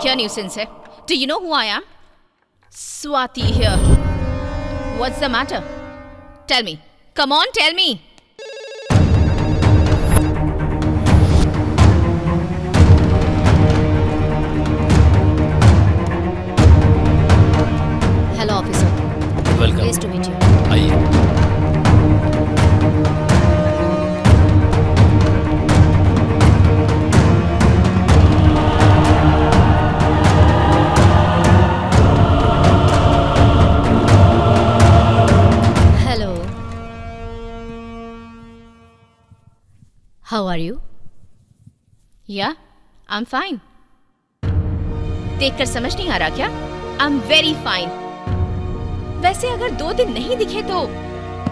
क्या न्यूसेंस है? Do you know who I am? Swati here. What's the matter? Tell me. Come on, tell me. Hello, officer. Welcome. Pleased to meet you. आइए। Hello. How are you? Yeah, I'm fine. देखकर समझ नहीं आ रहा क्या? I'm very fine. वैसे अगर 2 दिन नहीं दिखे तो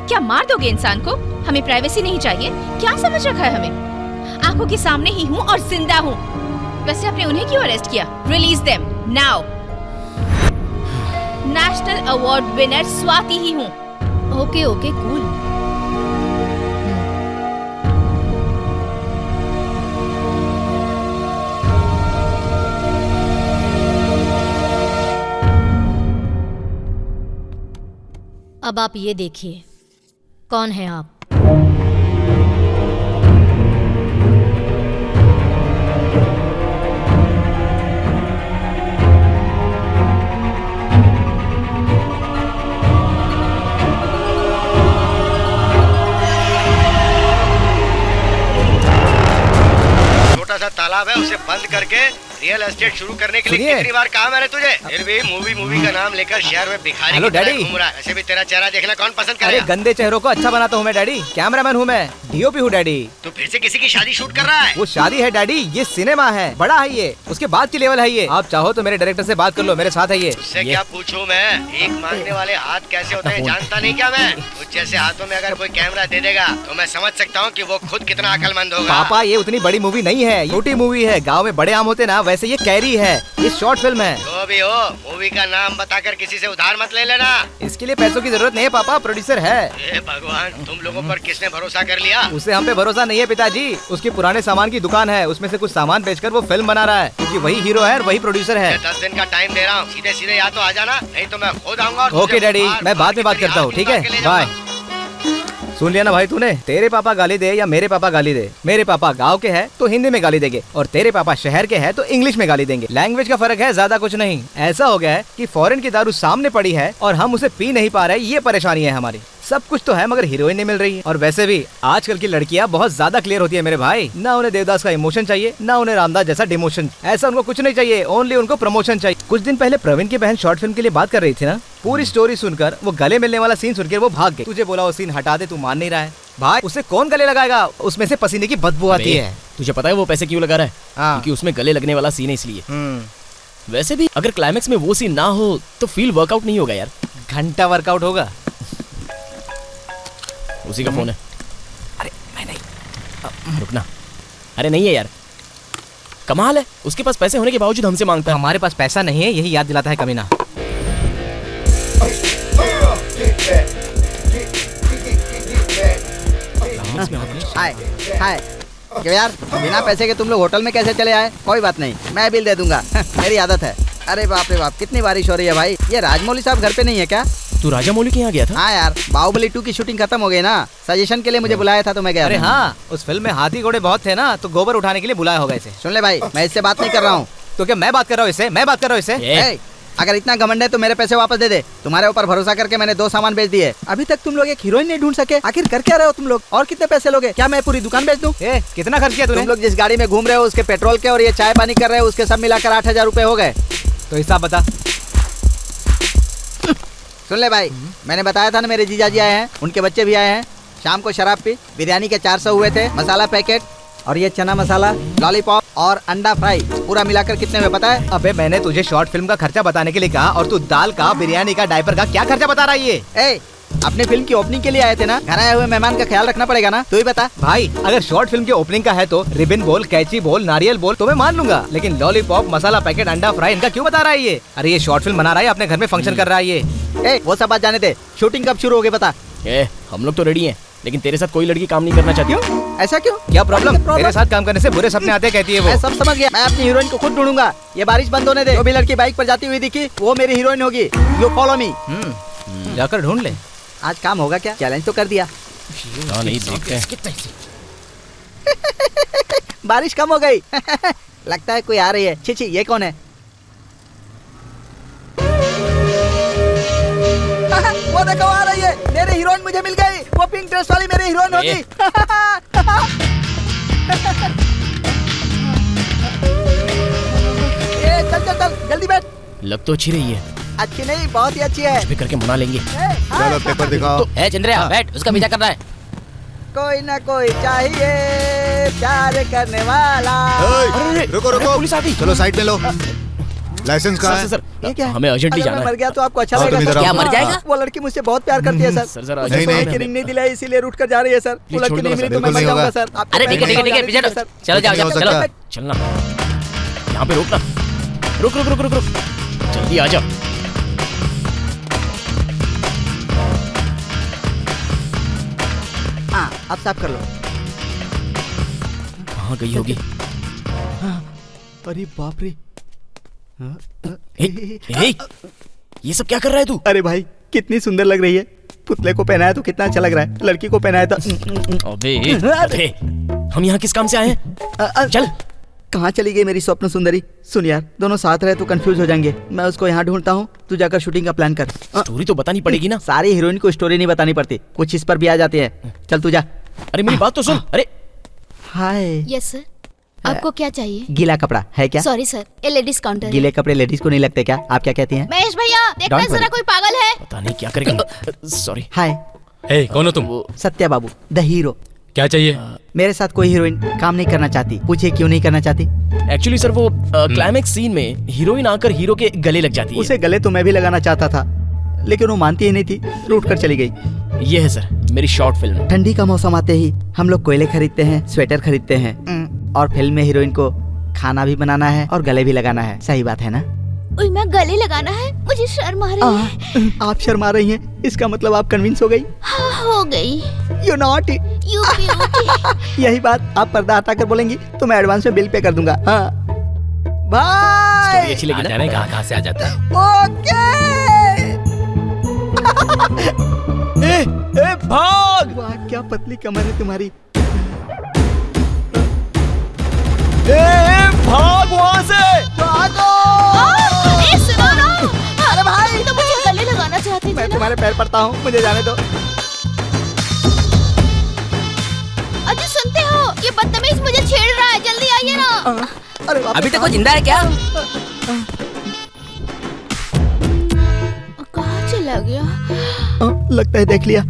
क्या मार दोगे इंसान को? हमें प्राइवेसी नहीं चाहिए? क्या समझ रखा है हमें? आंखों के सामने ही हूँ और जिंदा हूँ। वैसे आपने उन्हें क्यों अरेस्ट किया? Release them now. National award winner Swati ही हूँ। Okay okay cool. अब आप ये देखिए, कौन है आप? छोटा सा तालाब है, उसे बंद करके रियल एस्टेट शुरू करने के लिए कितनी बार कहा मैंने तुझे? फिर भी मूवी का नाम लेकर शहर में भिखारी हेलो की तरह डैडी। घूम रहा है। ऐसे भी तेरा चेहरा देखना कौन पसंद अरे करेगा? गंदे चेहरों को अच्छा बनाता हूँ मैं डैडी। कैमरामैन हूँ मैं, डीओपी हूँ डैडी। तू फिर से किसी की शादी शूट कर रहा है? वो शादी है डैडी, ये सिनेमा है, बड़ा है ये, उसके बाद की लेवल है ये। आप चाहो तो मेरे डायरेक्टर से बात कर लो, मेरे साथ है ये। उससे क्या पूछूं मैं? एक मांगने वाले हाथ कैसे होते हैं जानता नहीं क्या मैं? कुछ जैसे हाथों में अगर कोई कैमरा दे देगा तो मैं समझ सकता हूँ कि वो खुद कितना अक्लमंद होगा। पापा ये उतनी बड़ी मूवी नहीं है, छोटी मूवी है। गाँव में बड़े आम होते ना, वैसे ये कैरी है, ये शॉर्ट फिल्म है। जो भी हो, मूवी का नाम बताकर किसी से उधार मत ले लेना। इसके लिए पैसों की जरूरत नहीं है पापा, प्रोड्यूसर है। हे भगवान, तुम लोगों पर किसने भरोसा कर लिया? उसे हम पे भरोसा नहीं है पिताजी। उसकी पुराने सामान की दुकान है, उसमें से कुछ सामान बेचकर वो फिल्म बना रहा है, क्योंकि वही हीरो है और वही प्रोड्यूसर है। 10 दिन का टाइम दे रहा हूँ, सीधे सीधे या तो आ जाना, नहीं तो मैं खुद आऊंगा और ओके तुझे डैडी, मार मैं मार बाद में के बात तेरी करता हूँ, आँख ठीक निकाल है, के ले बाय। जाऊंगा। सुन लिया ना भाई तूने? तेरे पापा गाली दे या मेरे पापा गाली दे, मेरे पापा गांव के हैं तो हिंदी में गाली देंगे और तेरे पापा शहर के हैं तो इंग्लिश में गाली देंगे। लैंग्वेज का फर्क है, ज्यादा कुछ नहीं। ऐसा हो गया है कि फॉरेन की दारू सामने पड़ी है और हम उसे पी नहीं पा रहे, ये परेशानी है हमारी। सब कुछ तो है मगर हीरोइन नहीं मिल रही है। और वैसे भी आजकल की लड़कियां बहुत ज्यादा क्लियर होती है मेरे भाई। ना उन्हें देवदास का इमोशन चाहिए, ना उन्हें रामदास जैसा डिमोशन। ऐसा उनको कुछ नहीं चाहिए, ओनली उनको प्रमोशन चाहिए। कुछ दिन पहले प्रवीण की बहन शॉर्ट फिल्म के लिए बात कर रही थी ना, पूरी स्टोरी सुनकर वो गले मिलने वाला सीन सुनकर वो भाग गई। तुझे बोला वो सीन हटा दे, तू मान नहीं रहा है। भाई उसे कौन गले लगाएगा? उसमें से पसीने की बदबू आती है। तुझे पता है वो पैसे क्यों लगा रहा है? हाँ। क्योंकि उसमें गले लगने वाला सीन है इसलिए। वैसे भी अगर क्लाइमेक्स में वो सीन ना हो तो फील वर्कआउट नहीं होगा यार। घंटा वर्कआउट होगा। उसी का फोन है। अरे मैं नहीं। रुकना। अरे नहीं है यार, कमाल है, उसके पास पैसे होने के बावजूद हमसे मांगता है। हमारे पास पैसा नहीं है, यही याद दिलाता है कमीना। हाय हाय, क्यों यार बिना पैसे के तुम लोग होटल में कैसे चले आए? कोई बात नहीं, मैं बिल दे दूंगा। मेरी आदत है। अरे बाप रे बाप, कितनी बारिश हो रही है भाई। ये राजमौली साहब घर पे नहीं है क्या? तू राजा मौली के यहाँ गया था? हाँ यार, बाहुबली 2 की शूटिंग खत्म हो गई ना, सजेशन के लिए मुझे बुलाया था तो मैं गया। अरे हाँ, उस फिल्म में हाथी घोड़े बहुत थे ना, तो गोबर उठाने के लिए बुलाया होगा इसे। सुन ले भाई, मैं इससे बात नहीं कर रहा हूँ। तो क्या मैं बात कर रहा हूँ इससे? मैं बात कर रहा हूँ इससे? ए, अगर इतना घमंड है तो मेरे पैसे वापस दे दे। तुम्हारे ऊपर भरोसा करके मैंने 2 सामान बेच दिए। अभी तक तुम लोग एक हीरोइन नहीं ढूंढ सके। आखिर कर क्या रहे हो तुम लोग? और कितने पैसे लोगे? क्या मैं पूरी दुकान बेच दूं? कितना खर्च किया तूने? तुम लोग जिस गाड़ी में घूम रहे हो उसके पेट्रोल के और ये चाय पानी कर रहे हो उसके सब मिलाकर 8,000 रुपए हो गए। तो हिसाब बता। सुन ले भाई, मैंने बताया था ना मेरे जीजाजी आए हैं, उनके बच्चे भी आए हैं। शाम को शराब पी, बिरयानी के 400 हुए थे, मसाला पैकेट और ये चना मसाला, लॉलीपॉप और अंडा फ्राई, पूरा मिलाकर कितने में पता है? अबे मैंने तुझे शॉर्ट फिल्म का खर्चा बताने के लिए कहा और तू दाल का, बिरयानी का, डायपर का क्या खर्चा बता रहा है ये? ए, अपने फिल्म की ओपनिंग के लिए आए थे ना, घर आए हुए मेहमान का ख्याल रखना पड़ेगा ना, तू ही बता। भाई अगर शॉर्ट फिल्म की ओपनिंग का है तो रिबन बोल, कैची बोल, नारियल बोल तो मैं मान लूंगा, लेकिन लॉलीपॉप, मसाला पैकेट, अंडा फ्राई इनका क्यों बता रहा है ये? अरे ये शॉर्ट फिल्म बना रहा है, अपने घर में फंक्शन कर रहा है ये। ए, वो सब बात जाने दे, शूटिंग कब शुरू होगी बता? हम लोग तो रेडी हैं, लेकिन तेरे साथ कोई लड़की काम नहीं करना चाहती। क्यों? ऐसा क्यों? क्या प्रॉब्लम? तेरे साथ काम करने से बुरे सपने आते कहती है वो। मैं सब समझ गया। मैं अपनी हीरोइन को खुद ढूंढूंगा। ये बारिश बंद होने दे। जो भी लड़की बाइक पर जाती हुई दिखी वो मेरी हीरोइन होगी। You follow me. जाकर ढूंढ ले। आज काम होगा क्या? चैलेंज तो कर दिया। हाँ, नहीं देखते हैं। बारिश कम हो गई। लगता है कोई आ रही है। छी ये कौन है? वो देखो आ रही है। मेरी हीरोइन मुझे मिल गई। वो पिंक ड्रेस वाली मेरी हीरोइन होगी। चल जल्दी बैठ। लग तो अच्छी रही है। अच्छी नहीं, बहुत ही अच्छी है। भी करके मना लेंगे। चलो पेपर दिखाओ। चंद्रिया बैठ, उसका पीछा कर रहा है। कोई ना कोई चाहिए प्यार करने वाला। रुको रुको, पुलिस आ गई। चलो साइड में लो। लाइसेंस कहाँ है? सर ये क्या है? हमें अर्जेंटली अगर जाना मैं है। मर गया तो आपको अच्छा हाँ, तुम लगेगा इधर सर? आओ। क्या, मर जाएगा? वो लड़की मुझसे बहुत प्यार करती है सर। सर जरा मुझे नहीं, सोने नहीं, की रिंग नहीं दिलाई, इसीलिए रूठ कर जा रही है सर। वो छोड़ लड़की दो नहीं सर, मिली तो मैं बिल्कुल मर नहीं जाऊंगा होगा। सर। आपको अरे ठीक है पहले ठीक है ठीक है, बता पीछे दीजिए, हटो। चलो जाओ जाओ, नहीं हो चलो सकता। चलना। यहाँ पे रोकना। रुक रुक रुक रुक रुक, जल्दी आ जाओ। हाँ, अब साफ कर लो। कहाँ गई होगी? अरे बाप रे। ए, ये सब क्या कर रहा है तू? अरे भाई कितनी सुंदर लग रही है। पुतले को पहनाया तो कितना अच्छा लग रहा है, लड़की को पहनाया तो अबे हम यहाँ किस काम से आए हैं? चल। कहाँ चली गई मेरी स्वप्न सुंदरी? सुन यार, दोनों साथ रहे तो कंफ्यूज हो जाएंगे। मैं उसको यहाँ ढूंढता हूँ, तू जाकर शूटिंग का प्लान कर। स्टोरी तो बतानी पड़ेगी ना। सारी हीरोइन को स्टोरी नहीं बतानी पड़ती, कुछ इस पर भी आ जाती है। चल तू जा। अरे मेरी बात तो सुन। अरे हाय। यस सर, आपको क्या चाहिए? गीला कपड़ा है क्या? सॉरी सर, ये लेडीज काउंटर गीले कपड़े लेडीज को नहीं लगते क्या? आप क्या कहती हैं? महेश भैया देखना Don't जरा, worry. कोई पागल है। पता नहीं क्या करेगा। सॉरी। हाय, हे कौन हो तुम? सत्या बाबू द हीरो। क्या चाहिए? मेरे साथ कोई हीरोइन काम नहीं करना चाहती। पूछिए क्यों नहीं करना चाहती? एक्चुअली सर वो क्लाइमेक्स सीन में हीरोइन आकर हीरो के गले लग जाती है। उसे गले तो मैं भी लगाना चाहता था, लेकिन वो मानती ही नहीं थी, रूठ कर चली गई। ये है सर मेरी शॉर्ट फिल्म। ठंडी का मौसम आते ही हम लोग कोयले खरीदते हैं, स्वेटर खरीदते हैं, और फिल्म में हीरोइन को खाना भी बनाना है और गले भी लगाना है। सही बात है ना? ओए मैं गले लगाना है, मुझे शर्म आ रही है। आप शर्मा रही हैं, इसका मतलब आप कन्विंस हो गई? हाँ हो गई। You not. You beauty. यही बात आप पर्दा हटाकर बोलेंगी तो मैं एडवांस में बिल पे कर दूंगा। हाँ भाई। स्टोरी अच्छी लगी ना? जाने कहाँ से आ जाता है। ओके। ए भाग! वाह क्या पतली कमर है तुम्हारी। भाग वहाँ से! भागो। ए सुनो ना। अरे भाई तो मुझे गले लगाना चाहते थे मैं ना। तुम्हारे पैर पड़ता हूँ, मुझे जाने दो। अजी सुनते हो, ये बदतमीज मुझे छेड़ रहा है, जल्दी आइए ना। अरे बाप रे, अभी तक वो जिंदा है क्या? कहाँ चला गया? लगता है देख लिया।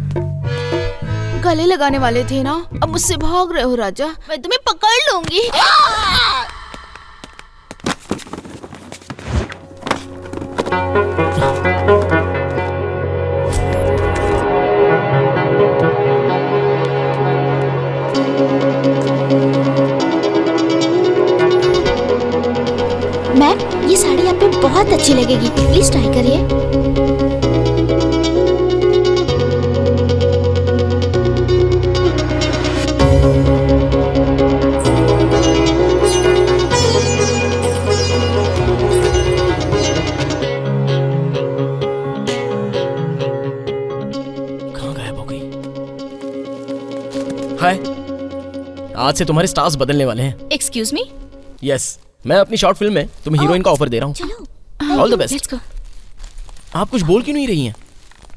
गले लगाने वाले थे ना, अब मुझसे भाग रहे हो राजा, मैं तुम्हें पकड़ लूंगी। मैम ये साड़ी आप पे बहुत अच्छी लगेगी, प्लीज ट्राई करिए। कहाँ गायब हो गई? हाय, आज से तुम्हारे स्टार्स बदलने वाले हैं। Excuse me. यस, मैं अपनी शॉर्ट फिल्म में तुम्हें हीरोइन का ऑफर दे रहा हूँ। चलो all the best. Let's go. आप कुछ बोल क्यों नहीं रही हैं?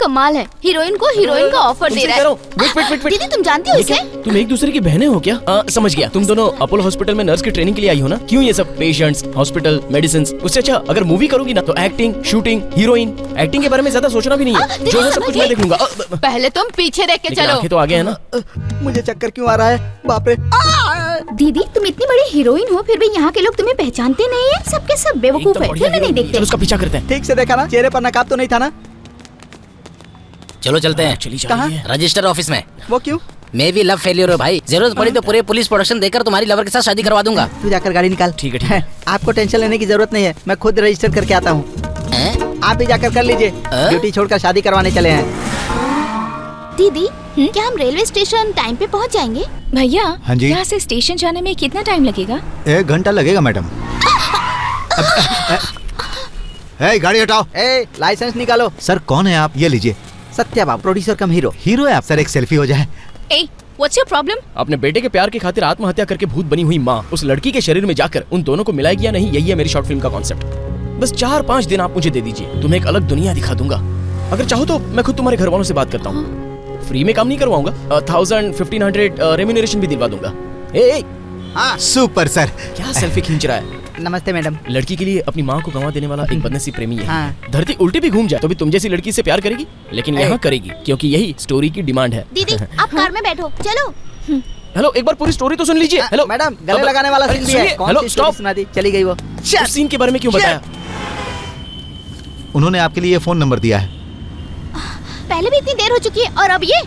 कमाल है, हीरोइन को हीरोइन का ऑफर दे तुमसे रहा कह है। रहा हूँ। Wait wait wait wait. दीदी तुम जानती हो ये इसे? क्या? तुम एक दूसरे की बहनें हो क्या? समझ गया, तुम दोनों अपोलो हॉस्पिटल में नर्स की ट्रेनिंग के लिए आई हो ना? क्यों ये सब पेशेंट्स, हॉस्पिटल, मेडिसिन? उससे अच्छा अगर मूवी करोगी ना तो एक्टिंग, शूटिंग, हीरोइन, एक्टिंग के बारे में ज्यादा सोचना भी नहीं है। दीदी, जो है सब समझ कुछ मैं गई। देख लूंगा। पहले तुम पीछे देख के लेकिन चलो। आंखें तो आगे है ना। मुझे चक्कर क्यों आ रहा है? बाप रे। दीदी तुम इतनी बड़ी हीरोइन हो, फिर भी यहाँ के लोग तुम्हें पहचानते नहीं है। सबके सब बेवकूफ एकदम है, बढ़िया फिल्म नहीं हीरोइन। देखते। चलो उसका पीछा करते हैं। ठीक से देखा ना? चेहरे पर नकाब तो नहीं था ना? चलो चलते हैं चली जा कहाँ? रही है। रजिस्टर ऑफिस में। वो क्यों? मैं भी लव फेलियर हो भाई, जरूरत पड़ी तो पूरे पुलिस प्रोडक्शन देकर तुम्हारी लवर के साथ शादी करवा दूंगा। तू जाकर गाड़ी निकाल। ठीक है, ठीक है। आपको टेंशन लेने की जरूरत नहीं है, मैं खुद रजिस्टर करके आता हूँ। हैं? आप भी जाकर कर लीजिए, ड्यूटी छोड़कर शादी करवाने चले हैं। दीदी क्या हम रेलवे स्टेशन टाइम पे पहुंच जाएंगे? भैया हाँ जी? यहाँ से स्टेशन जाने में कितना टाइम लगेगा? 1 घंटा लगेगा मैडम। गाड़ी हटाओ। लाइसेंस निकालो। सर कौन है आप? ये लीजिए। सत्या बाबू, प्रोड्यूसर कम हीरो। हीरो है आप? सर एक सेल्फी हो जाए। ए, व्हाट्स योर प्रॉब्लम? अपने बेटे के प्यार की खातिर आत्महत्या करके भूत बनी हुई माँ उस लड़की के शरीर में जाकर उन दोनों को मिलाएगी या नहीं, यही है मेरी शॉर्ट फिल्म का कॉन्सेप्ट। बस 4-5 दिन आप मुझे दे दीजिए, तुम्हें एक अलग दुनिया दिखा दूंगा। अगर चाहो तो मैं खुद तुम्हारे घर वालों से बात करता हूँ। फ्री में काम नहीं करवाऊंगा, 1000-1500 रेम्यूनरेशन भी दिलवा दूंगा। हाँ सुपर सर। क्या सेल्फी खींच रहा है? नमस्ते मैडम। लड़की के लिए अपनी माँ को गंवा देने वाला एक बदनसीब प्रेमी है। हाँ। धरती उल्टी भी घूम जाए तो भी तुम जैसी लड़की से प्यार करेगी, लेकिन यहाँ करेगी क्योंकि यही स्टोरी की डिमांड है। दीदी आप कार में बैठो, चलो। हेलो, एक बार पूरी स्टोरी तो सुन लीजिए। हेलो मैडम, गले लगाने वाला सीन भी है। कौन हेलो सी स्टॉप। स्टोरी सुना दी? चली गई वो। उस सीन के बारे में क्यों बताया? उन्होंने आपके लिए फोन नंबर दिया है। पहले भी इतनी देर हो चुकी है और अब ये।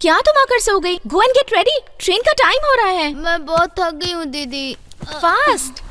क्या तुम आकर सो गई? Go and get ready, train का टाइम हो रहा है। मैं बहुत थक गई हूँ दीदी। फास्ट।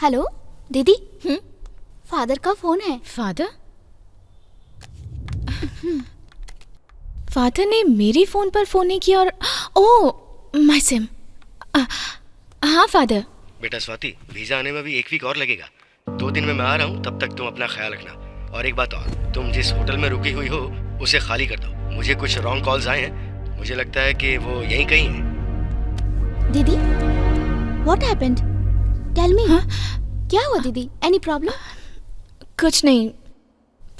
हेलो दीदी, फादर का फोन है। फादर? फादर ने मेरे फोन पर फोन नहीं किया और ओह माय सिम। हाँ फादर। बेटा स्वाति, वीजा आने में भी 1 वीक और लगेगा। 2 दिन में मैं आ रहा हूँ, तब तक तुम अपना ख्याल रखना। और एक बात और, तुम जिस होटल में रुकी हुई हो उसे खाली कर दो। मुझे कुछ रॉन्ग कॉल्स आए हैं, मुझे लगता है कि वो यहीं कहीं हैं। दीदी व्हाट हैपेंड? Tell me. क्या हुआ दीदी? Any problem? कुछ नहीं,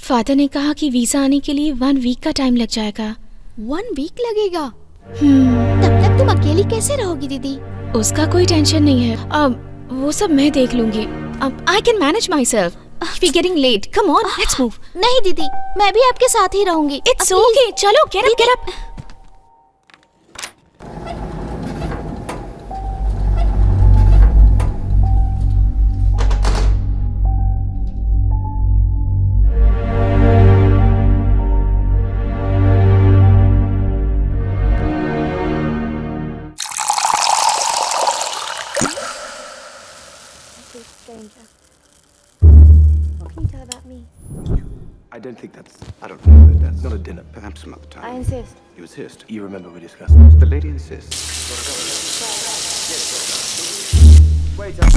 फादर ने कहा कि वीजा आने के लिए 1 वीक का टाइम लग जाएगा। 1 वीक लगेगा? तब तक तुम अकेली कैसे रहोगी दीदी? उसका कोई टेंशन नहीं है, अब वो सब मैं देख लूंगी। अब I can manage myself. We getting late, come on let's move. नहीं दीदी, मैं भी आपके साथ ही रहूंगी। इट्स ओके, चलो get up. I don't think that's... I don't know that that's not a dinner. Perhaps some other time. I insist. You insist. You remember we discussed this. The lady insists. Wait up.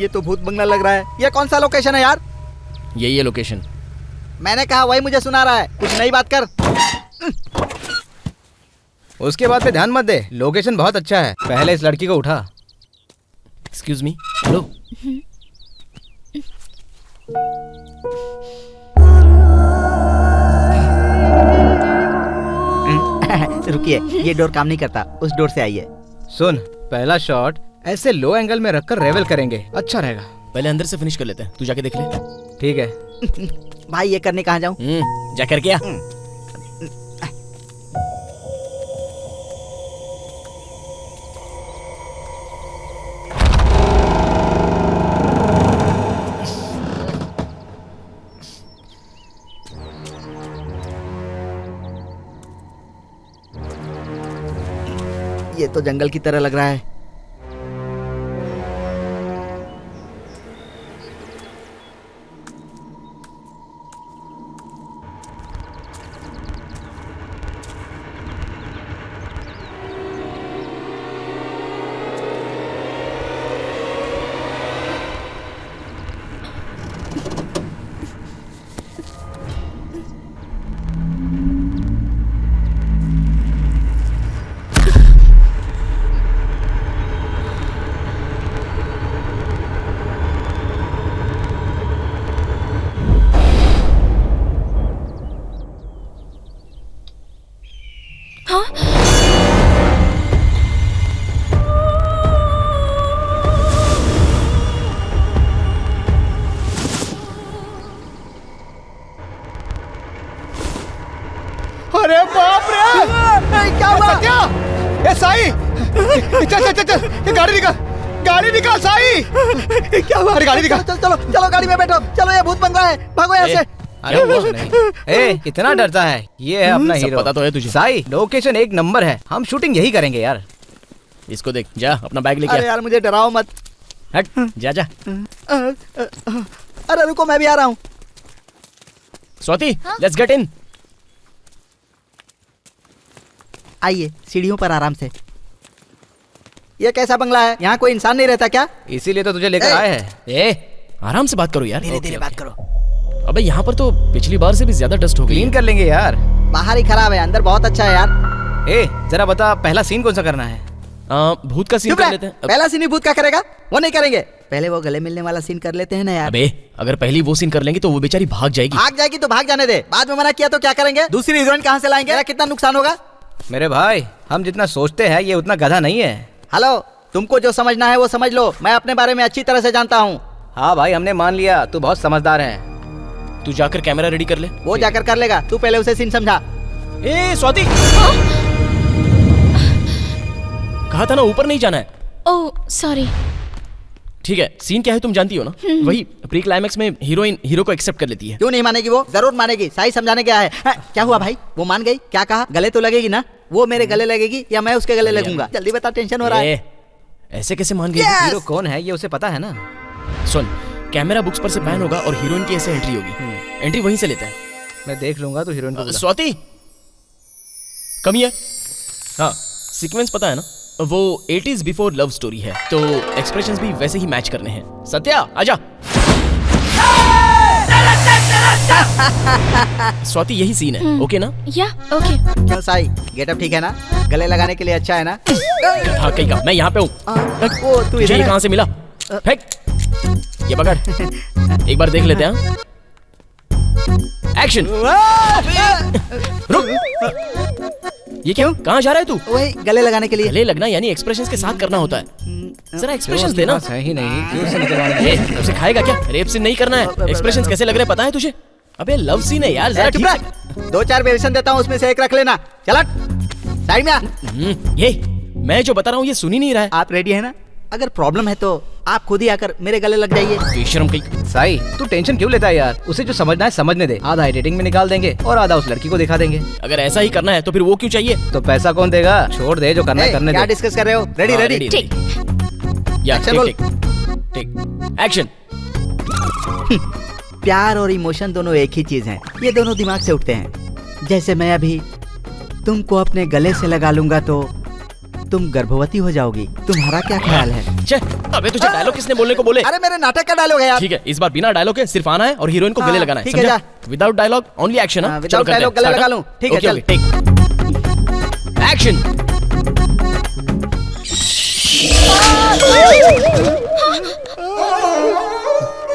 ये तो भूत बंगला लग रहा है। ये कौन सा location है यार? यही है लोकेशन। मैंने कहा वही मुझे सुना रहा है, कुछ नई बात कर। उसके बाद पे ध्यान मत दे, लोकेशन बहुत अच्छा है। पहले इस लड़की को उठा। Excuse me, hello. रुकिए, ये डोर काम नहीं करता, उस डोर से आइए। सुन, पहला शॉट ऐसे लो एंगल में रखकर रेवल करेंगे, अच्छा रहेगा। पहले अंदर से फिनिश कर लेते हैं, तू जाके देख ले। ठीक है। भाई ये करने कहाँ जाऊँ? जा करके आ। ये तो जंगल की तरह लग रहा है। अरे बाप रे, क्या हुआ? सत्या, ए साई, चल चल चल, ये गाड़ी निकाल साई। क्या हुआ? अरे गाड़ी निकाल। चलो चलो गाड़ी में बैठो, चलो ये भूत बंगला है, भागो यहाँ से। अरे वो नहीं। ए, इतना डरता है? ये है अपना हीरो। पता तो है तुझे। साई, लोकेशन एक नंबर है, हम शूटिंग यही करेंगे यार। इसको देख, जा अपना बैग लेके अरे आ। यार मुझे डराओ मत। हट, जा जा। अरे रुको, मैं भी आ रहा हूँ। Swati, let's get in. आइए, सीढ़ियों पर आराम से। ये कैसा बंगला है? यहाँ कोई इंसान नहीं रहता क्या? इसीलिए तो तुझे लेकर आए हैं। ए, आराम से बात करो यार। धीरे धीरे बात करो। अबे यहाँ पर तो पिछली बार से भी ज्यादा डस्ट हो गई। क्लीन कर लेंगे यार। बाहर ही खराब है, अंदर बहुत अच्छा है यार। ए, जरा बता, पहला सीन कौन सा करना है? भूत का सीन चुप कर रह। लेते हैं। पहला सीन ही भूत का करेगा? वो नहीं करेंगे। पहले वो गले मिलने वाला सीन कर लेते हैं ना यार। अबे अगर पहली वो सीन कर लेंगे तो वो बेचारी भाग जाएगी। भाग जाएगी तो भाग जाने दे, बाद में मना किया तो क्या करेंगे? दूसरी हीरोइन कहाँ से लाएंगे? कितना नुकसान होगा? मेरे भाई, हम जितना सोचते हैं ये उतना गधा नहीं है। हेलो, तुमको जो समझना है वो समझ लो, मैं अपने बारे में अच्छी तरह से जानता हूँ। हाँ भाई, हमने मान लिया, तू बहुत समझदार है। तू जाकर कैमरा रेडी कर ले। वो जाकर कर लेगा, तू पहले उसे सीन समझा। ए स्वाति, कहा था ना ऊपर नहीं जाना है। Oh sorry. ठीक है, सीन क्या है तुम जानती हो ना। वही प्री क्लाइमैक्स में हीरोइन हीरो को एक्सेप्ट कर लेती है। क्यों नहीं मानेगी? वो जरूर मानेगी, सही समझाने गया है। क्या हुआ भाई? वो मान गई? क्या कहा? गले तो लगेगी ना? वो मेरे गले लगेगी या मैं उसके गले लगूंगा? जल्दी बता, टेंशन हो रहा है। ऐसे कैसे मान गई? हीरो कौन है ये उसे पता है ना। सुन, कैमरा बुक्स पर से पैन होगा और हीरोइन की ऐसे एंट्री होगी। एंट्री वहीं से लेते हैं। मैं देख लूंगा, तो हीरोइन को बुला। स्वाति, कमी है। हाँ, सीक्वेंस पता है ना, वो 80s बिफोर लव स्टोरी है, तो एक्सप्रेशंस भी वैसे ही मैच करने हैं। सत्या आजा। स्वाति, यही सीन है, ओके ना? या ओके। क्यों साई, गेटअप ठीक है ना? गले लगाने के लिए अच्छा है ना? हाँ, कहीं का, मैं यहाँ पे हूँ। वो तू तुझे इधर ये है? कहाँ से मिला? फेंक, ये पकड़। एक बार देख लेते हैं। एक्शन। रुक। ये क्यों? कहाँ जा रहा है तू? वही गले लगाने के लिए। गले लगना यानी एक्सप्रेशंस के साथ करना होता है। जरा एक्सप्रेशंस देना। है ही नहीं, क्यों से निकलवाने? ए, उसे खाएगा क्या? रेप सीन नहीं करना है। एक्सप्रेशंस कैसे लग रहे पता है तुझे? अबे लव सीन है यार, जरा ठीक से। 2-4 वेरिएशन देता हूँ, उसमें से एक रख लेना। चल साइड में आ। ये मैं जो बता रहा हूँ ये सुन ही नहीं रहा है। आप रेडी है ना? अगर प्रॉब्लम है तो आप खुद ही आकर मेरे गले लग जाइए। बेशरम कहीं। साई, तू टेंशन क्यों लेता है यार? उसे जो समझना है समझने दे। आधा एडिटिंग में निकाल देंगे और आधा उस लड़की को दिखा देंगे। अगर ऐसा ही करना है तो फिर वो क्यों चाहिए? तो पैसा कौन देगा? छोड़ दे, जो करना है करने क्या दे। डिस्कस कर रहे हो? रेडी हाँ, रेडी। ठीक। या Action बोल। Take action. प्यार और इमोशन दोनों एक ही चीज हैं। ये दोनों दिमाग से उठते हैं। जैसे मैं अभी तुमको अपने गले से लगा लूंगा तो तुम गर्भवती हो जाओगी। तुम्हारा क्या ख्याल है? अबे तुझे डायलॉग किसने बोलने को बोले? अरे मेरे नाटक का डायलॉग है यार। ठीक है, इस बार बिना डायलॉग के सिर्फ आना है और हीरोइन को गले लगाना है, ठीक है, समझा? जा। Without dialogue only action. हाँ, without dialogue गले लगा लूं। ठीक है, चल। Take action.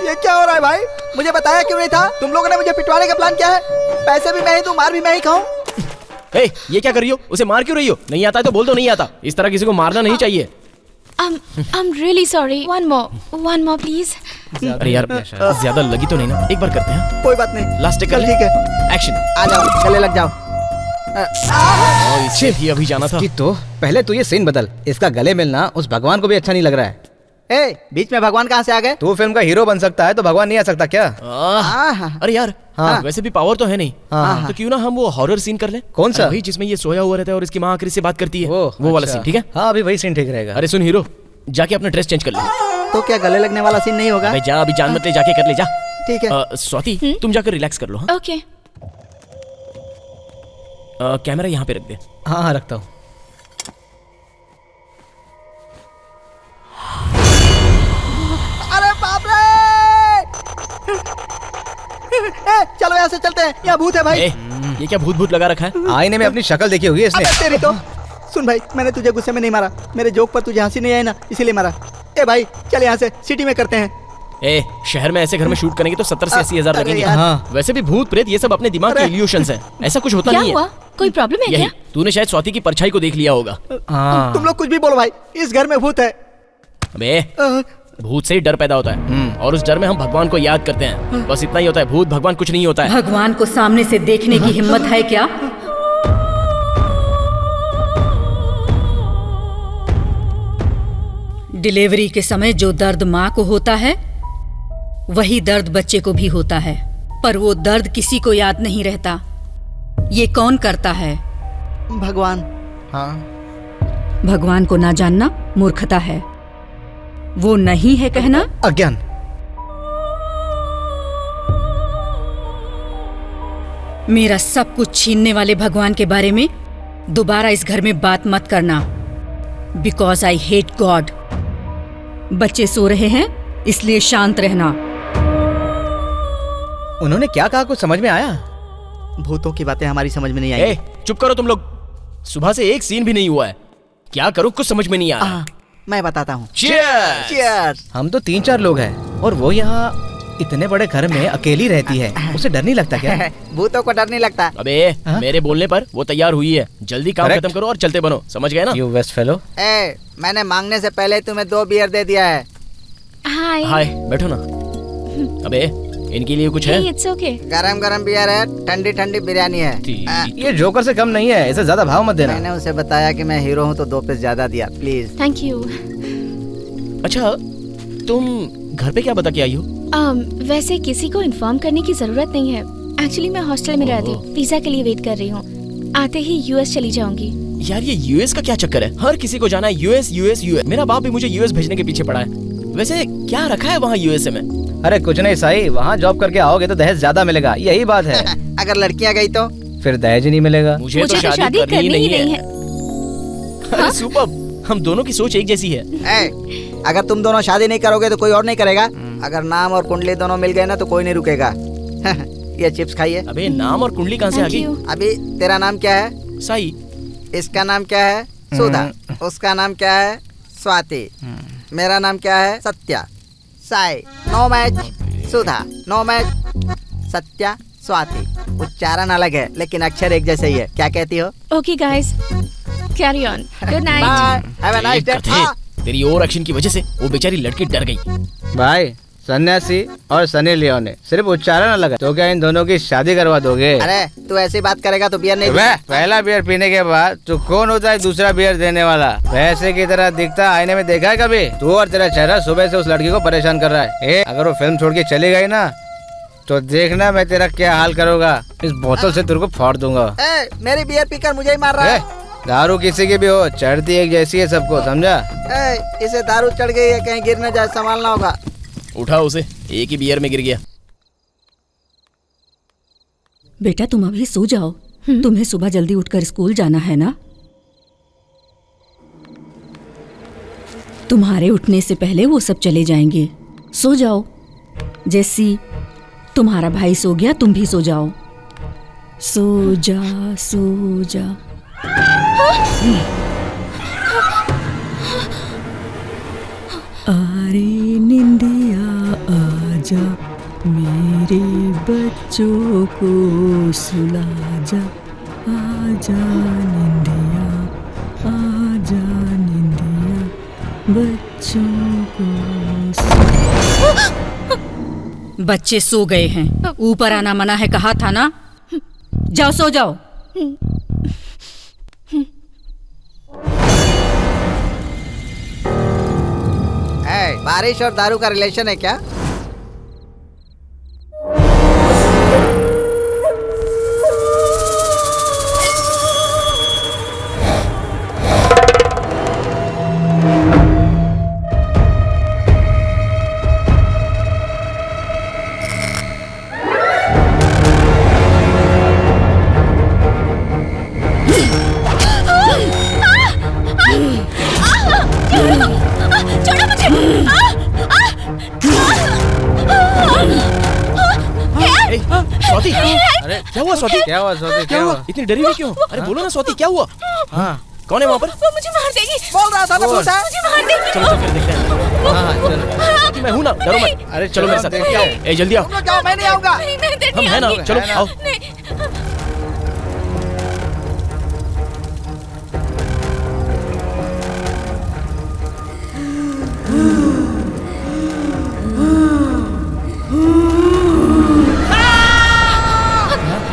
ये क्या हो रहा है भाई? मुझे बताया क्यों नहीं था? तुम लोगों ने मुझे पिटवाने का प्लान क्या है? पैसे भी मैं ही दूं, मार भी मैं ही खाऊं। ए, ये क्या कर रही हो? उसे मार क्यों रही हो? नहीं आता है तो बोल दो नहीं आता। इस तरह किसी को मारना नहीं चाहिए। I'm really sorry. One more please. अरे यार ज्यादा लगी तो नहीं ना? एक बार करते हैं। कोई बात नहीं, लास्ट टेक कर चल ले। ठीक है। एक्शन। आ जाओ, गले लग जाओ। और इसे भी अभी जाना था। कि तो पहले तू ये सीन बदल। इसका गले मिलना उस भगवान को भी अच्छा नहीं लग रहा है। ए, बीच में भगवान कहाँ से आ गए? तू फिल्म का हीरो बन सकता है तो भगवान नहीं आ सकता क्या? अरे यार हाँ। वैसे भी पावर तो है नहीं। हाँ। तो क्यों ना हम वो हॉरर सीन कर ले? कौन सा? भाई जिसमें ये सोया हुआ रहता है और इसकी माँ आखिर से बात करती है, वो वाला अच्छा। सीन, ठीक है? हाँ, अभी वही सीन ठीक रहेगा। अरे सुन हीरो, जाके अपना ड्रेस चेंज कर ले। तो क्या गले लगने वाला सीन नहीं होगा? भाई जा, अभी जान मत ले, जाके कर ले जा। ठीक है। स्वाति तुम जाकर रिलैक्स कर लो। हाँ Okay. कैमरा यहाँ पे रख दे। हाँ हाँ रखता हूँ। अरे बाप रे! चलो यहाँ से चलते हैं, यहाँ भूत है भाई। ये क्या भूत भूत लगा रखा है? आईने में अपनी शक्ल देखी होगी इसने। अबे तेरी तो। सुन भाई, मैंने तुझे गुस्से में नहीं मारा, मेरे जोक पर तुझे हंसी नहीं आई ना, इसीलिए मारा। ए भाई चल यहाँ से सिटी में करते हैं। ए, शहर में ऐसे घर में शूट करेंगे तो 70 से 80 हजार अरे लगेंगे। यार। हाँ। वैसे भी भूत प्रेत ये सब अपने दिमाग के अरे। इल्यूशंस हैं। ऐसा कुछ होता क्या नहीं हुआ? है। कोई प्रॉब्लम है यही क्या? तूने शायद स्वाति की परछाई को देख लिया होगा। हाँ। तुम लोग कुछ भी बोलो भाई, इस घर में भूत है। अबे भूत से ही डर पैदा होता है और उस डर में हम भगवान को याद करते हैं। बस इतना ही होता है, भूत भगवान कुछ नहीं होता है। भगवान को सामने से देखने की हिम्मत है क्या? डिलीवरी के समय जो दर्द माँ को होता है वही दर्द बच्चे को भी होता है, पर वो दर्द किसी को याद नहीं रहता। ये कौन करता है? भगवान। हाँ। भगवान को ना जानना मूर्खता है। वो नहीं है कहना अज्ञान। मेरा सब कुछ छीनने वाले भगवान के बारे में दोबारा इस घर में बात मत करना, बिकॉज आई हेट गॉड। बच्चे सो रहे हैं इसलिए शांत रहना। उन्होंने क्या कहा कुछ समझ में आया? भूतों की बातें हमारी समझ में नहीं ए, आई। चुप करो तुम लोग। सुबह से एक सीन भी नहीं हुआ है। क्या करूं कुछ समझ में नहीं आ रहा। मैं बताता हूँ। Cheers! Cheers! हम तो 3-4 लोग हैं और वो यहाँ इतने बड़े घर में अकेली रहती है। उसे डर नहीं लगता क्या? भूतों को डर नहीं लगता। अबे मेरे बोलने पर वो तैयार हुई है। जल्दी काम Correct. खत्म करो और चलते बनो, समझ गए ना? You West fellow. ए, मैंने मांगने से पहले तुम्हें 2 बियर दे दिया है। Hi. हाय, बैठो ना। अबे इनके लिए कुछ है? Hey, it's okay. गरम गरम बियर है, ठंडी ठंडी बिरयानी है। ठीक। ये जोकर से कम नहीं है, इसे ज्यादा भाव मत देना। मैंने उसे बताया कि मैं हीरो हूँ तो 2 पीस ज्यादा दिया, प्लीज। Thank you. अच्छा तुम घर पे क्या बता के आई हो? वैसे किसी को इन्फॉर्म करने की जरूरत नहीं है। एक्चुअली मैं हॉस्टल में रहती हूँ, वीजा के लिए वेट कर रही हूँ। आते ही यूएस चली जाऊंगी। यार ये यूएस का क्या चक्कर है? हर किसी को जाना है यूएस यूएस यूएस। मेरा बाप भी मुझे यूएस भेजने के पीछे पड़ा है। वैसे क्या रखा है वहाँ यूएसए में? अरे कुछ नहीं साई, वहाँ जॉब करके आओगे तो दहेज ज्यादा मिलेगा, यही बात है। अगर लड़कियाँ गई तो? फिर दहेज ही नहीं मिलेगा। मुझे तो शादी करनी ही नहीं है। अरे सुपर, हम दोनों की सोच एक जैसी है। अगर तुम दोनों शादी नहीं करोगे तो कोई और नहीं करेगा। अगर नाम और कुंडली दोनों मिल गए ना तो कोई नहीं रुकेगा। ये चिप्स खाइए। अबे नाम और कुंडली कहाँ से आ गई? अभी तेरा नाम क्या है? साई। इसका नाम क्या है? सुधा। उसका नाम क्या है? स्वाति। मेरा नाम क्या है? Satya. Sai. No match. Sudha. No match. Satya. Swati. उच्चारण अलग है लेकिन अक्षर एक जैसे ही है। क्या कहती हो? Okay guys, carry on. Good night. Bye. Have a nice day. तेरी ओवर एक्शन की वजह से वो बेचारी लड़की डर गई। भाई सन्यासी और सनी लियोने सिर्फ उच्चारण अलग है, तो क्या इन दोनों की शादी करवा दोगे? अरे तू ऐसी बात करेगा तो बियर नहीं। वह पहला बियर पीने के बाद तो कौन होता है दूसरा बियर देने वाला? वैसे की तरह दिखता आईने में देखा है कभी? तू और तेरा चेहरा सुबह से उस लड़की को परेशान कर रहा है। अगर वो फिल्म छोड़ के चली गई ना तो देखना मैं तेरा क्या हाल करूँगा। इस बोतल से तेरे को फाड़ दूंगा। मेरी बियर पीकर मुझे ही मार रहा है। दारू किसी की भी हो, चढ़ती एक जैसी है सबको, समझा? इसे दारू चढ़ गई है, कहीं गिर न जाए, संभालना होगा। उठा उसे, एक ही बियर में गिर गया। बेटा तुम अभी सो जाओ, तुम्हें सुबह जल्दी उठकर स्कूल जाना है ना? तुम्हारे उठने से पहले वो सब चले जाएंगे। सो जाओ। जैसी तुम्हारा भाई सो गया, तुम भी सो जाओ। सो जा, सो जा। अरे निंदिया आजा, मेरे बच्चों को सुला जा। आजा निंदिया, आजा निंदिया, बच्चों को बच्चे सो गए हैं। ऊपर आना मना है, कहा था ना। जाओ सो जाओ। बारिश और दारू का रिलेशन है क्या? स्वाति, अरे क्या हुआ स्वाति? क्या हुआ स्वाति? क्या हुआ? इतनी डरी हुई क्यों? अरे बोलो ना स्वाति, क्या हुआ? हाँ कौन है वहाँ पर? वो मुझे मार देगी। बोल रहा था ना, भूत है। मुझे मार देगी। चलो फिर देखते हैं। हाँ चलो। स्वाति मैं हूँ ना, डरो मत। अरे चलो मेरे साथ। देखते हैं। ए जल्दी आओ। तुम लोग जाओ, मैं नहीं आऊंगा। नहीं, मैं इधर हम नहीं हैं ना, आऊंगी। चलो आओ। नहीं।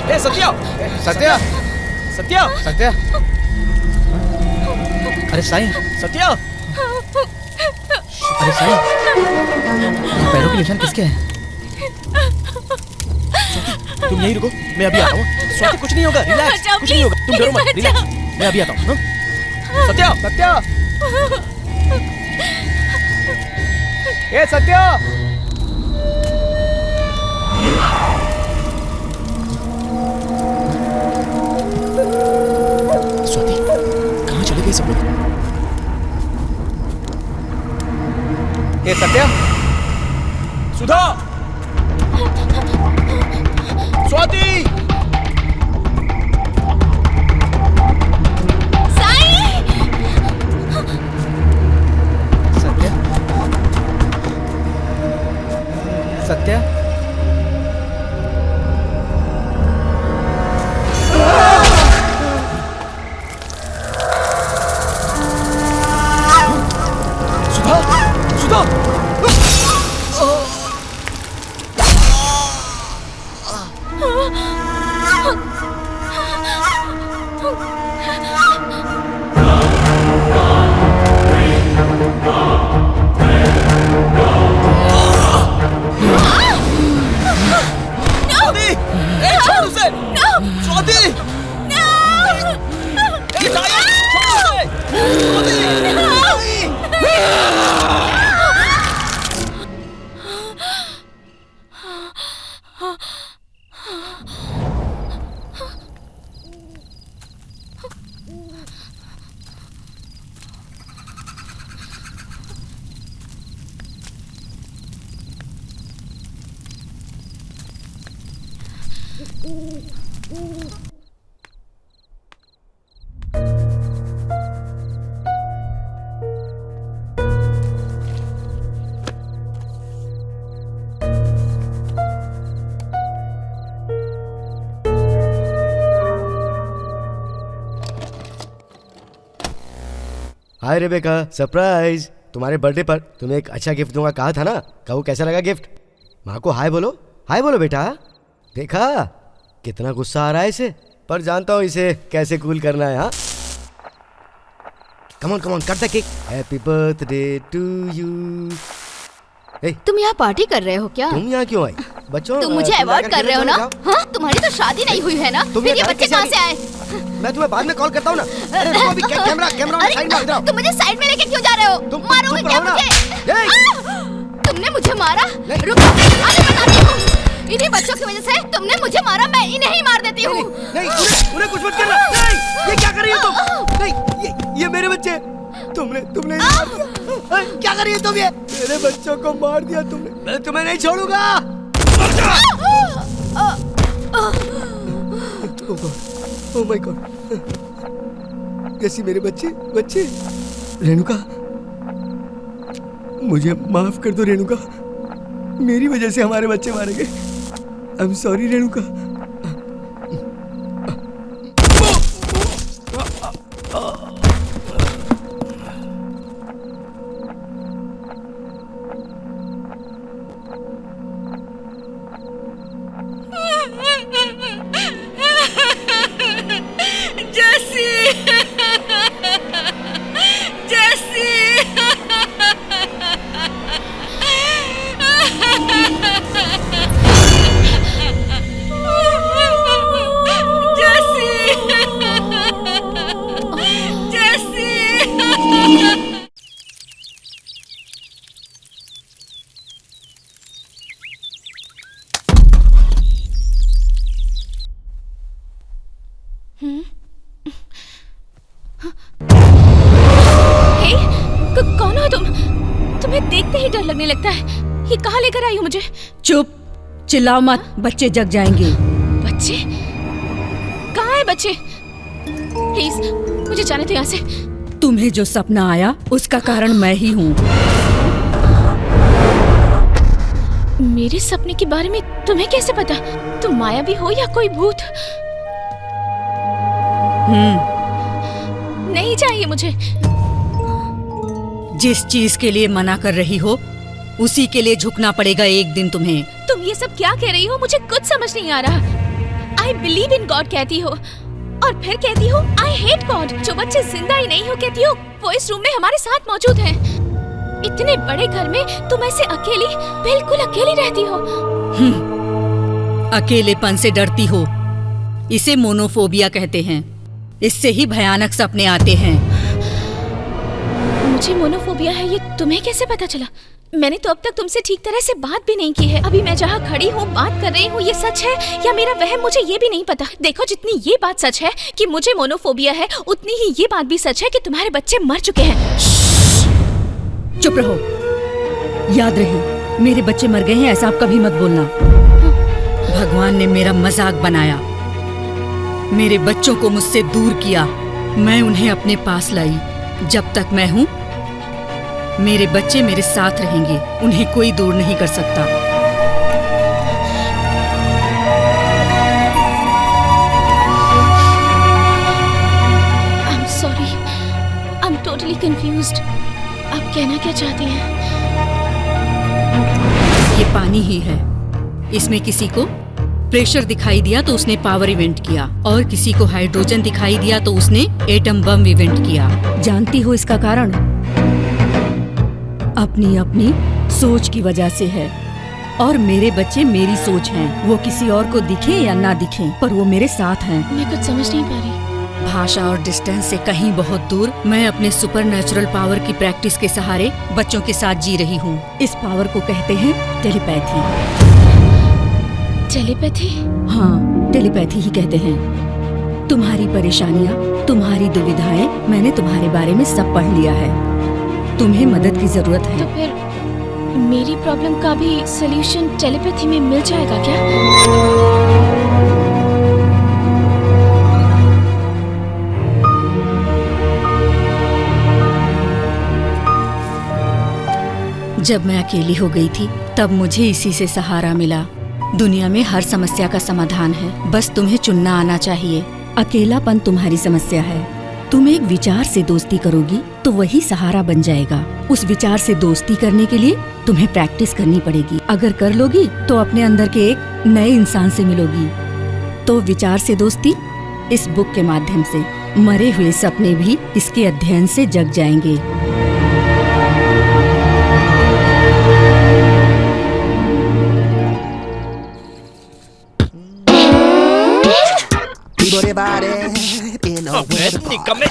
ए सत्या, सत्या, सत्या, सत्या। अरे साईं, सत्या। अरे साईं, पैरों के निशान किसके हैं? तुम यहीं रुको, मैं अभी आता हूँ। स्वाति कुछ नहीं होगा, रिलैक्स। जाओ, कुछ नहीं होगा, तुम डरो मत, please, रिलैक्स। मैं अभी आता हूँ। हाँ? सत्या, सत्या, ये सत्या। स्वाति कहाँ चले गए सब लोग? ये सत्या, सुधा, स्वाति। सत्या, सत्या। सुधा, सुधा। स्वाति, ए छोड़ उसे। स्वाति, ए साया, छोड़ उसे। हाय रेबेका, सरप्राइज। तुम्हारे बर्थडे पर तुम्हें एक अच्छा गिफ्ट दूंगा, कहा था ना। कहो कैसा लगा गिफ्ट? माँ को हाय बोलो, हाय बोलो बेटा। देखा कितना गुस्सा आ रहा है इसे, पर जानता हूँ इसे कैसे कूल करना है। हाँ come on cut the cake. Happy birthday to you. तुम यहाँ पार्टी कर रहे हो क्या? तुम यहाँ क्यों आई? बच्चों तुम मुझे अवॉइड कर रहे हो ना? हाँ, तुम्हारी तो शादी नहीं हुई है ना? फिर ये बच्चे कहाँ से आए? मैं तुम्हें बाद में कॉल करता हूँ ना। अरे रुको, अभी कैमरा साइड में इधर। तुम मुझे साइड में लेके क्यों जा रहे हो? मारोगे क्या मुझे? तुमने मुझे मारा? रुको, अभी बताती हूँ। इन्हीं बच्चों की वजह से तुमने मुझे मारा, मैं इन्हें ही मार देती हूँ। नहीं, उन्हें कुछ मत करना। नहीं, ये क्या कर रही हो तुम? नहीं, ये मेरे बच्चे। तुमने क्या कर रही है तुम ये? मेरे बच्चों को मार दिया तुमने, मैं तुम्हें नहीं छोड़ूंगा। ओह माय गॉड, कैसी मेरे बच्चे। रेणुका, मुझे माफ कर दो रेणुका, मेरी वजह से हमारे बच्चे मारे गए। आई एम सॉरी रेणुका। कौन हो तुम? तुम्हें देखते ही डर लगने लगता है। ये कहाँ लेकर आई हो मुझे? चुप, चिल्लाओ मत, बच्चे जग जाएंगे। बच्चे? कहाँ है बच्चे? प्लीज मुझे जाने दो यहाँ से। तुम्हें जो सपना आया उसका कारण मैं ही हूँ। मेरे सपने के बारे में तुम्हें कैसे पता? तुम मायावी हो या कोई भूत? नहीं चाहिए मुझे। जिस चीज के लिए मना कर रही हो उसी के लिए झुकना पड़ेगा एक दिन तुम्हें। तुम ये सब क्या कह रही हो? मुझे कुछ समझ नहीं आ रहा। आई बिलीव इन गॉड कहती हो और फिर कहती हो आई हेट गॉड। जो बच्चे जिंदा ही नहीं हो कहती हो वो इस रूम में हमारे साथ मौजूद हैं। इतने बड़े घर में तुम ऐसे अकेली, बिल्कुल अकेली रहती हो। अकेलेपन से डरती हो, इसे मोनोफोबिया कहते हैं। इससे ही भयानक सपने आते हैं। मुझे मोनोफोबिया है ये तुम्हें कैसे पता चला? मैंने तो अब तक तुमसे ठीक तरह से बात भी नहीं की है। अभी मैं जहाँ खड़ी हूँ बात कर रही हूँ, ये सच है या मेरा वहम, मुझे ये भी नहीं पता। देखो, जितनी ये बात सच है कि मुझे मोनोफोबिया है, उतनी ही ये बात भी सच है कि तुम्हारे बच्चे मर चुके हैं। चुप रहो। याद रहे, मेरे बच्चे मर गए हैं ऐसा आप कभी मत बोलना। भगवान ने मेरा मजाक बनाया, मेरे बच्चों को मुझसे दूर किया। मैं उन्हें अपने पास लाई। जब तक मैं हूँ मेरे बच्चे मेरे साथ रहेंगे, उन्हें कोई दूर नहीं कर सकता। I'm sorry, I'm totally confused. आप कहना क्या चाहती हैं? ये पानी ही है। इसमें किसी को प्रेशर दिखाई दिया तो उसने पावर इवेंट किया, और किसी को हाइड्रोजन दिखाई दिया तो उसने एटम बम इवेंट किया। जानती हो इसका कारण? अपनी अपनी सोच की वजह से है। और मेरे बच्चे मेरी सोच हैं। वो किसी और को दिखे या ना दिखे, पर वो मेरे साथ हैं। मैं कुछ समझ नहीं पा रही। भाषा और डिस्टेंस से कहीं बहुत दूर मैं अपने सुपरनैचुरल पावर की प्रैक्टिस के सहारे बच्चों के साथ जी रही हूँ। इस पावर को कहते हैं टेलीपैथी। टेलीपैथी? हाँ, टेलीपैथी ही कहते हैं। तुम्हारी परेशानियाँ, तुम्हारी दुविधाएं मैंने तुम्हारे बारे में सब पढ़ लिया है। तुम्हें मदद की जरूरत है। तो फिर मेरी प्रॉब्लम का भी सलूशन टेलीपैथी में मिल जाएगा क्या? जब मैं अकेली हो गई थी तब मुझे इसी से सहारा मिला। दुनिया में हर समस्या का समाधान है, बस तुम्हें चुनना आना चाहिए। अकेलापन तुम्हारी समस्या है। तुम एक विचार से दोस्ती करोगी तो वही सहारा बन जाएगा। उस विचार से दोस्ती करने के लिए तुम्हें प्रैक्टिस करनी पड़ेगी। अगर कर लोगी तो अपने अंदर के एक नए इंसान से मिलोगी। तो विचार से दोस्ती इस बुक के माध्यम से। मरे हुए सपने भी इसके अध्ययन से जग जाएंगे।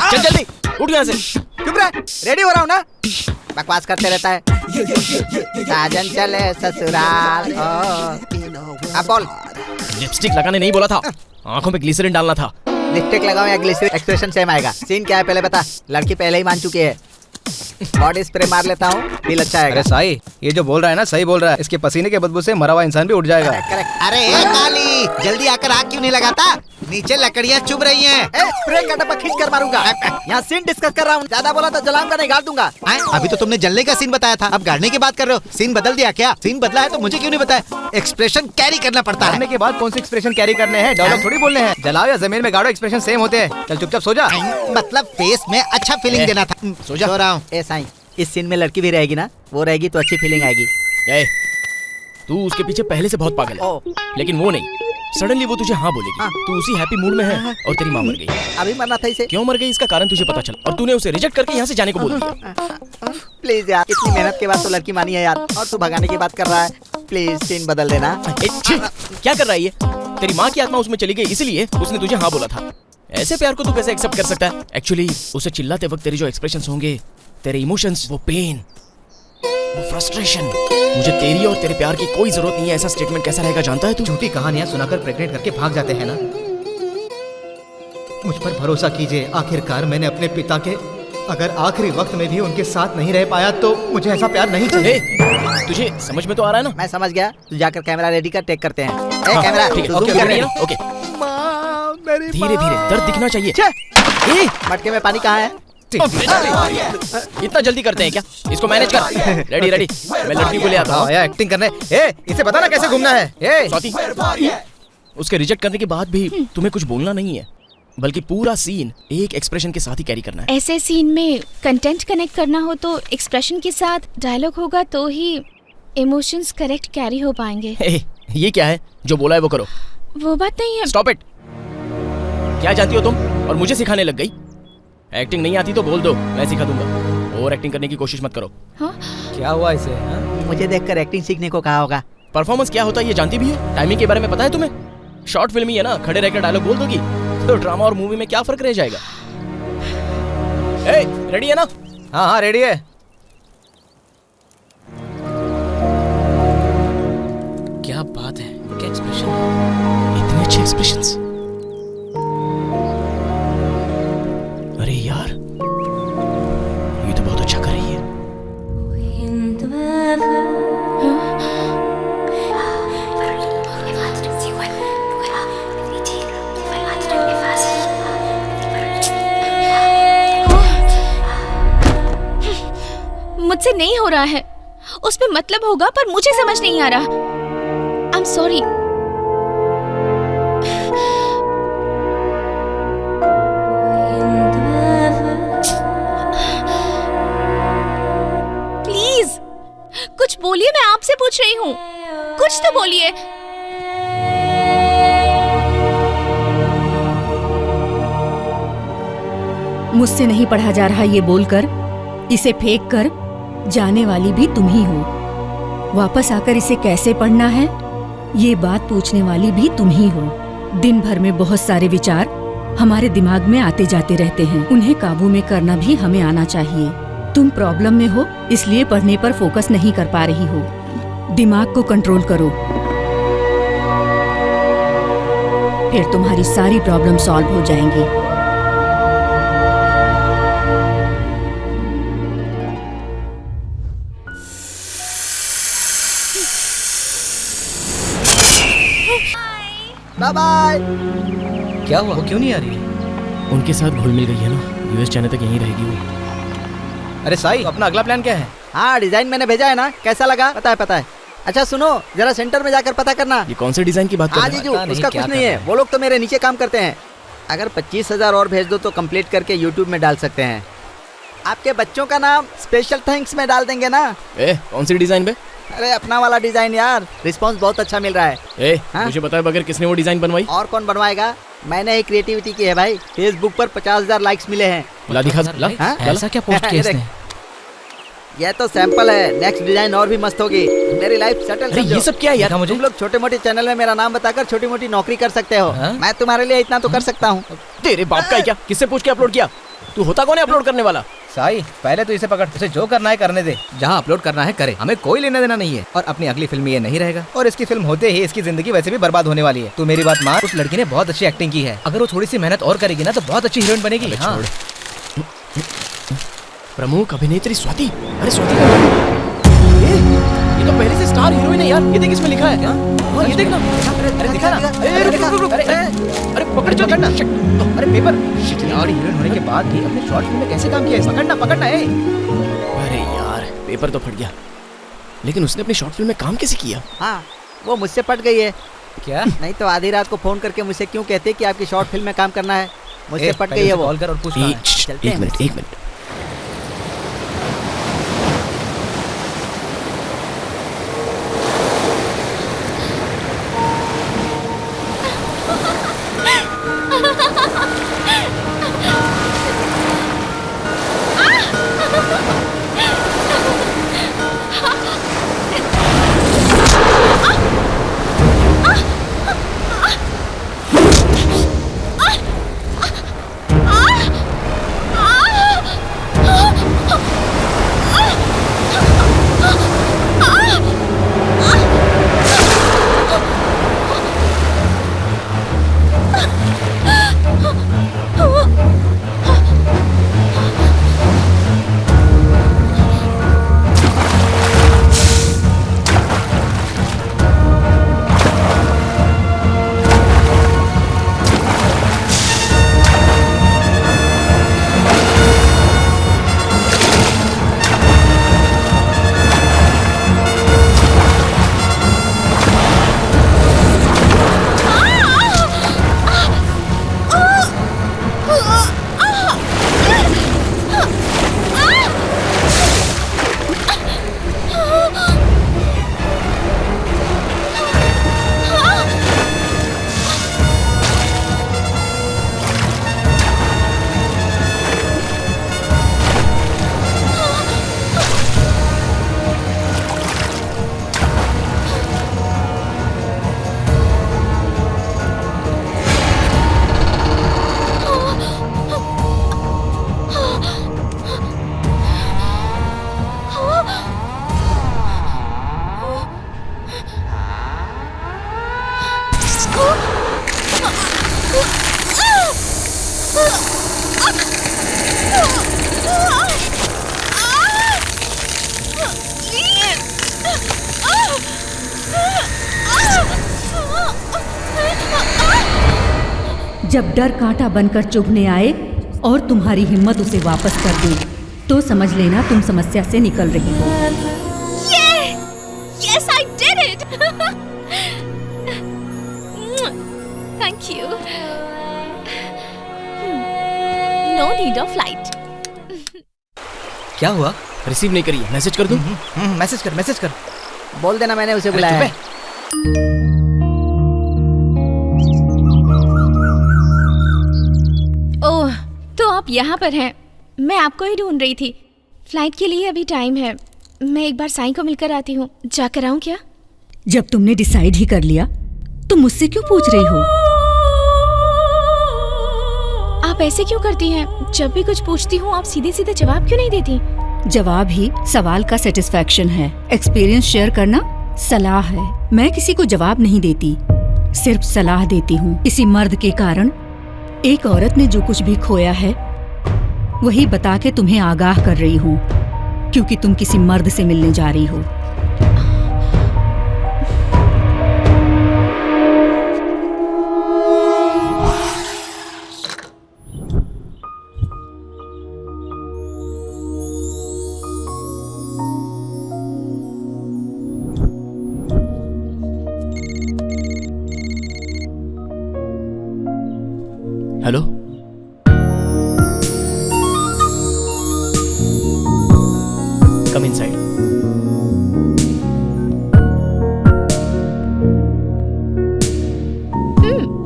चल जल्दी उठ यहाँ से। चुप रह, रेडी हो रहा हूँ ना। बकवास करते रहता है। साजन चले ससुराल। अब बोल। लिपस्टिक लगाने नहीं बोला था, आंखों पे ग्लिसरीन डालना था। लिपस्टिक लगाओ या ग्लिसरीन, एक्सप्रेशन सेम आएगा। सीन क्या है पहले बता। लड़की पहले ही मान चुकी है। बॉडी स्प्रे मार लेता हूँ, फील अच्छा आएगा। अरे साई, ये जो बोल रहा है ना सही बोल रहा है। इसके पसीने के बदबू से मरा हुआ इंसान भी उठ जाएगा। करेक्ट। अरे ए काली, जल्दी आकर आग क्यों नहीं लगाता? नीचे लकड़ियाँ चुभ रही हैं। स्प्रे का डब्बा खींच कर मारूंगा। यहाँ सीन डिस्कस कर रहा हूँ, ज्यादा बोला तो जलाऊंगा नहीं, गाड़ दूंगा। अभी तो तुमने जलने का सीन बताया था, अब गाड़ने की बात कर रहे हो। सीन बदल दिया क्या? सीन बदला है तो मुझे क्यों नहीं बताया? एक्सप्रेशन कैरी करना पड़ता है। गाड़ने के बाद कौन से एक्सप्रेशन कैरी करने हैं? डायलॉग थोड़ी बोलने हैं। जलाओ या जमीन में गाड़ो, एक्सप्रेशन सेम होते हैं। चल चुपचाप सो जा। मतलब फेस में अच्छा फीलिंग देना था। सो जा। सो रहा हूँ। ए साईं, इस सीन में लड़की भी रहेगी ना, वो रहेगी तो अच्छी फीलिंग आएगी। तू उसके पीछे पहले से बहुत पागल है, लेकिन वो नहीं। सडनली वो तुझे हाँ बोलेगी। तू उसी हैप्पी मूड में है और तेरी माँ मर गई। अभी मरना था इसे। क्यों मर गई इसका कारण तुझे पता चला और तूने उसे रिजेक्ट करके यहाँ से जाने को बोल दिया। प्लीज यार, इतनी मेहनत के बाद तो लड़की मानी है यार, और तू भगाने की बात कर रहा है। प्लीज सीन बदल देना। क्या कर रहा है ये? तेरी माँ की आत्मा उसमें चली गई, इसलिए उसने तुझे हाँ बोला था। ऐसे प्यार को तू कैसे एक्सेप्ट कर सकता है? एक्चुअली उसे चिल्लाते वक्त तेरे जो एक्सप्रेशंस होंगे, तेरे इमोशंस, वो पेन, वो फ्रस्ट्रेशन, मुझे तेरी और तेरे प्यार की कोई जरूरत नहीं है, ऐसा स्टेटमेंट कैसा रहेगा जानता है तू? झूठी कहानियां सुनाकर प्रेग्नेंट करके भाग जाते हैं ना। मुझ पर भरोसा कीजिए, आखिरकार मैंने अपने पिता के, अगर आखिरी वक्त में भी उनके साथ नहीं रह पाया तो मुझे ऐसा प्यार नहीं चाहिए। तुझे समझ में तो आ रहा है ना? मैं समझ गया, तू जाकर कैमरा रेडी कर, टेक करते हैं। ए कैमरा, ठीक है, तू ओके, zoom कर ओके, रही ओके। धीरे धीरे, दर्द दिखना चाहिए। मटके में पानी कहाँ है? इतना जल्दी करते हैं क्या? इसको मैनेज कर। रेडी रेडी, मैं लड़की को ले आता हूँ। एक्टिंग करने। इसे बता ना कैसे घूमना है। स्वाति, उसके रिजेक्ट करने के बाद भी तुम्हें कुछ बोलना नहीं है, बल्कि पूरा सीन एक एक्सप्रेशन के साथ ही कैरी करना है। ऐसे सीन में कंटेंट कनेक्ट करना हो तो एक्सप्रेशन के साथ डायलॉग होगा तो ही इमोशंस करेक्ट कैरी हो पाएंगे। ये क्या है? जो बोला है वो करो। वो बात नहीं है। Stop it. क्या जानती हो तुम और मुझे सिखाने लग गई? एक्टिंग नहीं आती तो बोल दो, मैं सिखा दूंगा। और एक्टिंग करने की कोशिश मत करो। हाँ? क्या हुआ इसे? मुझे देखकर एक्टिंग सीखने को कहा होगा। परफॉर्मेंस क्या होता है ये जानती भी हो? टाइमिंग के बारे में पता है तुम्हें? शॉर्ट फिल्म ही है ना, खड़े रहकर डायलॉग बोल दोगी तो ड्रामा और मूवी में क्या फर्क रह जाएगा? रेडी है ना? हाँ रेडी है। क्या बात है, क्या एक्सप्रेशन, इतने अच्छे एक्सप्रेशंस। अरे यार, ये तो बहुत अच्छा कर रही है। मुझसे नहीं हो रहा है, उस पे मतलब होगा पर मुझे समझ नहीं आ रहा। आई एम सॉरी। प्लीज कुछ बोलिए, मैं आपसे पूछ रही हूँ, कुछ तो बोलिए। मुझसे नहीं पढ़ा जा रहा ये बोलकर, इसे फेंक कर जाने वाली भी तुम ही हो। वापस आकर इसे कैसे पढ़ना है ये बात पूछने वाली भी तुम ही हो। दिन भर में बहुत सारे विचार हमारे दिमाग में आते जाते रहते हैं, उन्हें काबू में करना भी हमें आना चाहिए। तुम प्रॉब्लम में हो इसलिए पढ़ने पर फोकस नहीं कर पा रही हो। दिमाग को कंट्रोल करो, फिर तुम्हारी सारी प्रॉब्लम सॉल्व हो जाएंगी। Bye bye. क्या हुआ? वो क्यों नहीं आ रही है? उनके साथ घुल मिल गई है ना, यूएस जाने तक यहीं रहेगी वो। अरे साई, अपना अगला प्लान क्या है? हाँ, डिजाइन मैंने भेजा है ना, कैसा लगा? पता है। अच्छा सुनो, जरा सेंटर में जाकर पता करना। ये कौन से डिजाइन की बात कर हाँ रहे हो? जीजू, उसका कुछ नहीं है, वो लोग तो मेरे नीचे काम करते हैं। अगर 25,000 और भेज दो तो कंप्लीट करके यूट्यूब में डाल सकते हैं। आपके बच्चों का नाम स्पेशल थैंक्स में डाल देंगे ना। कौन सी डिजाइन पे? अरे अपना वाला डिजाइन यार, रिस्पांस बहुत अच्छा मिल रहा है। मुझे पता है बगैर किसने वो डिजाइन बनवाई? और कौन बनवाएगा? मैंने ही क्रिएटिविटी की है भाई। फेसबुक पर 50,000 लाइक्स मिले हैं। ला दिखा, ला। ऐसा क्या पोस्ट किया इसने? यह तो सैंपल है, नेक्स्ट डिजाइन और भी मस्त होगी। मेरी लाइफ सेटल। अरे ये सब क्या है यार? तुम लोग छोटे मोटे चैनल में मेरा नाम बताकर छोटी मोटी नौकरी कर सकते हो। मैं तुम्हारे लिए इतना तो कर सकता हूँ। तेरे बाप का है क्या? किससे पूछ के अपलोड किया? तू होता कौन है अपलोड करने वाला? साई, पहले तो इसे पकड़, उसे जो करना है करने दे। जहाँ अपलोड करना है करे, हमें कोई लेना देना नहीं है। और अपनी अगली फिल्म में ये नहीं रहेगा, और इसकी फिल्म होते ही इसकी जिंदगी वैसे भी बर्बाद होने वाली है। तू मेरी बात मान, उस लड़की ने बहुत अच्छी एक्टिंग की है। अगर वो थोड़ी सी मेहनत और करेगी ना तो बहुत अच्छी हीरोइन बनेगी। हाँ। प्रमुख अभिनेत्री स्वाति। अरे स्वाति का ये तो पहले से स्टार हीरोइन है यार। ये देख इसमें लिखा है। हाँ ये देखना। अरे दिखा ना। रुक। अरे पकड़ जो करना। अरे पेपर। यार हीरोइन होने के बाद भी अपने शॉर्ट फिल्म में कैसे काम किया है? पकड़ना है। अरे यार पेपर तो फट गया, लेकिन उसने अपनी शॉर्ट फिल्म में काम कैसे किया? हाँ वो मुझसे पट गई है। क्या? नहीं तो आधी रात को फोन करके मुझसे क्यों कहते कि आपकी शॉर्ट फिल्म में काम करना है? मुझसे पट गई है वो। कॉल कर और पूछ। एक मिनट। जब डर कांटा बनकर चुभने आए और तुम्हारी हिम्मत उसे वापस कर दे, तो समझ लेना तुम समस्या से निकल रही हो। Yes, I did it. Thank you. No need of flight. क्या हुआ? रिसीव नहीं करी। मैसेज कर दूं? मैसेज कर। बोल देना मैंने उसे बुलाया है। ओह, तो आप यहाँ पर हैं। मैं आपको ही ढूंढ रही थी। फ्लाइट के लिए अभी टाइम है। मैं एक बार साईं को मिलकर आती हूँ। जाकर आऊँ क्या? जब तुमने डिसाइड ही कर लिया तो मुझसे क्यों पूछ रही हो? आप ऐसे क्यों करती हैं? जब भी कुछ पूछती हूँ आप सीधे सीधे जवाब क्यों नहीं देती? जवाब ही सवाल का सेटिस्फैक्शन है। एक्सपीरियंस शेयर करना सलाह है। मैं किसी को जवाब नहीं देती, सिर्फ सलाह देती हूँ। किसी मर्द के कारण एक औरत ने जो कुछ भी खोया है वही बता के तुम्हें आगाह कर रही हूँ, क्योंकि तुम किसी मर्द से मिलने जा रही हो। Hello, come inside.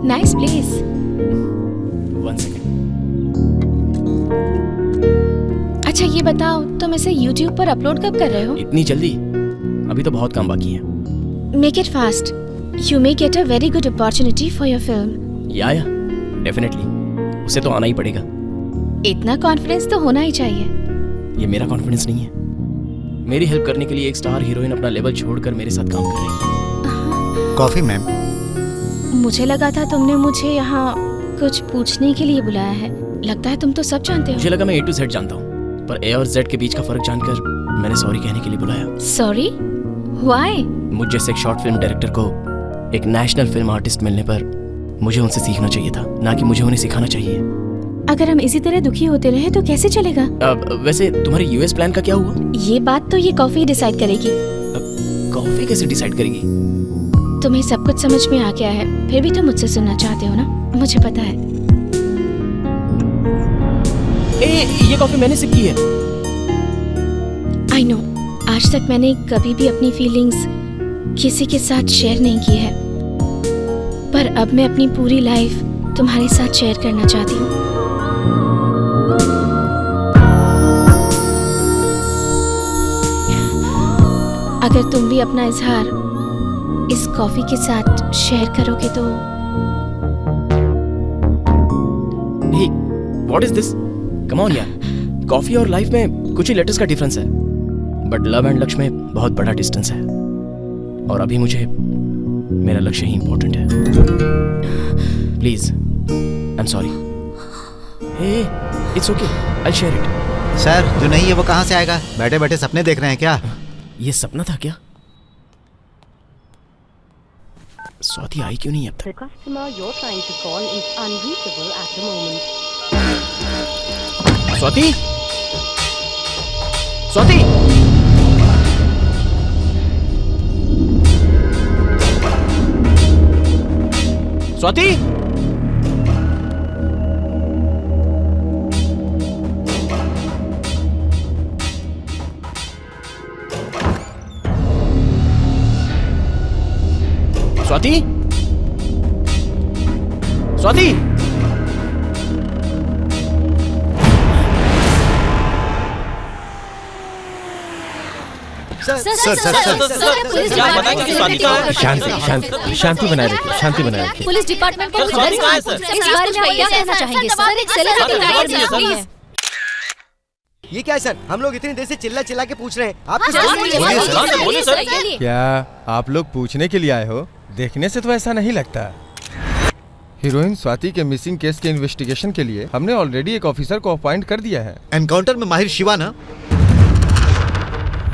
Nice place. 1 second. अच्छा ये बताओ, तुम इसे YouTube पर अपलोड कब कर रहे हो? इतनी जल्दी? अभी तो बहुत काम बाकी है। Make it fast. You may get a very good opportunity for your film. या डेफिनेटली, उसे तो आना ही पड़ेगा। इतना कॉन्फिडेंस तो होना ही चाहिए। ये मेरा कॉन्फिडेंस नहीं है। मेरी हेल्प करने के लिए एक स्टार हीरोइन अपना लेवल छोड़कर मेरे साथ काम कर रही है। Coffee ma'am. मुझे लगा था तुमने मुझे यहाँ कुछ पूछने के लिए बुलाया है। लगता है तुम तो सब जानते हो। मुझे लगा मैं A to Z जानता हूँ। पर ए और जेड के बीच का फर्क जानकर मैंने सॉरी कहने के लिए बुलाया। सॉरी? व्हाई? मुझ जैसे एक शॉर्ट फिल्म डायरेक्टर को एक नेशनल फिल्म आर्टिस्ट मिलने पर मुझे उनसे सीखना चाहिए था, ना कि मुझे उन्हें सिखाना चाहिए। अगर हम इसी तरह दुखी होते रहे तो कैसे चलेगा? वैसे तुम्हारे यूएस प्लान का क्या हुआ? ये बात तो ये कॉफी डिसाइड करेगी। कॉफी कैसे डिसाइड करेगी? तुम्हें सब कुछ समझ में आ गया है, फिर भी तुम मुझसे सुनना चाहते हो ना, मुझे पता है। ये कॉफी मैंने सिप की है। आई नो, आज तक मैंने कभी भी अपनी फीलिंग्स किसी के साथ शेयर नहीं की है, पर अब मैं अपनी पूरी लाइफ तुम्हारे साथ शेयर करना चाहती हूँ। अगर तुम भी अपना इजहार इस कॉफी के साथ शेयर करोगे तो। Hey, what is this? Come on यार, कॉफी और लाइफ में कुछ ही लेटर्स का डिफरेंस है, बट लव एंड लक्ष्य में बहुत बड़ा डिस्टेंस है, और अभी मुझे मेरा लक्ष्य ही इम्पोर्टेंट है। Please, I am sorry. Hey, it's okay, I share it. Sir, जो नहीं है वो कहाँ से आएगा? बैठे बैठे सपने देख रहे हैं क्या? ये सपना था क्या? स्वाति आई क्यों नहीं अब तक? स्वाति, स्वाति, स्वाति, स्वाति, स्वाति, शांति बनाए रखिए, शांति बनाए रखिए। पुलिस डिपार्टमेंट को खबर है सर। इस बारे में आप क्या कहना चाहेंगे सर? एक सेलिब्रिटी गाइड है प्लीज। ये क्या है सर? हम लोग इतनी देर से चिल्ला चिल्ला के पूछ रहे हैं, आप क्या आप लोग पूछने के लिए आए हो? देखने से तो ऐसा नहीं लगता। हीरोइन स्वाति के मिसिंग केस के इन्वेस्टिगेशन के लिए हमने ऑलरेडी एक ऑफिसर को अपॉइंट कर दिया है। एनकाउंटर में माहिर शिवा ना,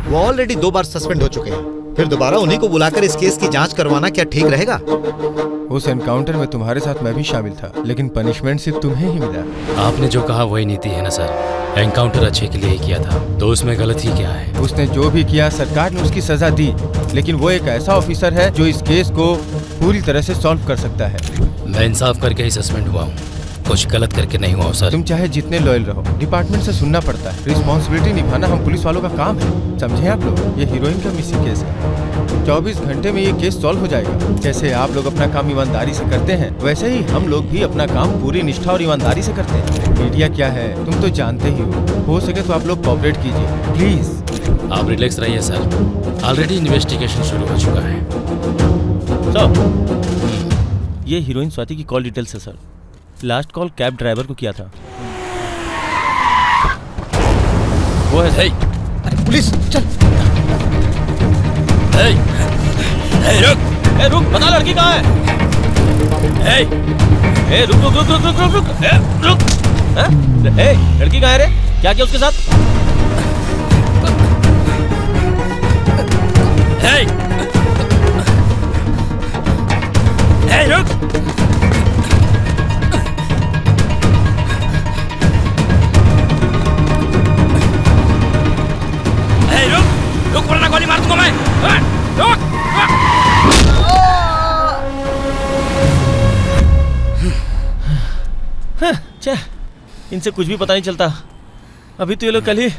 वो ऑलरेडी 2 बार सस्पेंड हो चुके हैं, फिर दोबारा उन्हीं को बुलाकर इस केस की जांच करवाना क्या ठीक रहेगा? उस एनकाउंटर में तुम्हारे साथ मैं भी शामिल था, लेकिन पनिशमेंट सिर्फ तुम्हें ही मिला। आपने जो कहा वही नीति है ना सर? एनकाउंटर अच्छे के लिए ही किया था, तो उसमें गलती क्या है? उसने जो भी किया सरकार ने उसकी सजा दी, लेकिन वो एक ऐसा ऑफिसर है जो इस केस को पूरी तरह से सॉल्व कर सकता है। मैं इंसाफ करके ही सस्पेंड हुआ हूँ, कुछ गलत करके नहीं हुआ सर। तुम चाहे जितने लॉयल रहो, डिपार्टमेंट से सुनना पड़ता है। रिस्पॉन्सिबिलिटी निभाना हम पुलिस वालों का काम है, समझे आप लोग? ये हीरोइन का मिसिंग केस है, 24 घंटे में ये केस सॉल्व हो जाएगा। जैसे आप लोग अपना काम ईमानदारी से करते हैं, वैसे ही हम लोग भी अपना काम पूरी निष्ठा और ईमानदारी से करते हैं। मीडिया क्या है तुम तो जानते ही हो सके तो आप लोग कोऑपरेट कीजिए प्लीज। आप रिलैक्स रहिए सर, ऑलरेडी इन्वेस्टिगेशन शुरू हो चुका है। ये हीरोइन स्वाति की कॉल डिटेल्स है sir. Last call cab driver को किया था। वो है सही। अरे पुलिस चल। रुक, रुक, बता लड़की कहाँ है? रुक रुक रुक रुक रुक रुक रुक रुक। लड़की कहाँ है रे? क्या किया उसके साथ? रुक। रुक वरना गोली मार दूंगा मैं। रुक। इनसे कुछ भी पता नहीं चलता। अभी तो ये लोग कल ही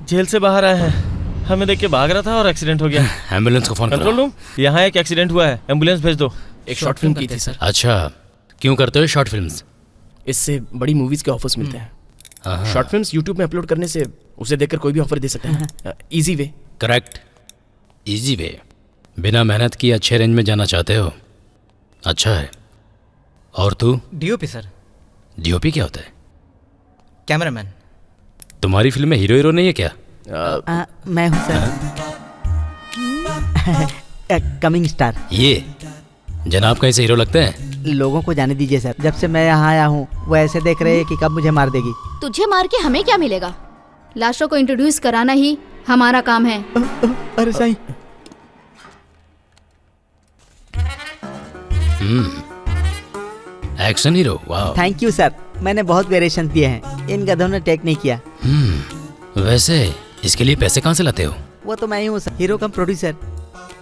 जेल से बाहर आए हैं। हमें देख के भाग रहा था और एक्सीडेंट हो गया। एम्बुलेंस को फोन करो। कंट्रोल रूम, यहाँ एक एक्सीडेंट हुआ है, एम्बुलेंस भेज दो। एक शॉर्ट फिल्म की थी सर। अच्छा, क्यों करते हो शॉर्ट फिल्म्स? इससे बड़ी मूवीज के ऑफर्स मिलते हैं। शॉर्ट फिल्म्स यूट्यूब में अपलोड करने से उसे देखकर कोई भी ऑफर दे सकता है। Easy way. Correct, easy way. बिना मेहनत की अच्छे रेंज में जाना चाहते हो, अच्छा है। और तू? DOP sir. डीओपी क्या होता है? कैमरामैन। तुम्हारी फिल्म में हीरो नहीं है क्या? मैं हूँ सर, कमिंग स्टार। ये जनाब कैसे हीरो लगते हैं? लोगों को जाने दीजिए सर, जब से मैं यहाँ आया हूँ वो ऐसे देख रहे हैं कि कब मुझे मार देगी। तुझे मार के हमें क्या मिलेगा? लाशों को इंट्रोड्यूस कराना ही हमारा काम है। अरे साईं। एक्शन हीरो, वाह। थैंक यू सर, मैंने बहुत वेरिएशन दिए हैं, इन गधों ने टेक नहीं किया। वैसे इसके लिए पैसे कहाँ से लाते हो? वो तो मैं ही हूँ सर, हीरो कम प्रोड्यूसर।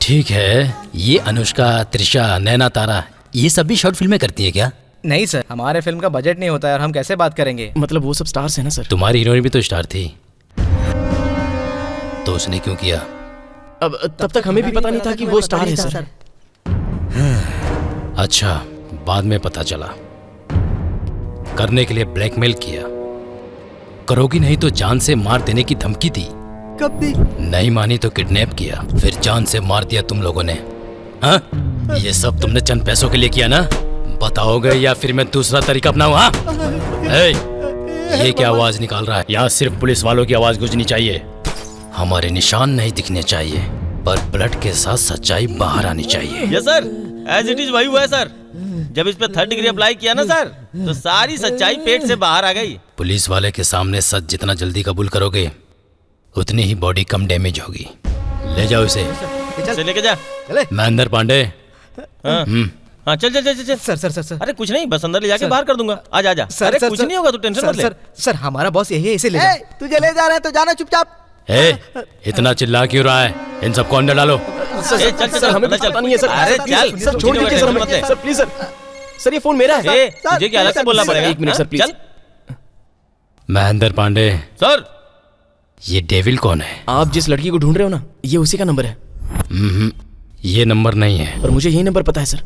ठीक है, ये अनुष्का, त्रिशा, नैना तारा, ये सब भी शॉर्ट फिल्में करती है क्या? नहीं सर, हमारे फिल्म का बजट नहीं होता है और हम कैसे बात करेंगे। मतलब वो सब स्टार्स है ना सर। तुम्हारी हीरोइन भी तो स्टार थी, तो उसने क्यों किया? अब तब तक हमें भी पता नहीं था कि वो स्टार है सर। अच्छा, बाद में पता चला। करने के लिए ब्लैकमेल किया, करोगी नहीं तो जान से मार देने की धमकी दी। कब दी? नहीं मानी तो किडनैप किया, फिर जान से मार दिया तुम लोगों ने। हाँ? ये सब तुमने चंद पैसों के लिए किया ना? बताओगे या फिर मैं दूसरा तरीका अपनाऊं? हाँ? ये क्या आवाज निकाल रहा है? यहाँ सिर्फ पुलिस वालों की आवाज गूंजनी चाहिए। हमारे निशान नहीं दिखने चाहिए, पर ब्लड के साथ सच्चाई बाहर आनी चाहिए। Yes sir, as it is वही हुआ है सर। जब इस पे 3rd डिग्री अप्लाई किया ना सर, तो सारी सच्चाई पेट से बाहर आ गई। पुलिस वाले के सामने सच जितना जल्दी कबूल करोगे, उतनी ही बॉडी कम डैमेज होगी। ले जाओ इसे। चल लेके जा। महेंद्र पांडे। हाँ चल चल चल चल। सर सर सर सर अरे कुछ नहीं, बस अंदर ले जाके बाहर कर दूंगा। आजा आजा। अरे कुछ नहीं होगा, तू टेंशन मत ले। सर हमारा बॉस यही है, इसे ले जाओ। तुझे ले जा रहे हैं तो जाना चुपचाप। इतना चिल्ला क्यों रहा है? इन सबको अंदर डालो। सर चल, हमें कुछ पता नहीं है सर। अरे चल सर, छोड़ दीजिए सर हमें। Sir please sir. सर ये फोन मेरा है। तुझे क्या अलग से बोलना पड़ेगा? एक minute sir please. Mahendra Pandey. Sir ये डेविल कौन है? आप जिस लड़की को ढूंढ रहे हो ना, ये उसी का नंबर है। ये नंबर नहीं है। और मुझे यही नंबर पता है सर।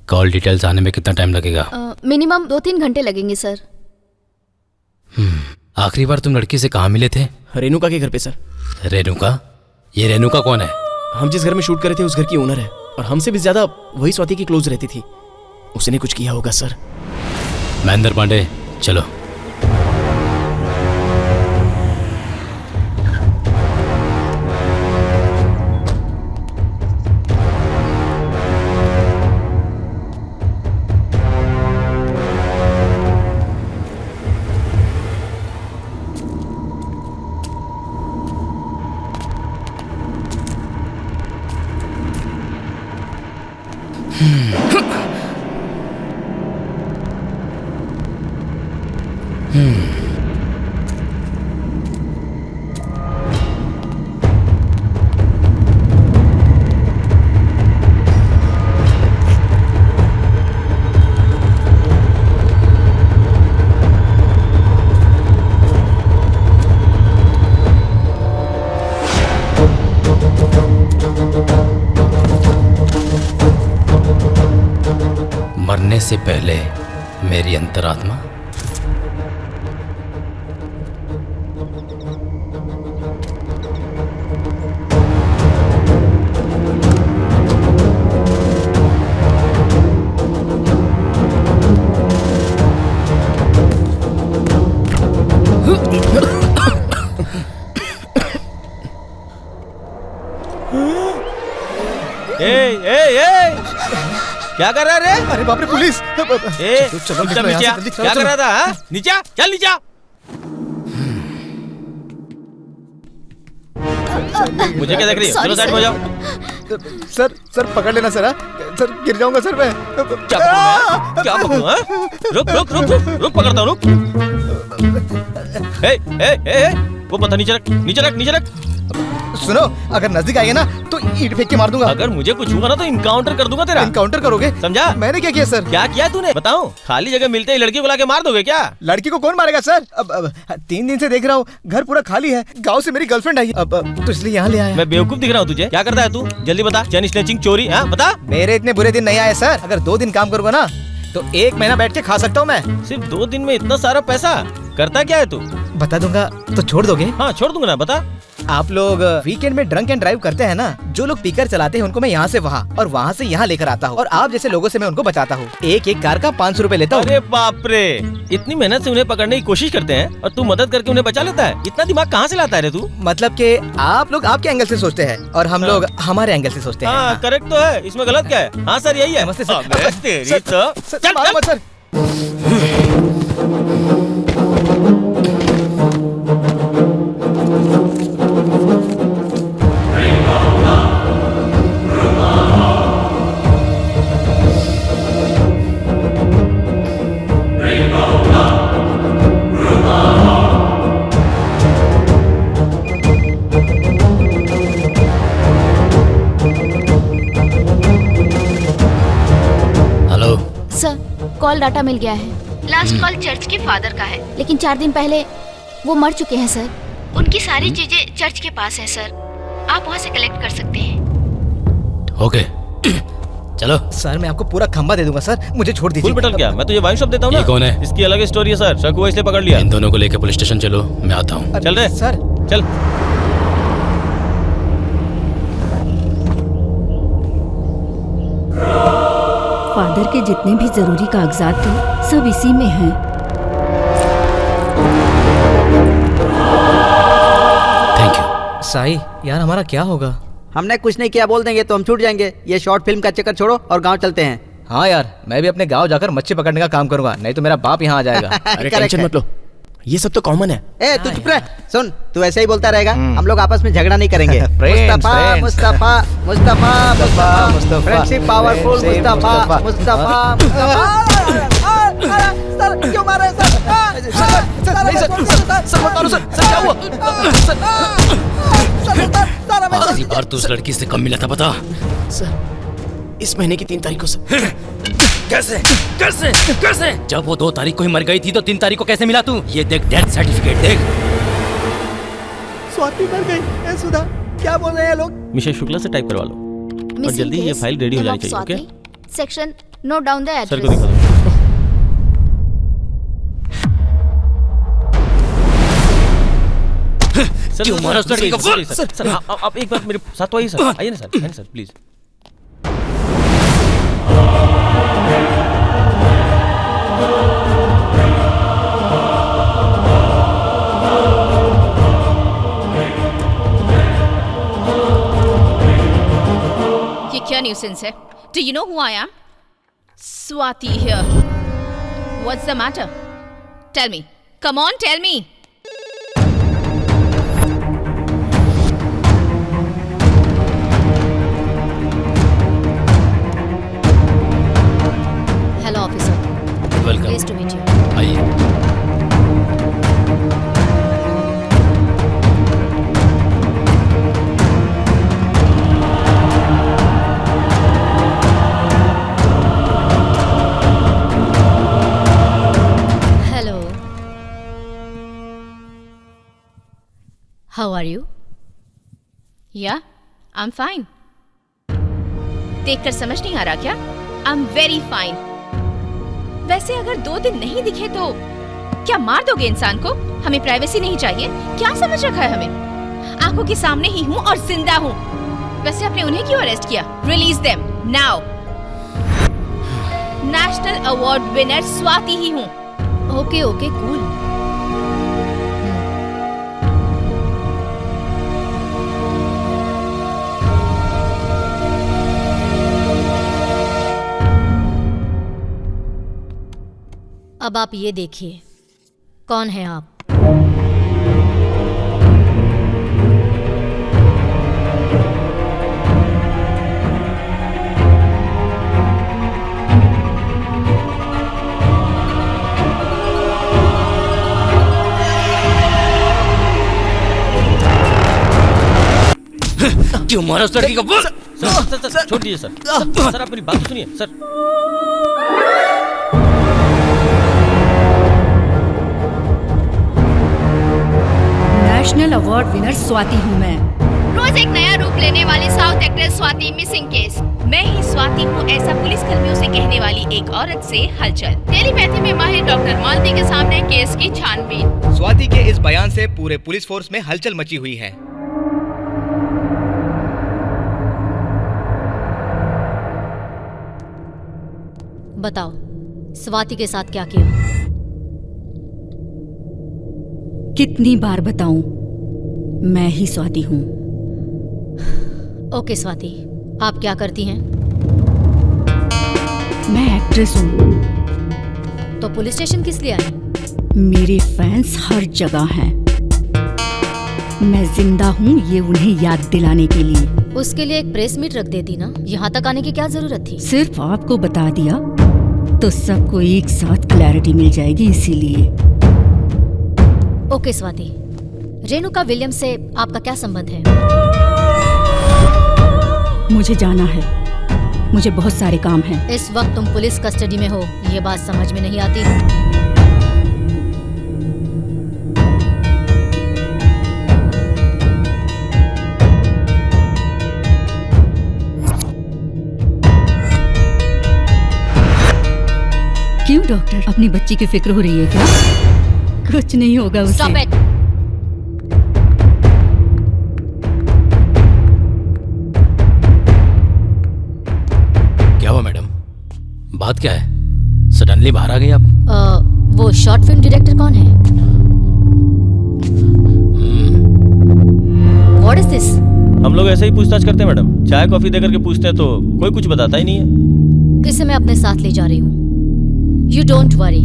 कॉल डिटेल्स आने में कितना टाइम लगेगा? मिनिमम 2-3 घंटे लगेंगे सर। आखिरी बार तुम लड़की से कहाँ मिले थे? रेणुका के घर पे सर। रेणुका? ये रेणुका कौन है? हम जिस घर में शूट करे थे उस घर की ओनर है, और हमसे भी ज्यादा वही स्वाति की क्लोज रहती थी। उसने कुछ किया होगा सर। महेंद्र पांडे चलो। मरने से पहले मेरी अंतरात्मा क्या कर रहा है रे? अरे बाप रे पुलिस! चलो नीचे। क्या कर रहा था? नीचे चल नीचे। मुझे क्या देख रही हो? चलो साइड में जाओ। सर पकड़ लेना सर। सर गिर जाऊंगा सर मैं। क्या पकड़ूं? रुक रुक रुक रुक रुक, पकड़ता हूँ रुक। वो पत्थर नीचे रख, नीचे रख, नीचे रख। सुनो, अगर नजदीक आएगा ना तो ईंट फेंक के मार दूंगा। अगर मुझे कुछ हुआ ना तो इनकाउंटर कर दूंगा तेरा। इनकाउंटर करोगे? समझा? मैंने क्या किया सर? क्या किया तूने? बताओ। खाली जगह मिलते ही लड़की को लाके मार दोगे क्या? लड़की को कौन मारेगा सर? अब 3 दिन से देख रहा हूँ घर पूरा खाली है। गाँव से मेरी गर्लफ्रेंड आई, अब तो इसलिए यहाँ ले आया। मैं बेवकूफ दिख रहा हूँ तुझे? क्या करता है तू? जल्दी बता। चैन स्नैचिंग, चोरी? हाँ बता। मेरे इतने बुरे दिन नहीं आए सर। अगर 2 दिन काम करूँगा ना तो 1 महीना बैठ के खा सकता हूँ मैं। सिर्फ 2 दिन में इतना सारा पैसा? करता क्या है तू? बता दूंगा तो छोड़ दोगे? हाँ छोड़ दूंगा ना, बता। आप लोग वीकेंड में ड्रंक एंड ड्राइव करते हैं ना? जो लोग पीकर चलाते हैं उनको मैं यहाँ से वहाँ और वहाँ से यहाँ लेकर आता हूँ, और आप जैसे लोगों से मैं उनको बचाता हूँ। एक कार का 500 रुपए लेता हूँ। अरे बाप रे, इतनी मेहनत से उन्हें पकड़ने की कोशिश करते हैं और तू मदद करके उन्हें बचा लेता है? इतना दिमाग कहाँ से लाता है रे तू? मतलब कि आप लोग आपके एंगल से सोचते हैं और हम लोग हमारे एंगल से सोचते हैं। हाँ करेक्ट तो है, इसमें गलत क्या है? हाँ सर यही है। नमस्ते सर। तेरी तो सर सर, कॉल डाटा मिल गया है। लास्ट कॉल चर्च के फादर का है, लेकिन 4 दिन पहले वो मर चुके हैं सर। उनकी सारी चीजें चर्च के पास है सर, आप वहाँ से कलेक्ट कर सकते हैं। ओके चलो। सर मैं आपको पूरा खंबा दे दूंगा सर, मुझे छोड़ दीजिए। फुल बटल क्या? मैं तो ये वाइन शॉप देता हूँ ना। ये कौन है? इसकी अलग स्टोरी है सर, शक हुआ इसलिए पकड़ लिया। इन दोनों को लेकर पुलिस स्टेशन चलो, मैं आता हूँ। चल रहे सर। चल। फादर के जितने भी जरूरी कागजात थे सब इसी में हैं। Thank you. साई यार हमारा क्या होगा? हमने कुछ नहीं किया बोल देंगे तो हम छूट जाएंगे। ये शॉर्ट फिल्म का चक्कर छोड़ो और गांव चलते हैं। हाँ यार मैं भी अपने गांव जाकर मच्छी पकड़ने का काम करूंगा, नहीं तो मेरा बाप यहाँ आ जाएगा। अरे टेंशन मत लो, ये सब तो कॉमन है। ए तू चुप रह। सुन तू ऐसे ही बोलता रहेगा, हम लोग आपस में झगड़ा नहीं करेंगे। Friends, Mustafa friends. Mustafa Mustafa Mustafa Mustafa. Friendship powerful. Same, Mustafa Mustafa sir क्यों मारे सर? आखिरी बार तू उस लड़की से कब मिला था बता? सर इस महीने की 3 तारीख को सर। कैसे कैसे कैसे? जब वो 2 तारीख को ही मर गई थी तो 3 तारीख को कैसे मिला तू? ये देख डेथ सर्टिफिकेट देख। स्वाति मर गई। ए सुधा क्या बोल रहे हैं लोग? मिसेस शुक्ला से टाइप करवा लो और जल्दी ये फाइल रेडी हो जानी चाहिए। Okay section note down the sir को एड्रेस। दिखा दो। क्यों मारा उस लड़की को? सर आप एक बार मेरे साथ तो आइए सर, आइए ना सर प्लीज। ये क्या न्यूसेंस है? Do you know who I am? Swati here. What's the matter? Tell me. Come on, tell me. Hello officer. Welcome. Pleased to meet you. आइए। Hello. How are you? Yeah, I'm fine. देखकर समझ नहीं आ रहा क्या? I'm very fine. वैसे अगर 2 दिन नहीं दिखे तो क्या मार दोगे इंसान को? हमें प्राइवेसी नहीं चाहिए? क्या समझ रखा है हमें? आंखों के सामने ही हूँ और जिंदा हूँ। वैसे आपने उन्हें क्यों अरेस्ट किया? Release them now. National award winner Swati ही हूँ। Okay okay cool. अब आप ये देखिए, कौन है आप? क्यों मारा उस लड़की को? सर छोड़ दीजिए सर आप मेरी बात तो सुनिए sir. National award winner Swati हूँ मैं। रोज एक नया रूप लेने वाली south actress Swati missing case. मैं ही स्वाति हूँ, ऐसा पुलिस कर्मियों से कहने वाली एक औरत से हलचल। टेलीपैथी में माहिर डॉक्टर मालती के सामने केस की छानबीन। स्वाति के इस बयान से पूरे पुलिस फोर्स में हलचल मची हुई है। बताओ, स्वाति के साथ क्या किया? कितनी बार बताऊं, मैं ही स्वाति हूँ। ओके स्वाति, आप क्या करती हैं? मैं एक्ट्रेस हूँ। तो पुलिस स्टेशन किस लिए आई? मेरे फैंस हर जगह हैं। मैं जिंदा हूँ ये उन्हें याद दिलाने के लिए। उसके लिए एक प्रेस मीट रख देती ना, यहाँ तक आने की क्या जरूरत थी? सिर्फ आपको बता दिया तो सबको एक साथ क्लैरिटी मिल जाएगी, इसीलिए। ओके स्वाति, रेणुका विलियम्स से आपका क्या संबंध है? मुझे जाना है। मुझे बहुत सारे काम हैं। इस वक्त तुम पुलिस कस्टडी में हो, ये बात समझ में नहीं आती। क्यों डॉक्टर, अपनी बच्ची की फिक्र हो रही है क्या? कुछ नहीं होगा उसे। Stop it! क्या हुआ मैडम, बात क्या है? सडनली बाहर आ गई आप? वो शॉर्ट फिल्म डायरेक्टर कौन है? What is this? हम लोग ऐसे ही पूछताछ करते हैं मैडम, चाय कॉफी देकर के पूछते हैं तो कोई कुछ बताता ही नहीं है। इसे मैं अपने साथ ले जा रही हूँ। You don't worry.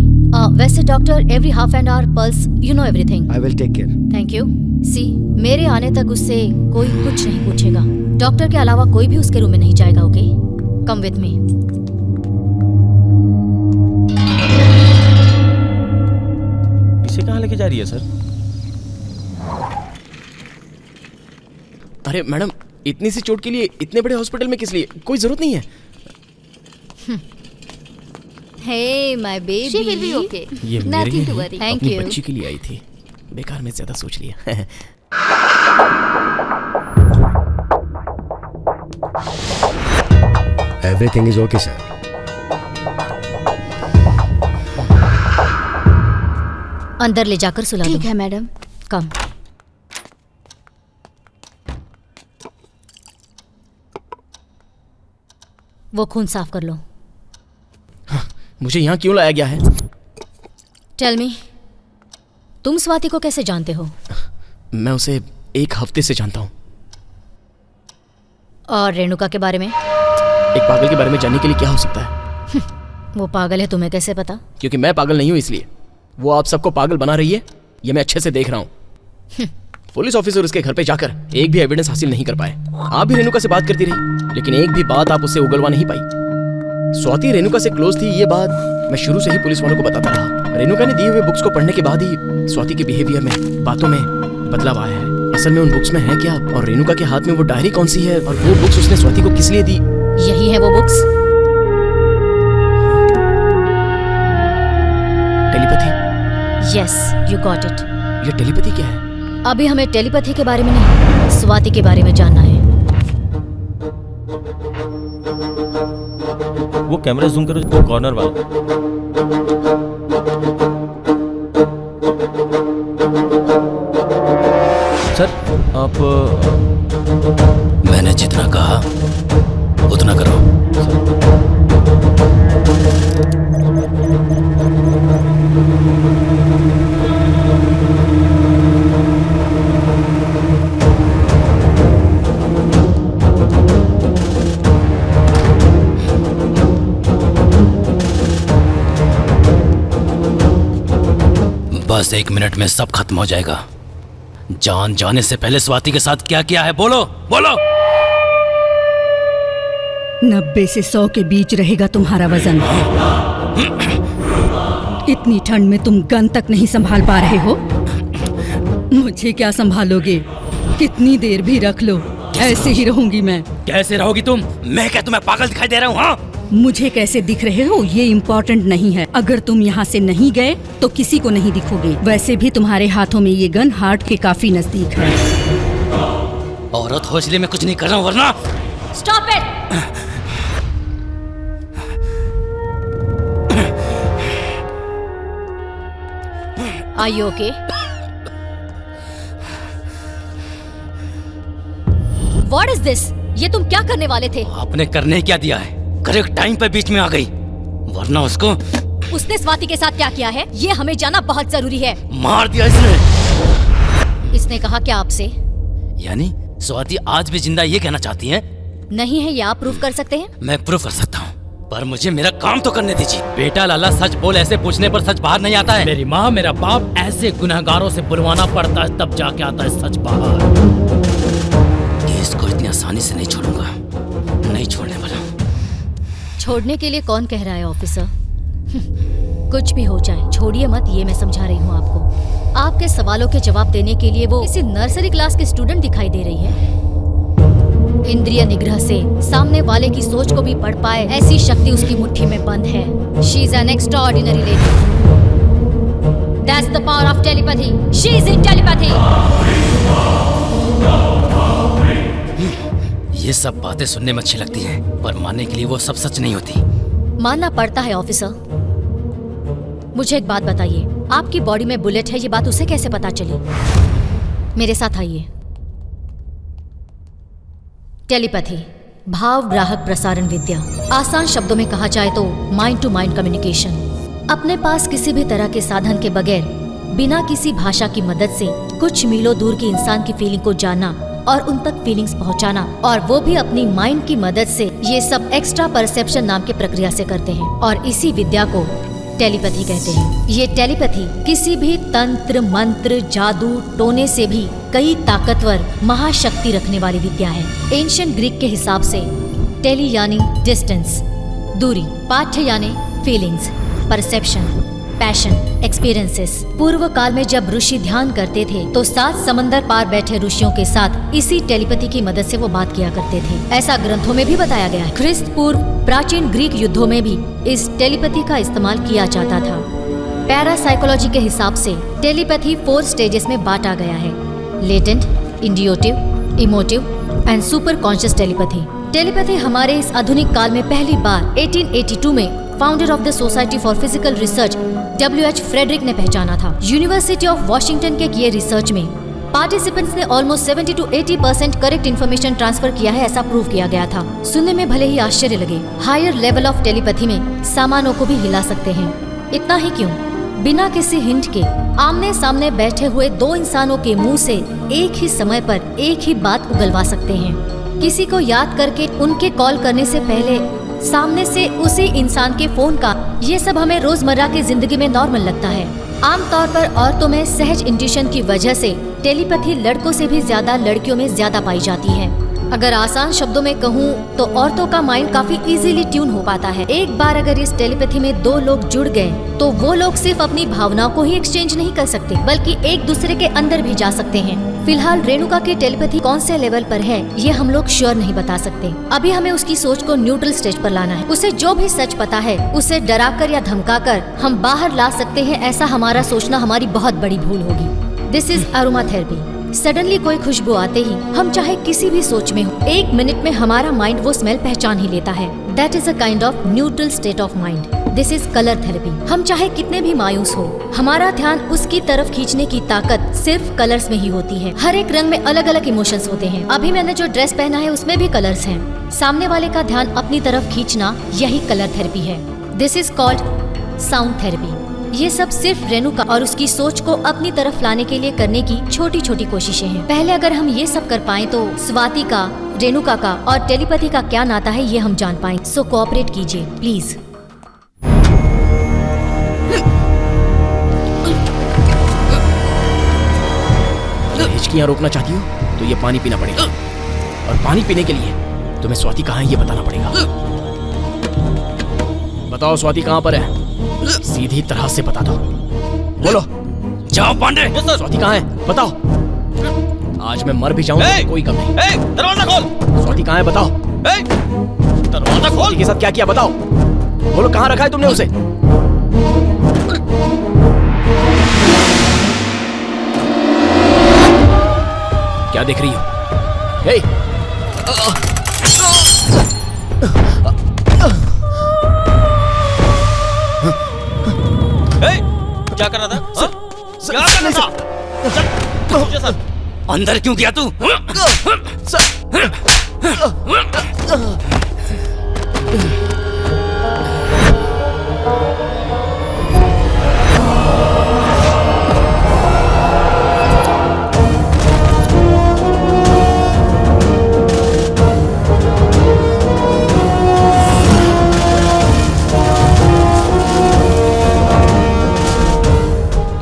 वैसे doctor every half an hour pulse, you know everything. I will take care. Thank you. See, मेरे आने तक उससे कोई कुछ नहीं पूछेगा। डॉक्टर के अलावा कोई भी उसके रूम में नहीं जाएगा, ओके? Come with me. इसे कहाँ लेके जा रही है सर? अरे मैडम, इतनी सी चोट के लिए इतने बड़े हॉस्पिटल में किस लिए? कोई जरूरत नहीं है। Hey, my baby. She will be okay. ये मेरे Nothing to लिए worry. Thank अपनी you. बच्ची के लिए आई थी। बेकार में ज्यादा सोच लिया। Everything is okay, sir. अंदर ले जाकर सुला दो। ठीक है मैडम। कम। वो खून साफ कर लो। मुझे यहाँ क्यों लाया गया है? टेल मी, तुम स्वाति को कैसे जानते हो? मैं उसे 1 हफ्ते से जानता हूँ। और रेणुका के बारे में? एक पागल के बारे में जानने के लिए क्या हो सकता है? वो पागल है, तुम्हें कैसे पता? क्योंकि मैं पागल नहीं हूँ इसलिए। वो आप सबको पागल बना रही है, ये मैं अच्छे से देख रहा हूँ। पुलिस ऑफिसर उसके घर पे जाकर एक भी एविडेंस हासिल नहीं कर पाए। आप भी रेणुका से बात करती रही, लेकिन एक भी बात आप उससे उगलवा नहीं पाई। स्वाति रेणुका से क्लोज थी, ये बात मैं शुरू से ही पुलिस वालों को बताता रहा। रेणुका ने दिए हुए बुक्स को पढ़ने के बाद ही स्वाति के बिहेवियर में, बातों में बदलाव आया है। असल में उन बुक्स में है क्या, और रेणुका के हाथ में वो डायरी कौन सी है, और वो बुक्स उसने स्वाति को किस लिए दी? यही है वो books. Telepathy? Yes, you got it. ये टेलीपैथी क्या है? अभी हमें टेलीपैथी के बारे में नहीं, स्वाति के बारे में जानना है। वो कैमरा जूम करो, वो कॉर्नर वाला। सर आप मैंने जितना कहा उतना करो। बस 1 मिनट में सब खत्म हो जाएगा। जान जाने से पहले स्वाति के साथ क्या किया है, बोलो बोलो। 90 से 100 के बीच रहेगा तुम्हारा वजन। इतनी ठंड में तुम गन तक नहीं संभाल पा रहे हो। मुझे क्या संभालोगे? कितनी देर भी रख लो, ऐसे ही रहूंगी मैं। कैसे रहोगी तुम? मैं क्या तुम्हें पागल दिखाई दे रहा हूँ? हाँ, मुझे कैसे दिख रहे हो ये इम्पोर्टेंट नहीं है। अगर तुम यहाँ से नहीं गए तो किसी को नहीं दिखोगे। वैसे भी तुम्हारे हाथों में ये गन हार्ट के काफी नजदीक है। औरत हो इसलिए मैं कुछ नहीं कर रहा हूँ, वरना। Stop it. Are you okay? What is this? ये तुम क्या करने वाले थे? आपने करने क्या दिया है? करेक्ट टाइम पे बीच में आ गई, वरना उसको। उसने स्वाति के साथ क्या किया है ये हमें जानना बहुत जरूरी है। मार दिया इसने। इसने कहा क्या आपसे? यानी स्वाति आज भी जिंदा, ये कहना चाहती है? नहीं है, ये आप प्रूफ कर सकते हैं? मैं प्रूफ कर सकता हूँ, पर मुझे मेरा काम तो करने दीजिए। बेटा लाला सच बोल, ऐसे पूछने पर सच बाहर नहीं आता है। मेरी माँ मेरा बाप ऐसे गुनहगारों से बुलवाना पड़ता है, तब जाके आता है सच बाहर। इसको इतनी आसानी से नहीं छोड़ूंगा, नहीं छोड़ने वाला। छोड़ने के लिए कौन कह रहा है ऑफिसर? कुछ भी हो जाए छोड़िए मत, ये मैं समझा रही हूँ आपको। आपके सवालों के जवाब देने के लिए वो किसी नर्सरी क्लास की स्टूडेंट दिखाई दे रही है। इंद्रिय निग्रह से सामने वाले की सोच को भी पढ़ पाए, ऐसी शक्ति उसकी मुट्ठी में बंद है। She is an extraordinary lady. That's the power of telepathy. She is in telepathy. ये सब बातें सुनने में अच्छी लगती हैं, पर मानने के लिए वो सब सच नहीं होती। मानना पड़ता है ऑफिसर। मुझे एक बात बताइए, आपकी बॉडी में बुलेट है, ये बात उसे कैसे पता चली? मेरे साथ आइए। टेलीपैथी, भाव ग्राहक प्रसारण विद्या। आसान शब्दों में कहा जाए तो माइंड टू माइंड कम्युनिकेशन। अपने पास किसी भी तरह के साधन के बगैर, बिना किसी भाषा की मदद से कुछ मीलों दूर के इंसान की फीलिंग को जानना और उन तक फीलिंग्स पहुंचाना, और वो भी अपनी माइंड की मदद से। ये सब एक्स्ट्रा परसेप्शन नाम की प्रक्रिया से करते हैं, और इसी विद्या को टेलीपैथी कहते हैं। ये टेलीपैथी किसी भी तंत्र, मंत्र, जादू, टोने से भी कई ताकतवर महाशक्ति रखने वाली विद्या है। एंशिएंट ग्रीक के हिसाब से टेली यानी डिस्टेंस, दूरी, पाठ्य यानी फीलिंग्स, परसेप्शन, पैशन, एक्सपीरियंसेस। पूर्व काल में जब ऋषि ध्यान करते थे तो 7 समंदर पार बैठे ऋषियों के साथ इसी टेलीपैथी की मदद से वो बात किया करते थे। ऐसा ग्रंथों में भी बताया गया है। ख्रिस्त पूर्व प्राचीन ग्रीक युद्धों में भी इस टेलीपैथी का इस्तेमाल किया जाता था। पैरासाइकोलॉजी के हिसाब से टेलीपैथी 4 स्टेजेस में बांटा गया है: latent, intuitive, emotive and super conscious telepathy. Telepathy हमारे इस आधुनिक काल में पहली बार 1882 में founder of the society for physical research W.H. Frederick ने पहचाना था। यूनिवर्सिटी ऑफ वॉशिंगटन के किए रिसर्च में पार्टिसिपेंट्स ने almost 70 to 80% correct information transfer किया है, ऐसा प्रूव किया गया था। सुनने में भले ही आश्चर्य लगे, हायर लेवल ऑफ टेलीपैथी में सामानों को भी हिला सकते हैं। इतना ही क्यों, बिना किसी हिंट के आमने सामने बैठे हुए 2 इंसानों के मुंह से एक ही समय पर एक ही बात उगलवा सकते हैं। किसी को याद करके उनके कॉल करने से पहले सामने से उसी इंसान के फोन का, ये सब हमें रोजमर्रा की जिंदगी में नॉर्मल लगता है। आमतौर पर औरतों में सहज इंट्यूशन की वजह से टेलीपैथी लड़कों से भी ज्यादा लड़कियों में ज्यादा पाई जाती है। अगर आसान शब्दों में कहूँ तो औरतों का माइंड काफी इजीली ट्यून हो पाता है। एक बार अगर इस टेलीपैथी में 2 लोग जुड़ गए तो वो लोग सिर्फ अपनी भावनाओं को ही एक्सचेंज नहीं कर सकते, बल्कि एक दूसरे के अंदर भी जा सकते हैं। फिलहाल रेणुका की टेलीपैथी कौन से लेवल पर है ये हम लोग श्योर नहीं बता सकते। अभी हमें उसकी सोच को न्यूट्रल स्टेज पर लाना है। उसे जो भी सच पता है उसे डराकर या धमकाकर हम बाहर ला सकते हैं, ऐसा हमारा सोचना हमारी बहुत बड़ी भूल होगी। This is aroma therapy. Suddenly कोई खुशबू आते ही हम चाहे किसी भी सोच में हो, 1 मिनट में हमारा माइंड वो स्मेल पहचान ही लेता है। That is a kind of neutral state of mind. This is colour therapy. हम चाहे कितने भी मायूस हो, हमारा ध्यान उसकी तरफ खींचने की ताकत सिर्फ कलर्स में ही होती है। हर एक रंग में अलग अलग इमोशंस होते हैं। अभी मैंने जो ड्रेस पहना है उसमें भी कलर्स हैं। सामने वाले का ध्यान अपनी तरफ खींचना, यही कलर थेरेपी है। This is called sound therapy. ये सब सिर्फ रेणुका और उसकी सोच को अपनी तरफ लाने के लिए करने की छोटी छोटी कोशिशें हैं। पहले अगर हम ये सब कर पाएं तो स्वाति का, रेणुका का और टेलीपैथी का क्या नाता है ये हम जान पाएं। सो कोऑपरेट कीजिए प्लीज। हिचकियां रोकना चाहती हो तो ये पानी पीना पड़ेगा, और पानी पीने के लिए तुम्हें स्वाति कहाँ है ये बताना पड़ेगा। बताओ स्वाति कहाँ पर है, सीधी तरह से बता दो। बोलो। जाओ पांडे। स्वाति कहाँ है बताओ। आज मैं मर भी जाऊं तो कोई गम नहीं। दरवाजा खोल। स्वाति कहाँ है बताओ। दरवाजा खोल। स्वाति के साथ क्या किया बताओ। बोलो कहाँ रखा है तुमने उसे। क्या देख रही हो? हे! क्या कर रहा था? क्या कर रहा था? अंदर क्यों गया तू?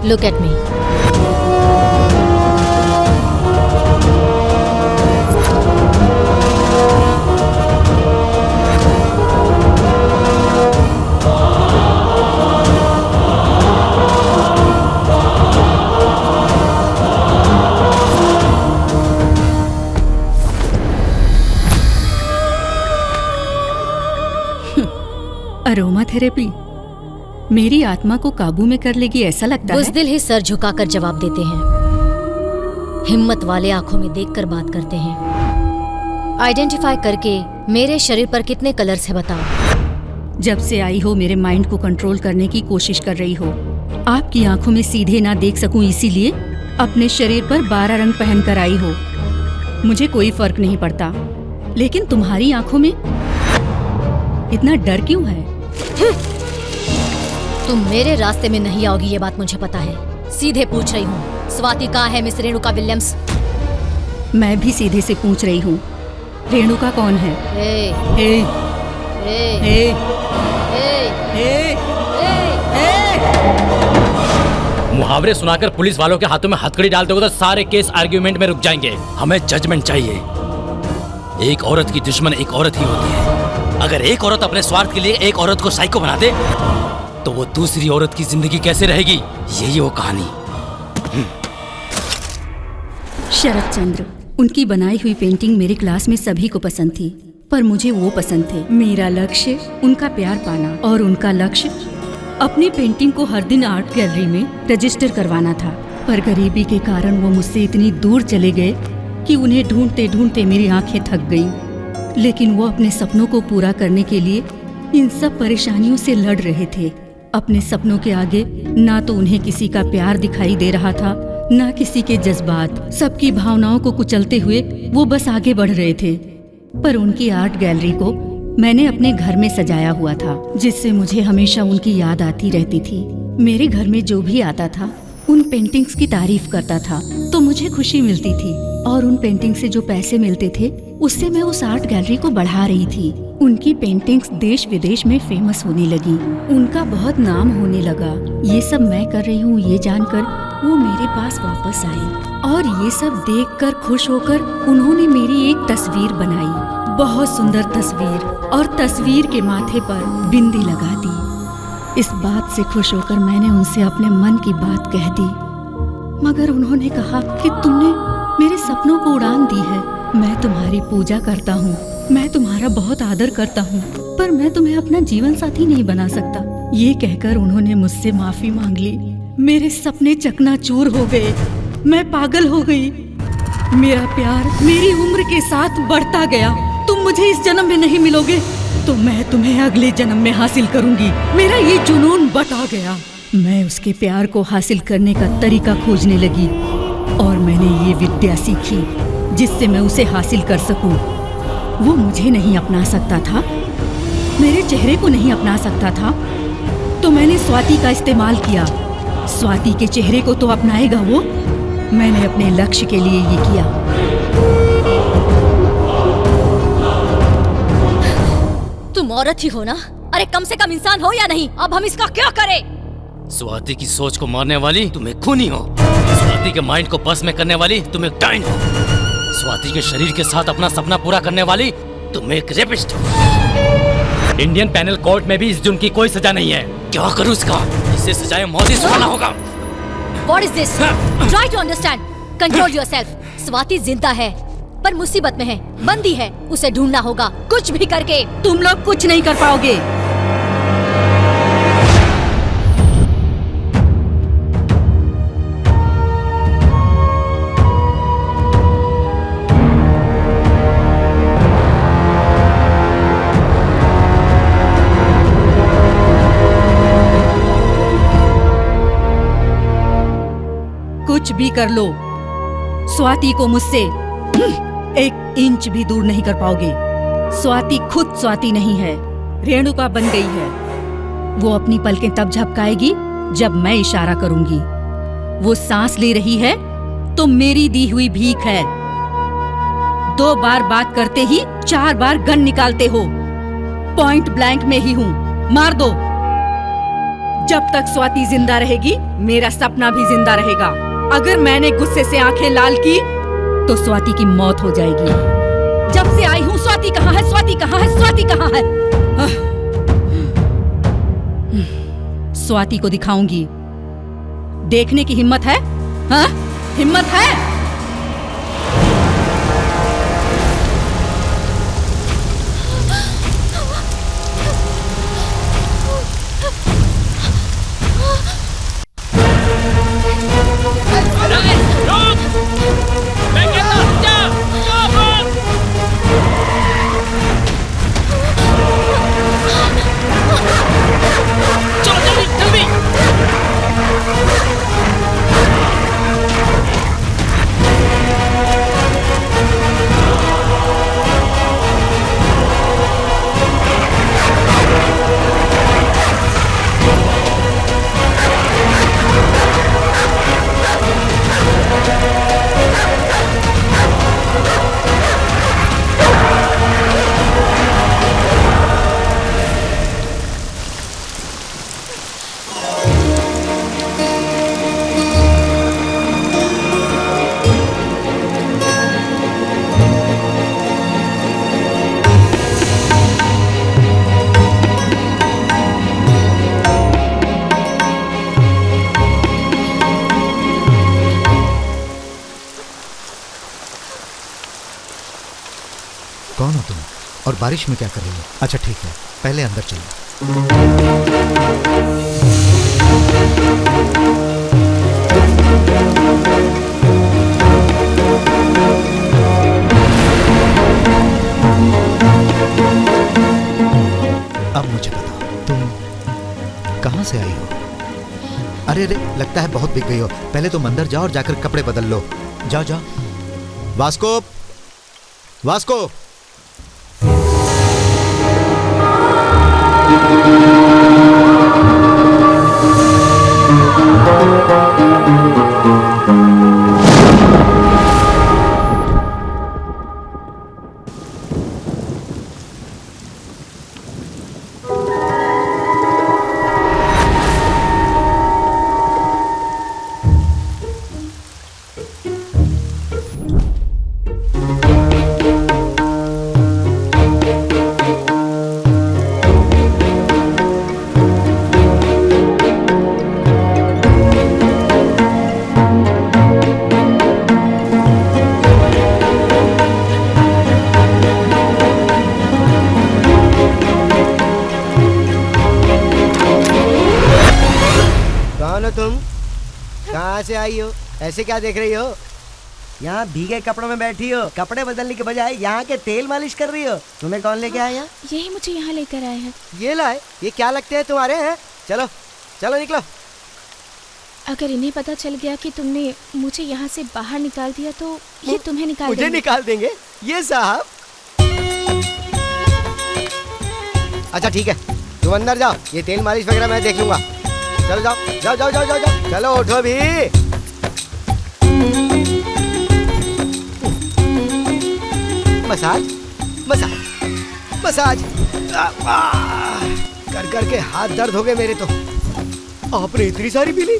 Look at me. Aroma therapy मेरी आत्मा को काबू में कर लेगी ऐसा लगता है। बुज़दिल ही सर झुकाकर जवाब देते हैं, हिम्मत वाले आंखों में देखकर बात करते हैं। आइडेंटिफाई करके मेरे शरीर पर कितने कलर्स है बताओ। जब से आई हो मेरे माइंड को कंट्रोल करने की कोशिश कर रही हो। आपकी आंखों में सीधे ना देख सकूं इसीलिए अपने शरीर पर 12 रंग पहन कर आई हो। मुझे कोई फर्क नहीं पड़ता, लेकिन तुम्हारी आंखों में इतना डर क्यों है? तुम मेरे रास्ते में नहीं आओगी ये बात मुझे पता है। सीधे पूछ रही हूँ, स्वाति कहाँ है मिस रेणुका विलियम्स? मैं भी सीधे से पूछ रही हूँ, रेणुका कौन है? ए, ए, ए, ए, ए, मुहावरे सुनाकर पुलिस वालों के हाथों में हथकड़ी डाल दोगे तो सारे केस आर्ग्यूमेंट में रुक जाएंगे। हमें जजमेंट चाहिए। एक औरत की दुश्मन एक औरत ही होती है। अगर एक औरत अपने स्वार्थ के लिए एक औरत को साइको बना दे तो वो दूसरी औरत की जिंदगी कैसे रहेगी? यही वो कहानी। शरद चंद्र, उनकी बनाई हुई पेंटिंग मेरी क्लास में सभी को पसंद थी, पर मुझे वो पसंद थे। मेरा लक्ष्य उनका प्यार पाना और उनका लक्ष्य अपनी पेंटिंग को हर दिन आर्ट गैलरी में रजिस्टर करवाना था। पर गरीबी के कारण वो मुझसे इतनी दूर चले गए कि उन्हें ढूंढते ढूंढते मेरी आंखें थक गईं। लेकिन वो अपने सपनों को पूरा करने के लिए इन सब परेशानियों से लड़ रहे थे। अपने सपनों के आगे ना तो उन्हें किसी का प्यार दिखाई दे रहा था, ना किसी के जज्बात। सबकी भावनाओं को कुचलते हुए वो बस आगे बढ़ रहे थे। पर उनकी आर्ट गैलरी को मैंने अपने घर में सजाया हुआ था, जिससे मुझे हमेशा उनकी याद आती रहती थी। मेरे घर में जो भी आता था उन पेंटिंग्स की तारीफ करता था तो मुझे खुशी मिलती थी, और उन पेंटिंग से जो पैसे मिलते थे उससे मैं उस आर्ट गैलरी को बढ़ा रही थी। उनकी पेंटिंग्स देश विदेश में फेमस होने लगी, उनका बहुत नाम होने लगा। ये सब मैं कर रही हूँ ये जानकर वो मेरे पास वापस आए, और ये सब देखकर खुश होकर उन्होंने मेरी एक तस्वीर बनाई, बहुत सुंदर तस्वीर, और तस्वीर के माथे पर बिंदी लगा दी। इस बात से खुश होकर मैंने उनसे अपने मन की बात कह दी, मगर उन्होंने कहा कि तुमने मेरे सपनों को उड़ान दी है। मैं तुम्हारी पूजा करता हूँ, मैं तुम्हारा बहुत आदर करता हूँ, पर मैं तुम्हें अपना जीवन साथी नहीं बना सकता। ये कहकर उन्होंने मुझसे माफी मांग ली। मेरे सपने चकनाचूर हो गए, मैं पागल हो गई। मेरा प्यार मेरी उम्र के साथ बढ़ता गया। तुम मुझे इस जन्म में नहीं मिलोगे तो मैं तुम्हें अगले जन्म में हासिल करूंगी। मेरा ये जुनून बटा गया। मैं उसके प्यार को हासिल करने का तरीका खोजने लगी, और मैंने ये विद्या सीखी जिससे मैं उसे हासिल कर सकूं। वो मुझे नहीं अपना सकता था, मेरे चेहरे को नहीं अपना सकता था, तो मैंने स्वाति का इस्तेमाल किया। स्वाति के चेहरे को तो अपनाएगा वो। मैंने अपने लक्ष्य के लिए ये किया। तुम औरत ही हो ना? अरे कम से कम इंसान हो या नहीं? अब हम इसका क्या करें? स्वाति की सोच को मारने वाली तुम एक खूनी हो। स्वाति के माइंड को बस में करने वाली तुम एक डाइन हो। स्वाति के शरीर के साथ अपना सपना पूरा करने वाली तुम एक रेपिस्ट हो। इंडियन पेनल कोर्ट में भी इस जुर्म की कोई सजा नहीं है। क्या करूं इसका? इसे सजाए मौत ही सुनाना होगा। What is this? Try to understand. Control yourself. Swati जिंदा है, पर मुसीबत में है, बंदी है। उसे ढूंढना होगा कुछ भी करके। तुम लोग कुछ नहीं कर पाओगे। कुछ भी कर लो, स्वाति को मुझसे 1 इंच भी दूर नहीं कर पाओगे। स्वाति खुद स्वाति नहीं है, रेणुका बन गई है। वो अपनी पलकें तब झपकाएगी जब मैं इशारा करूंगी। वो सांस ले रही है तो मेरी दी हुई भीख है। 2 बार बात करते ही 4 बार गन निकालते हो। पॉइंट ब्लैंक में ही हूं, मार दो। जब तक स्वाति जिंदा रहेगी मेरा सपना भी जिंदा रहेगा। अगर मैंने गुस्से से आंखें लाल की तो स्वाति की मौत हो जाएगी। जब से आई हूं स्वाति कहाँ है? स्वाति कहाँ है? स्वाति कहाँ है? स्वाति को दिखाऊंगी। देखने की हिम्मत है? हाँ? हिम्मत है? कौन हो तुम और बारिश में क्या कर रही हो? अच्छा ठीक है, पहले अंदर चलो। अब मुझे बताओ, तुम कहाँ से आई हो? अरे अरे, लगता है बहुत बिक गई हो। पहले तुम अंदर जाओ और जाकर कपड़े बदल लो। जाओ जाओ। Vasco, Vasco. से आई हो? ऐसे क्या देख रही हो? यहाँ भीगे कपड़ों में बैठी हो, कपड़े बदलने के बजाय यहाँ के तेल मालिश कर रही हो। तुम्हें कौन लेके आया? यही मुझे यहाँ लेकर आए हैं। ये लाए? ये क्या लगते हैं तुम्हारे? हैं? चलो चलो निकलो। अगर इन्हें पता चल गया कि तुमने मुझे यहाँ से बाहर निकाल दिया तो ये तुम्हें निकाल मुझे निकाल देंगे ये साहब? अच्छा ठीक है, तुम अंदर जाओ, ये तेल मालिश वगैरह मैं देख लूंगा। चलो जाओ जाओ जाओ जाओ जाओ, जाओ। चलो उठो भी। मसाज मसाज मसाज कर कर के हाथ दर्द हो गए मेरे तो। आपने इतनी सारी पी ली?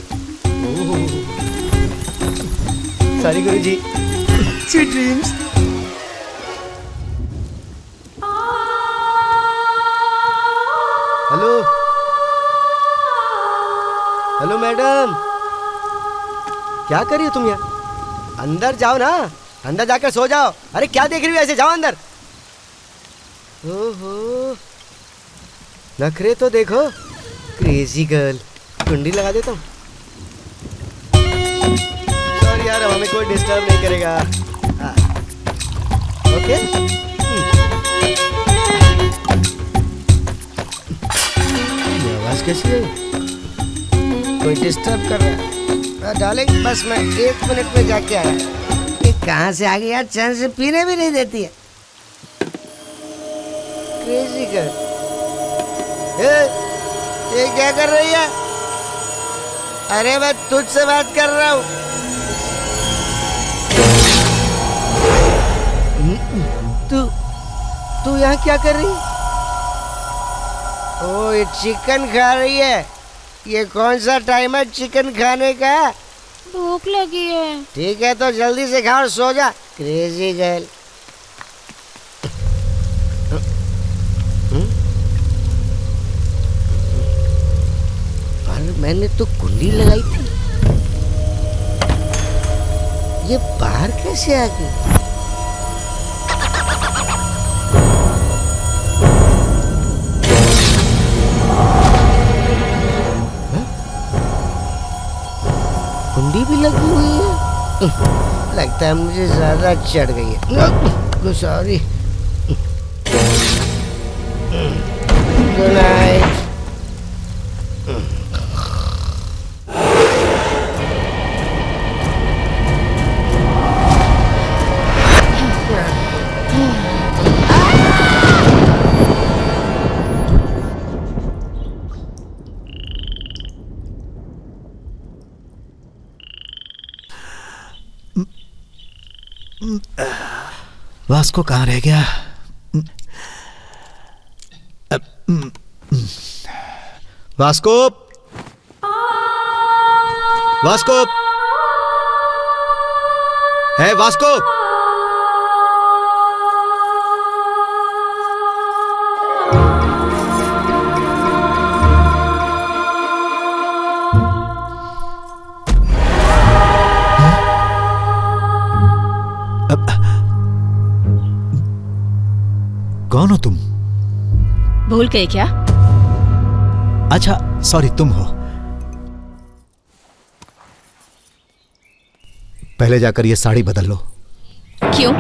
Sorry Guruji. Sweet dreams. Hello hello madam, क्या कर रही हो तुम यहाँ? अंदर जाओ ना, अंदर जाकर सो जाओ। अरे क्या देख रही हो ऐसे? जाओ अंदर। ओहो, नखरे तो देखो, क्रेजी गर्ल। कुंडी लगा देता हूँ। सॉरी यार, हमें कोई डिस्टर्ब नहीं करेगा। ओके। ये आवाज कैसी है? कोई डिस्टर्ब कर रहा है? डार्लिंग बस मैं 1 मिनट में जाके आया। ये कहाँ से आ गई यार? चैन से पीने भी नहीं देती है। Crazy girl. ये क्या कर रही है? अरे मैं तुझसे बात कर रहा हूँ। तू यहाँ क्या कर रही है? ओ ये चिकन खा रही है। ये कौन सा टाइम है चिकन खाने का? भूख लगी है। ठीक है तो जल्दी से खा और सो जा। Crazy girl. पर मैंने तो कुंडी लगाई थी, ये बाहर कैसे आ गई? कुंडी भी लगी हुई है। लगता है मुझे ज्यादा चढ़ गई है। सॉरी। Good night. वास्को कहाँ रह गया? वास्को, वास्को, है वास्को? भूल गए क्या? अच्छा सॉरी, तुम हो। पहले जाकर ये साड़ी बदल लो। क्यों?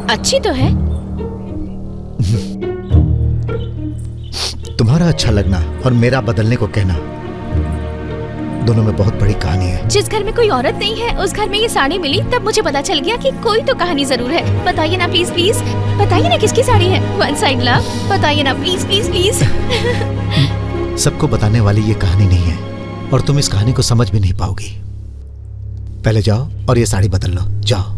अच्छी तो है। तुम्हारा अच्छा लगना और मेरा बदलने को कहना, दोनों में बहुत बड़ी कहानी है। जिस घर में कोई औरत नहीं है उस घर में ये साड़ी मिली, तब मुझे पता चल गया कि कोई तो कहानी जरूर है। बताइए ना प्लीज प्लीज, बताइए ना किसकी साड़ी है? वन साइड लव, बताइए ना प्लीज प्लीज प्लीज। सबको बताने वाली ये कहानी नहीं है और तुम इस कहानी को समझ भी नहीं पाओगी। पहले जाओ और ये साड़ी बदल लो, जाओ।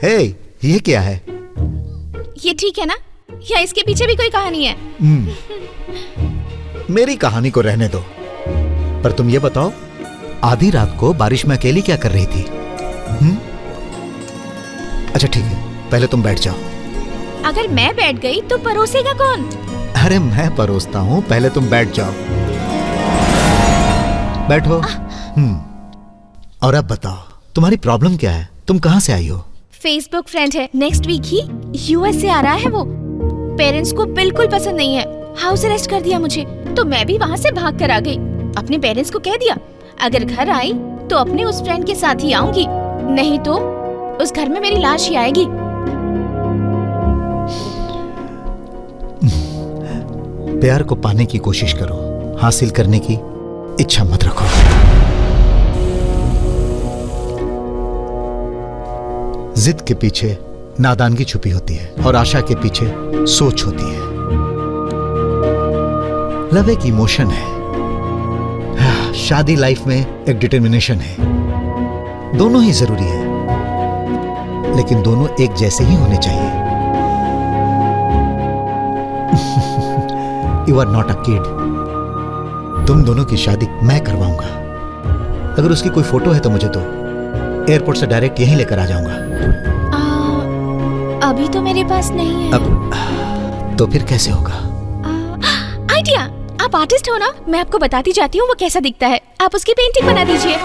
हे, ये क्या है? ये ठीक है ना, या इसके पीछे भी कोई कहानी है? मेरी कहानी को रहने दो, पर तुम ये बताओ, आधी रात को बारिश में अकेली क्या कर रही थी? अच्छा ठीक है, पहले तुम बैठ जाओ। अगर मैं बैठ गई तो परोसेगा कौन? अरे मैं परोसता हूँ, पहले तुम बैठ जाओ। बैठो। और अब बताओ, तुम्हारी प्रॉब्लम क्या है? तुम कहाँ से आई हो? फेसबुक फ्रेंड है, नेक्स्ट वीक ही यूएस से आ रहा है वो। पेरेंट्स को बिल्कुल पसंद नहीं है, हाउस अरेस्ट कर दिया मुझे, तो मैं भी वहाँ से भाग कर आ गई। अपने पेरेंट्स को कह दिया अगर घर आई तो अपने उस फ्रेंड के साथ ही आऊंगी, नहीं तो उस घर में मेरी लाश ही आएगी। प्यार को पाने की कोशिश करो, हासिल करने की इच्छा मत रखो। जिद के पीछे नादानगी छुपी होती है और आशा के पीछे सोच होती है। लव एक इमोशन है, शादी लाइफ में एक डिटर्मिनेशन है। दोनों ही जरूरी है, लेकिन दोनों एक जैसे ही होने चाहिए। You are not a kid. तुम दोनों की शादी मैं करवाऊंगा। अगर उसकी कोई फोटो है तो मुझे दो, एयरपोर्ट से डायरेक्ट यहीं लेकर आ जाऊंगा। अभी तो मेरे पास नहीं है। अब तो फिर कैसे होगा? आइडिया, आप आर्टिस्ट हो ना, मैं आपको बताती जाती हूँ वो कैसा दिखता है, आप उसकी पेंटिंग बना दीजिए।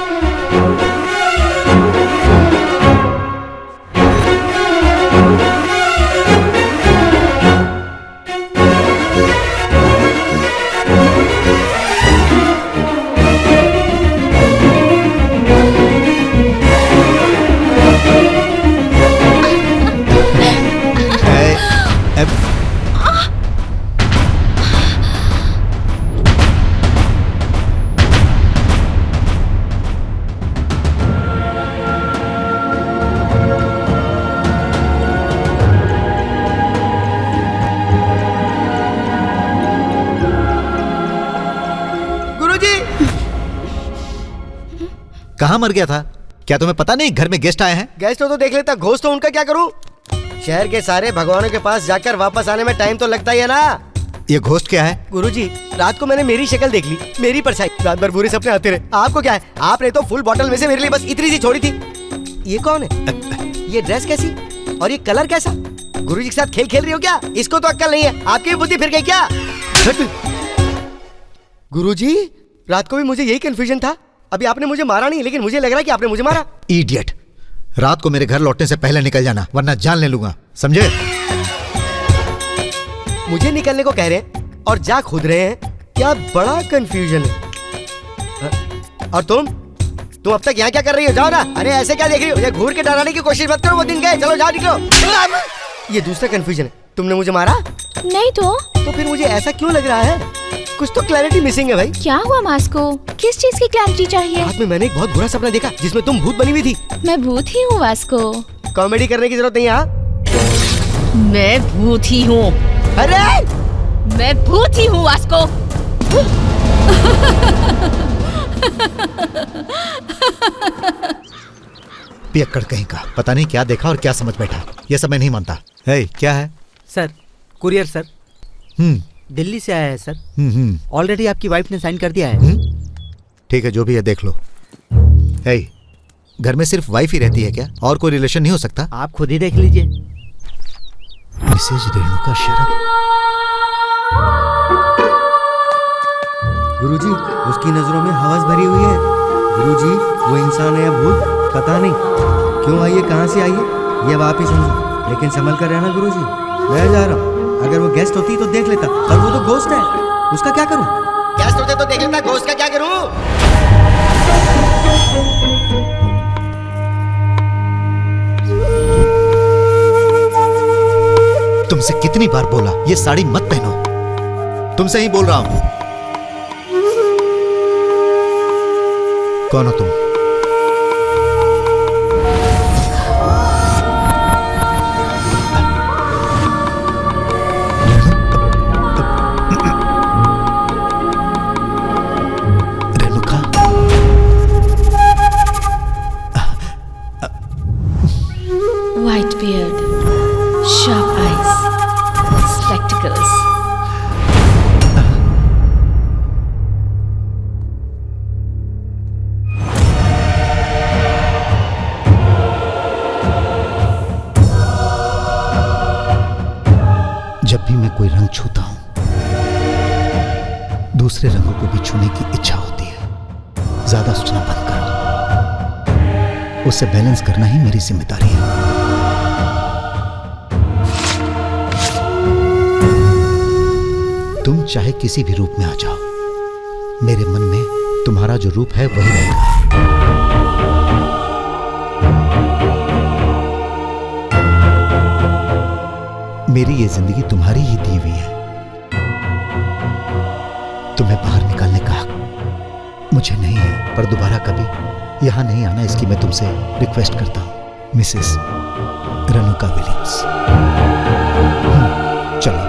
कहाँ मर गया था? क्या तुम्हें पता नहीं घर में गेस्ट आए हैं? गेस्ट हो तो देख लेता, घोस्ट तो उनका क्या करूं? शहर के सारे भगवानों के पास जाकर वापस आने में टाइम तो लगता ही है ना। ये घोस्ट क्या है? गुरुजी, रात को मैंने मेरी शक्ल देख ली, मेरी परछाई, रात भर बुरे सपने आते रहे। आपको क्या है? आपने तो फुल बॉटल में से मेरे लिए बस इतनी सी छोड़ी थी। ये कौन है? ये ड्रेस कैसी और ये कलर कैसा? गुरुजी के साथ खेल खेल रही हो क्या? इसको तो अक्ल नहीं है, आपकी भी बुद्धि फिर गई क्या? गुरुजी, रात को भी मुझे यही कंफ्यूजन था। अभी आपने मुझे मारा नहीं, लेकिन मुझे लग रहा है कि आपने मुझे मारा। इडियट, रात को मेरे घर लौटने से पहले निकल जाना, वरना जान ले लूंगा, समझे? मुझे निकलने को कह रहे हैं और जा खुद रहे हैं, क्या बड़ा कंफ्यूजन है। और तुम अब तक यहाँ क्या कर रही हो? जाओ ना। अरे ऐसे क्या देख रही हो? ये घूर के डराने की कोशिश मत करो, वो दिन गए, चलो जाओ निकलो। ये दूसरा कंफ्यूजन है, तुमने मुझे मारा? नहीं तो फिर मुझे ऐसा क्यों लग रहा है? कुछ तो क्लैरिटी मिसिंग है भाई। क्या हुआ मास्को? किस चीज की क्लैरिटी चाहिए? रात में मैंने एक बहुत बुरा सपना देखा जिसमें तुम भूत बनी हुई थी। मैं भूत ही हूँ वास्को। कॉमेडी करने की जरूरत नहीं है। मैं भूत ही हूँ। अरे मैं भूत ही हूँ वास्को। पियक्कड़ कहीं का, पता नहीं क्या देखा और क्या समझ बैठा। ये सब मैं नहीं मानता। हे, क्या है? Sir, courier sir. दिल्ली से आया है सर। ऑलरेडी आपकी वाइफ ने साइन कर दिया है। ठीक है, जो भी है देख लो। हे, घर में सिर्फ वाइफ ही रहती है क्या? और कोई रिलेशन नहीं हो सकता? आप खुद ही देख लीजिए। मिसेज रेणुका शरद। गुरुजी, उसकी नजरों में हवस भरी हुई है। गुरुजी, वो इंसान है या भूत पता नहीं। क्यों आई है, कहाँ से आई है, ये अब आप ही समझो। लेकिन संभल कर रहना गुरुजी, मैं जा रहा हूँ। अगर वो गेस्ट होती तो देख लेता, पर वो तो घोस्ट है, उसका क्या करूँ? गेस्ट होते तो देख लेता, घोस्ट का क्या करूँ? तुमसे कितनी बार बोला ये साड़ी मत पहनो। तुमसे ही बोल रहा हूं। कौन हो तुम? Renuka. White beard, sharp eyes, spectacles. जब भी मैं कोई रंग छूता हूं, दूसरे रंगों को भी छूने की इच्छा होती है। ज्यादा सोचना बंद करो, उससे बैलेंस करना ही मेरी जिम्मेदारी है। तुम चाहे किसी भी रूप में आ जाओ, मेरे मन में तुम्हारा जो रूप है वही रहेगा। मेरी ये जिंदगी तुम्हारी ही दी हुई है। तुम्हें बाहर निकालने का हक मुझे नहीं है, पर दोबारा कभी यहां नहीं आना इसकी मैं तुमसे रिक्वेस्ट करता हूं, मिसेस रेणुका विलियम्स। चलो।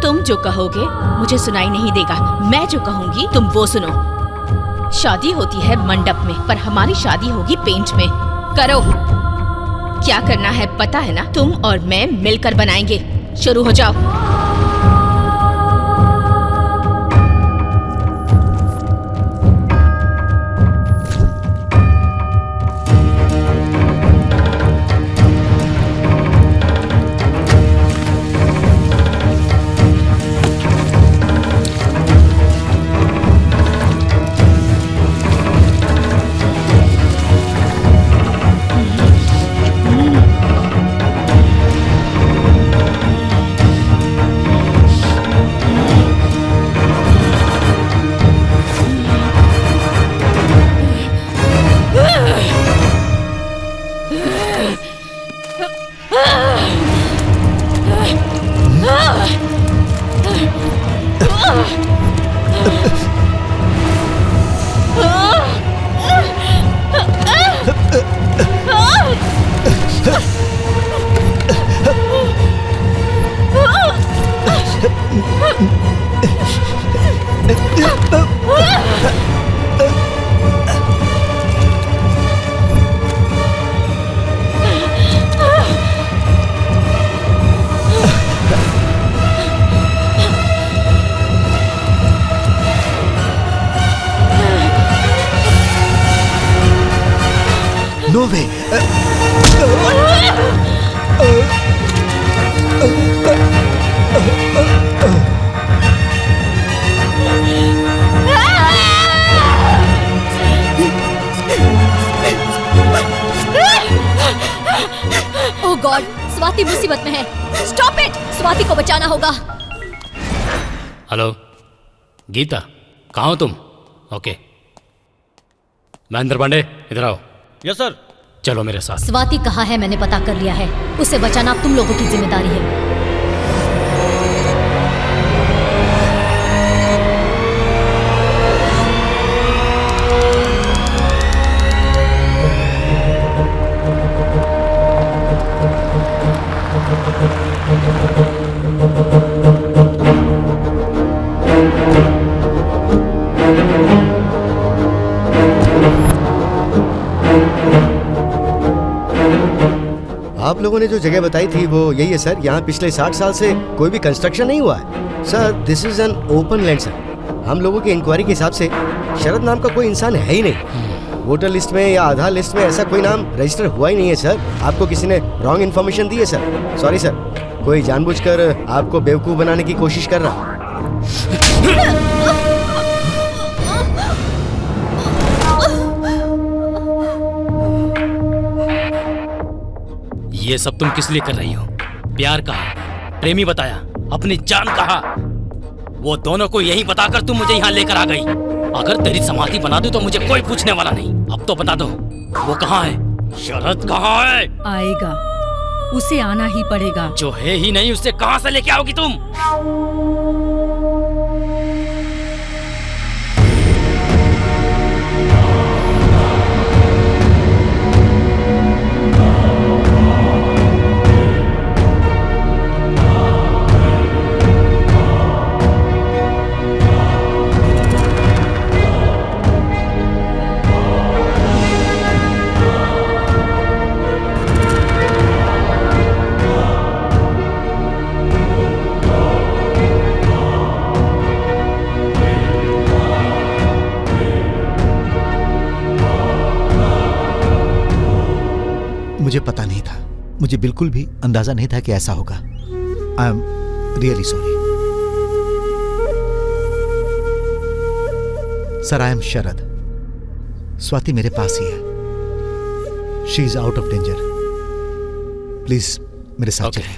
तुम जो कहोगे मुझे सुनाई नहीं देगा। मैं जो कहूंगी तुम वो सुनो। शादी होती है मंडप में, पर हमारी शादी होगी पेंट में। करो, क्या करना है पता है ना? तुम और मैं मिलकर बनाएंगे। शुरू हो जाओ। No way. ओह गॉड, स्वाति मुसीबत में है। स्टॉप इट, स्वाति को बचाना होगा। हेलो गीता, कहाँ हो तुम? ओके, महेंद्र पांडे इधर आओ। Yes sir. चलो मेरे साथ। स्वाति कहाँ है मैंने पता कर लिया है। उसे बचाना अब तुम लोगों की जिम्मेदारी है। आप लोगों ने जो जगह बताई थी वो यही है सर। यहाँ पिछले 60 साल से कोई भी कंस्ट्रक्शन नहीं हुआ है sir. This is an open land sir. हम लोगों की इंक्वायरी के हिसाब से शरद नाम का कोई इंसान है ही नहीं। वोटर लिस्ट में या आधार लिस्ट में ऐसा कोई नाम रजिस्टर हुआ ही नहीं है सर। आपको किसी ने रॉन्ग इन्फॉर्मेशन दी है सर। सॉरी सर, कोई जानबूझकर आपको बेवकूफ बनाने की कोशिश कर रहा। ये सब तुम किस लिए कर रही हो? प्यार कहा, प्रेमी बताया, अपनी जान कहा, वो दोनों को यही बताकर तुम मुझे यहाँ लेकर आ गई। अगर तेरी समाधि बना दूं तो मुझे कोई पूछने वाला नहीं। अब तो बता दो वो कहाँ है? शरद कहाँ है? आएगा, उसे आना ही पड़ेगा। जो है ही नहीं उससे कहाँ से लेके आओगी तुम? मुझे पता नहीं था, मुझे बिल्कुल भी अंदाजा नहीं था कि ऐसा होगा। I am really sorry sir. I am Sharad. Swati मेरे पास ही है। She is out of danger. Please मेरे साथ चलें।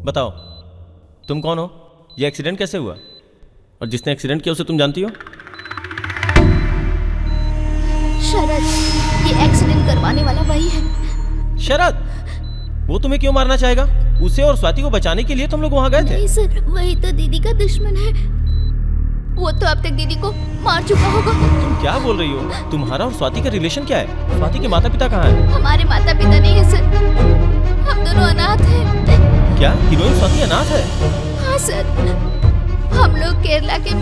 बताओ तुम कौन हो? ये एक्सीडेंट कैसे हुआ? और जिसने एक्सीडेंट किया उसे तुम जानती हो? शरद, ये एक्सीडेंट करवाने वाला वही है। शरद? वो तुम्हें क्यों मारना चाहेगा? उसे और स्वाति को बचाने के लिए तुम लोग वहां गए थे? नहीं सर, वही तो दीदी का दुश्मन है। वो तो अब तक दीदी को मार चुका होगा। तुम क्या बोल रही हो? तुम्हारा और स्वाति का रिलेशन क्या है? स्वाति के माता पिता कहाँ हैं? हमारे माता पिता नहीं है सर, हम दोनों अनाथ हैं। क्या हीरोइन स्वाति अनाथ है? हाँ सर, हम लोग केरला के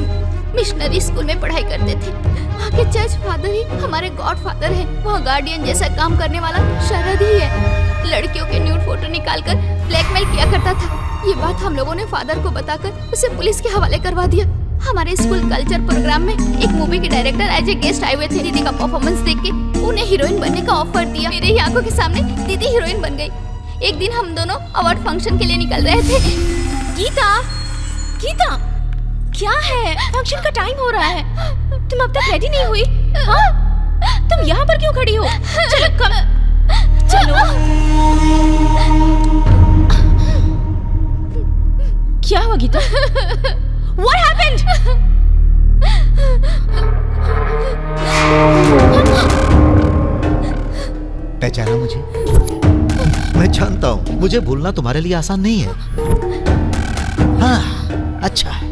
मिशनरी स्कूल में पढ़ाई करते थे। वहाँ के चर्च फादर ही हमारे गॉड फादर हैं। वहाँ गार्डियन जैसा काम करने वाला शरद ही है। लड़कियों के न्यूड फोटो निकालकर ब्लैकमेल किया करता था। ये बात हम लोगों ने फादर को बताकर उसे पुलिस के हवाले करवा दिया। हमारे स्कूल कल्चर प्रोग्राम में एक मूवी के डायरेक्टर एज ए गेस्ट आए हुए थे। दीदी का परफॉर्मेंस देख के उन्हें हीरोइन बनने का ऑफर दिया। मेरे ही आंखों के सामने दीदी हीरोइन बन गई। एक दिन हम दोनों अवार्ड फंक्शन के लिए निकल रहे थे। गीता, गीता, क्या है? फंक्शन का टाइम हो रहा है, तुम अब तक रेडी नहीं हुई? हाँ? तुम यहाँ पर क्यों खड़ी हो? चलो चलो। क्या हुआ गीता? What happened? पहचाना मुझे? मैं जानता हूँ मुझे भूलना तुम्हारे लिए आसान नहीं है। हाँ, अच्छा है।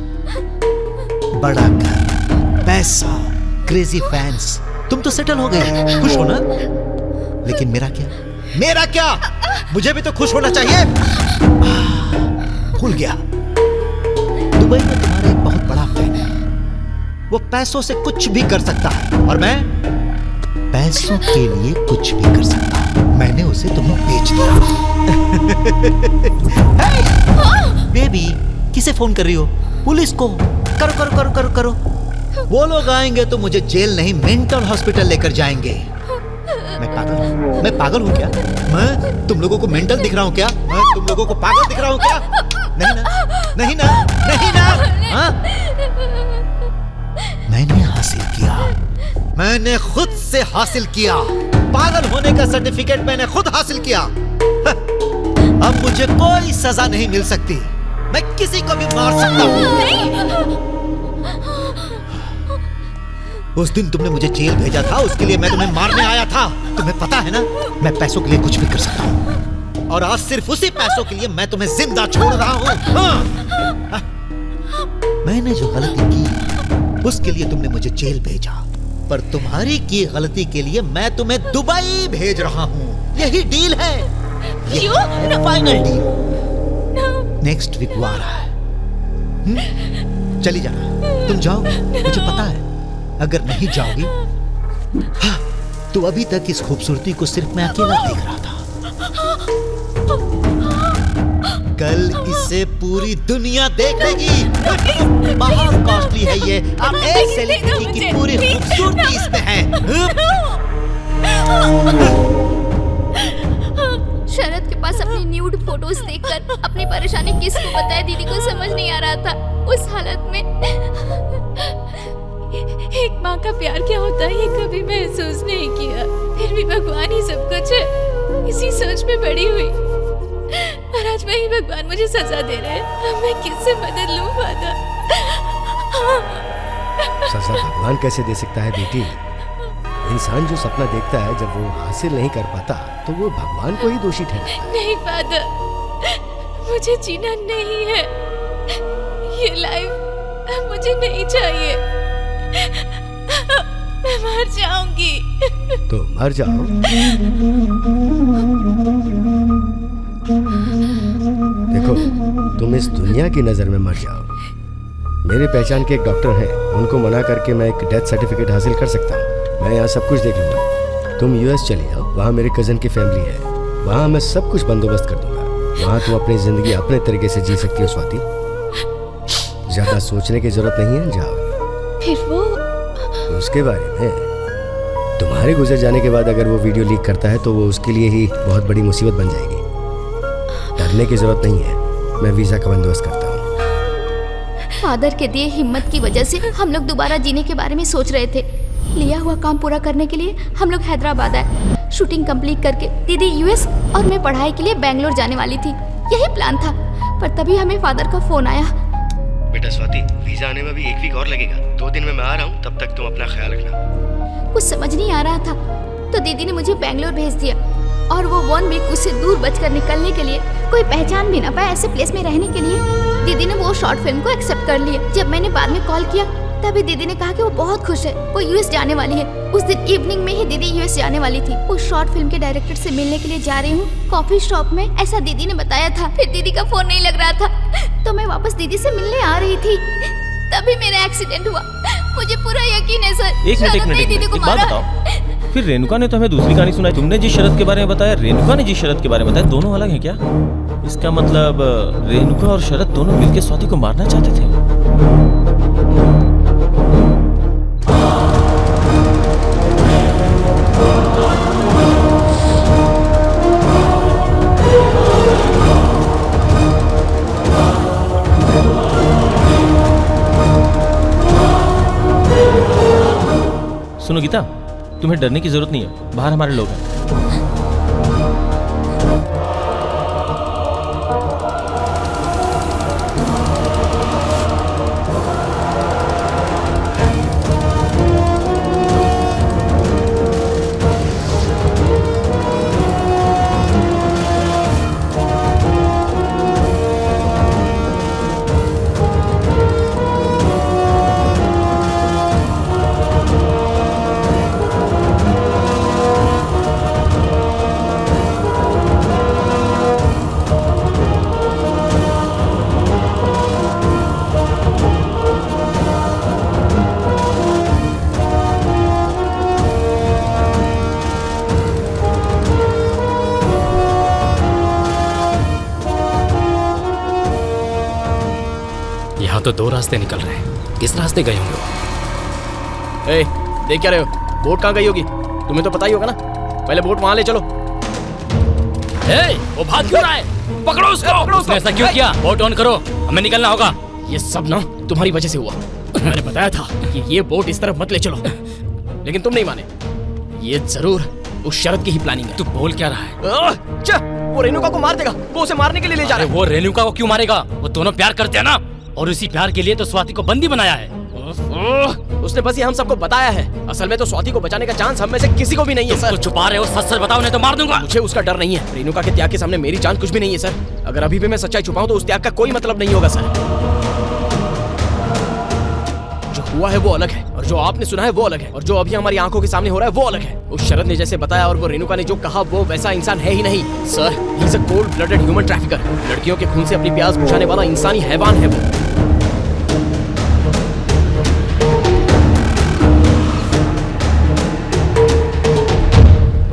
बड़ा घर, पैसा, क्रेजी फैंस, तुम तो सेटल हो गई, खुश हो ना? लेकिन मेरा क्या? मेरा क्या? मुझे भी तो खुश होना चाहिए। भूल गया। दुबई में तुम्हारा एक बहुत बड़ा फैन है। वो पैसों से कुछ भी कर सकता है और मैं पैसों के लिए कुछ भी कर सकता हूँ। मैंने उसे तुम्हें बेच दिया। बेबी, किसे फोन कर रही हो? पुलिस को। करो करो करो करो करो। वो लोग आएंगे तो मुझे जेल नहीं मेंटल हॉस्पिटल लेकर जाएंगे। मैं पागल हूँ क्या? मैं तुम लोगों को मेंटल दिख रहा हूँ क्या? मैं तुम लोगों को पागल दिख रहा हूँ क्या? नहीं ना, नहीं ना, नहीं ना। हाँ? मैंने हासिल किया, मैंने खुद से हासिल किया। पागल होने का सर्टिफिकेट मैंने खुद हासिल किया। अब मुझे कोई सजा नहीं मिल सकती। मैं किसी को भी मार सकता हूँ। उस दिन तुमने मुझे जेल भेजा था, उसके लिए मैं तुम्हें मारने आया था। तुम्हें पता है ना, मैं पैसों के लिए कुछ भी कर सकता हूँ, और आज सिर्फ उसी पैसों के लिए मैं तुम्हें जिंदा छोड़ रहा हूँ। हाँ। मैंने जो गलती की उसके लिए तुमने मुझे जेल भेजा, पर तुम्हारी की गलती के लिए मैं तुम्हें दुबई भेज रहा हूँ। यही डील है, यही फाइनल डील। नेक्स्ट वीक वो आ रहा है। चली जाना, तुम जाओ, मुझे पता है अगर नहीं जाओगी, हाँ, तो अभी तक इस खूबसूरती को सिर्फ मैं अकेला देख रहा था, कल इसे पूरी दुनिया देख लेगी। बहुत कॉस्टली है ये, अब एक सेलिब्रिटी की पूरी खूबसूरती इसमें है। शरद के पास अपनी न्यूड फोटोज देखकर अपनी परेशानी किसको बताए दीदी को समझ नहीं आ रहा था। उस हालत में एक माँ का प्यार क्या होता है ये कभी महसूस नहीं किया, फिर भी भगवान ही सब कुछ है, इसी सोच में बड़ी हुई, और आज वही भगवान मुझे सजा दे रहे हैं। अब मैं किससे मदद लूं फादर? सजा भगवान कैसे दे सकता है बेटी? इंसान जो सपना देखता है जब वो हासिल नहीं कर पाता तो वो भगवान को ही दोषी ठहराता है। नहीं फादर, मुझे जीना नहीं है, ये लाइफ अब मुझे नहीं चाहिए, मैं मर जाऊंगी। तो मर जाओ। देखो, तुम इस दुनिया की नजर में मर जाओ। मेरे पहचान के एक डॉक्टर हैं, उनको मना करके मैं एक डेथ सर्टिफिकेट हासिल कर सकता हूँ। मैं यहाँ सब कुछ देख लूंगा। तुम यूएस चले जाओ, वहाँ मेरे कजन की फैमिली है, वहाँ मैं सब कुछ बंदोबस्त कर दूंगा। वहाँ तुम अपनी जिंदगी अपने तरीके से जी सकती हो स्वाति, ज्यादा सोचने की जरूरत नहीं है, जाओ। फिर वो उसके बारे में तुम्हारे गुजर जाने के बाद अगर वो वीडियो लीक करता है तो वो उसके लिए ही बहुत बड़ी मुसीबत बन जाएगी। डरने की जरूरत नहीं है, मैं वीजा का बंदोबस्त करता हूँ। फादर के दिए हिम्मत की वजह से हम लोग दोबारा जीने के बारे में सोच रहे थे। लिया हुआ काम पूरा करने के लिए हम लोग हैदराबाद आए। शूटिंग कंप्लीट करके दीदी यूएस और मैं पढ़ाई के लिए बेंगलोर जाने वाली थी, यही प्लान था। पर तभी हमें फादर का फोन आया। बेटा स्वाति, वीजा आने में भी 1 वीक और लगेगा, 2 दिन में मैं आ रहा हूँ, तब तक तुम अपना ख्याल रखना। कुछ समझ नहीं आ रहा था तो दीदी ने मुझे बेंगलोर भेज दिया, और वो 1 वीक उससे दूर बचकर निकलने के लिए, कोई पहचान भी ना पाए ऐसे प्लेस में रहने के लिए, दीदी ने वो शॉर्ट फिल्म को एक्सेप्ट कर लिया। जब मैंने बाद में कॉल किया तभी दीदी ने कहा कि वो बहुत खुश है, वो यूएस जाने वाली है। उस दिन इवनिंग में ही दीदी यूएस जाने वाली थी। उस शॉर्ट फिल्म के डायरेक्टर से मिलने के लिए जा रही हूँ कॉफी शॉप में, ऐसा दीदी ने बताया था। फिर दीदी का फोन नहीं लग रहा था तो मैं वापस दीदी से मिलने आ रही थी, तभी मेरा एक्सीडेंट हुआ। मुझे पूरा यकीन है सर, एक मिनट दीदी को एक बात मारा। बताओ, फिर रेणुका ने तो हमें दूसरी कहानी सुनाई। तुमने जिस शरद के बारे में बताया, रेणुका ने जिस शरद के बारे में बताया, दोनों अलग हैं क्या? इसका मतलब रेणुका और शरद दोनों मिलकर स्वाति को मारना चाहते थे। सुनो गीता, तुम्हें डरने की जरूरत नहीं है, बाहर हमारे लोग हैं। तो 2 रास्ते निकल रहे हैं, किस रास्ते गए होंगे? ए, देख क्या रहे हो? बोट कहाँ गई होगी? तुम्हें तो पता ही होगा ना। पहले बोट वहां ले चलो। ए, वो भाग क्यों रहा है? पकड़ो उसको। उसने ऐसा क्यों किया? बोट ऑन करो, हमें निकलना होगा। ये सब ना तुम्हारी वजह से हुआ। मैंने बताया था कि ये बोट इस तरफ मत ले चलो, लेकिन तुम नहीं माने। ये जरूर उस शरद की ही प्लानिंग है। तू बोल क्या रहा है? वो रेणुका को मार देगा, वो उसे मारने के लिए ले जा रहा है। वो रेणुका को क्यों मारेगा? वो दोनों प्यार करते हैं ना, और उसी प्यार के लिए तो स्वाति को बंदी बनाया है। उसने बस ये हम सबको बताया है। असल में तो स्वाति को बचाने का चांस हम में से किसी को भी नहीं है सर। छुपा रहे हो, सच सच बताओ नहीं तो मार दूंगा। मुझे उसका डर नहीं है। रेणुका के त्याग के सामने मेरी जान कुछ भी नहीं है सर। अगर अभी भी मैं सच्चाई छुपाऊं तो उस त्याग का कोई मतलब नहीं होगा सर। जो हुआ है वो अलग है और जो आपने सुना है वो अलग है और जो अभी हमारी आंखों के सामने हो रहा है वो अलग है। उस शरद ने जैसे बताया और वो रेणुका ने जो कहा वो वैसा इंसान है ही नहीं sir. He is a cold blooded human trafficker. लड़कियों के खून से अपनी प्यास बुझाने वाला इंसानी हैवान है वो।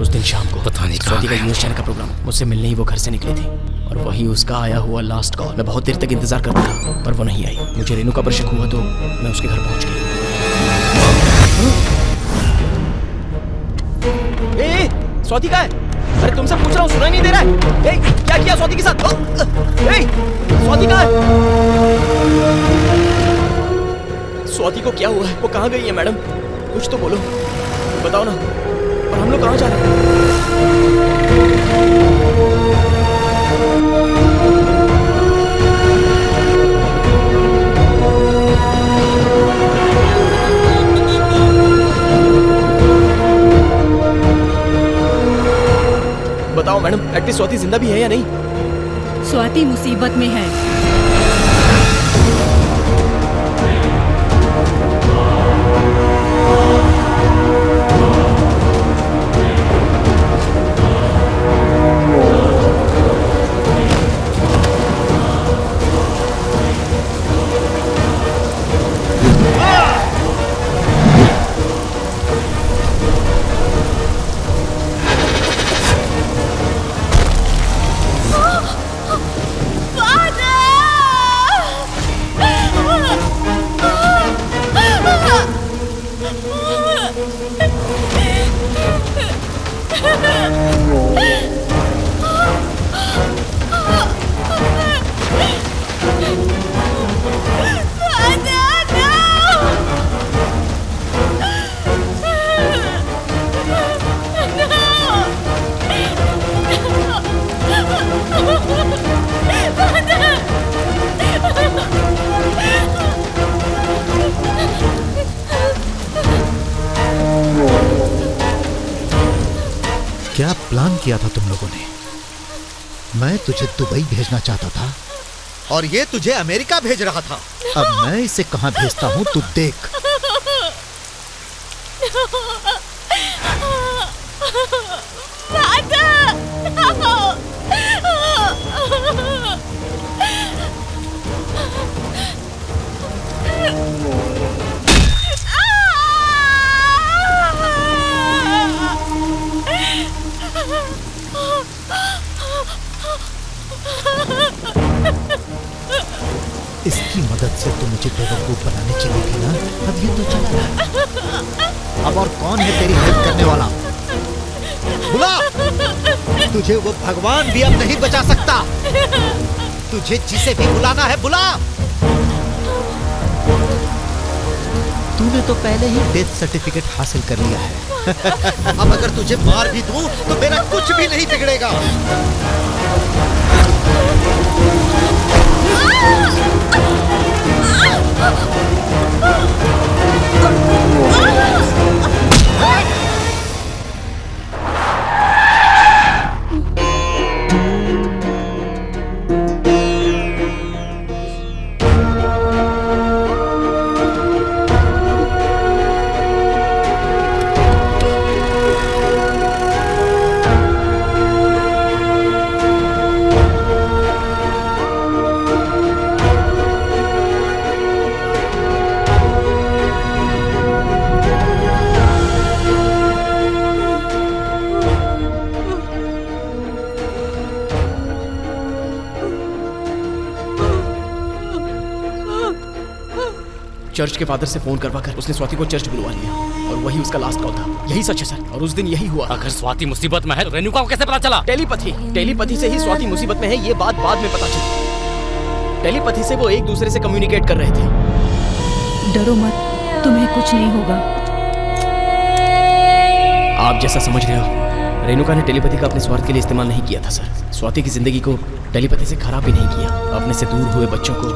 उस दिन शाम को पता नहीं स्वाति का न्यूज़ चैनल का प्रोग्राम, मुझसे मिलने ही वो घर से निकली थी और वही उसका आया हुआ लास्ट कॉल। मैं बहुत देर तक इंतजार करता था पर वो नहीं आई। मुझे रेणुका पर शक हुआ तो मैं उसके घर पहुंच गई। ए, स्वाति का है? अरे तुमसे पूछ रहा हूँ, सुनाई नहीं दे रहा है? ए, क्या किया स्वाति के साथ? ए, स्वाति का है? स्वाति को क्या हुआ है? वो कहाँ गई है मैडम? कुछ तो बोलो, बताओ ना। और हम लोग कहाँ जा रहे हैं? बताओ मैडम, एटलीस्ट स्वाति जिंदा भी है या नहीं? स्वाति मुसीबत में है। क्या प्लान किया था तुम लोगों ने? मैं तुझे दुबई भेजना चाहता था और ये तुझे अमेरिका भेज रहा था। अब मैं इसे कहां भेजता हूं तू देख। इसकी मदद से तो मुझे बेवकूफ बनाने चली थी ना, अब ये तो चला गया। अब और कौन है तेरी हेल्प करने वाला? बुला। तुझे वो भगवान भी अब नहीं बचा सकता। तुझे जिसे भी बुलाना है बुला। तूने तो पहले ही डेथ सर्टिफिकेट हासिल कर लिया है। अब अगर तुझे मार भी दूं तो मेरा कुछ भी नहीं बिगड़ेगा। चर्च के फादर से फोन करवा कर उसने स्वाति को चर्च बुलवा लिया और वही उसका लास्ट कॉल था। यही सच है सर, और उस दिन यही हुआ। अगर स्वाति मुसीबत में है तो रेणुका को कैसे पता चला? टेलीपैथी से ही स्वाति मुसीबत में है ये बात बाद में पता चली। टेलीपैथी से वो एक दूसरे से कम्युनिकेट कर रहे थे। डरो मत, तुम्हें कुछ नहीं होगा। आप जैसा समझ रहे हो, रेणुका ने टेलीपैथी का अपने स्वार्थ के लिए इस्तेमाल नहीं किया था सर। स्वाति की जिंदगी को टेलीपैथी से खराब भी नहीं किया। अपने से दूर हुए बच्चों को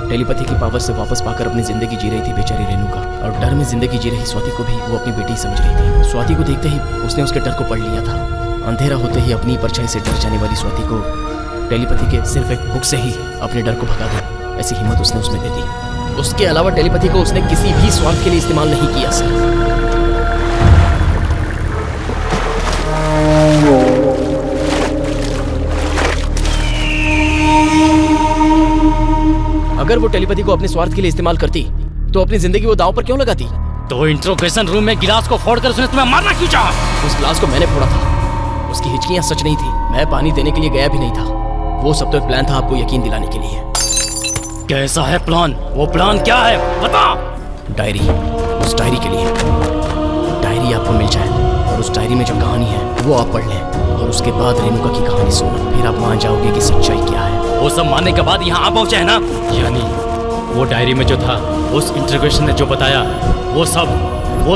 टेलीपैथी की पावर से वापस पाकर अपनी जिंदगी जी रही थी बेचारी रेणुका, और डर में जिंदगी जी रही स्वाति को भी वो अपनी बेटी समझ रही थी। स्वाति को देखते ही उसने उसके डर को पढ़ लिया था। अंधेरा होते ही अपनी परछाई से डर जाने वाली स्वाति को टेलीपैथी के सिर्फ एक हुक से ही अपने डर को भगा दो, ऐसी हिम्मत उसने उसमें दे दी। उसके अलावा टेलीपैथी को उसने किसी भी स्वार्थ के लिए इस्तेमाल नहीं किया सर। अगर वो टेलीपैथी को अपने स्वार्थ के लिए इस्तेमाल करती तो अपनी जिंदगी वो दांव पर क्यों लगाती? तो इंट्रोगेशन रूम में गिलास को फोड़कर उसने तुम्हें मारना क्यों चाहा? उस गिलास को मैंने फोड़ा था। उसकी हिचकियां सच नहीं थी, मैं पानी देने के लिए गया भी नहीं था। वो सब तो एक प्लान था आपको यकीन दिलाने के लिए। कैसा है प्लान? वो प्लान क्या है बता। डायरी, उस डायरी के लिए। डायरी आपको मिल जाए और उस डायरी में जो कहानी है वो आप पढ़ लें, और उसके बाद रेणुका की कहानी सुनना, फिर आप मान जाओगे कि सच्चाई क्या है। वो सब मानने के बाद यहाँ आ पहुंचे है ना? यानी वो डायरी में जो था, उस इंट्रोगेशन ने जो बताया, वो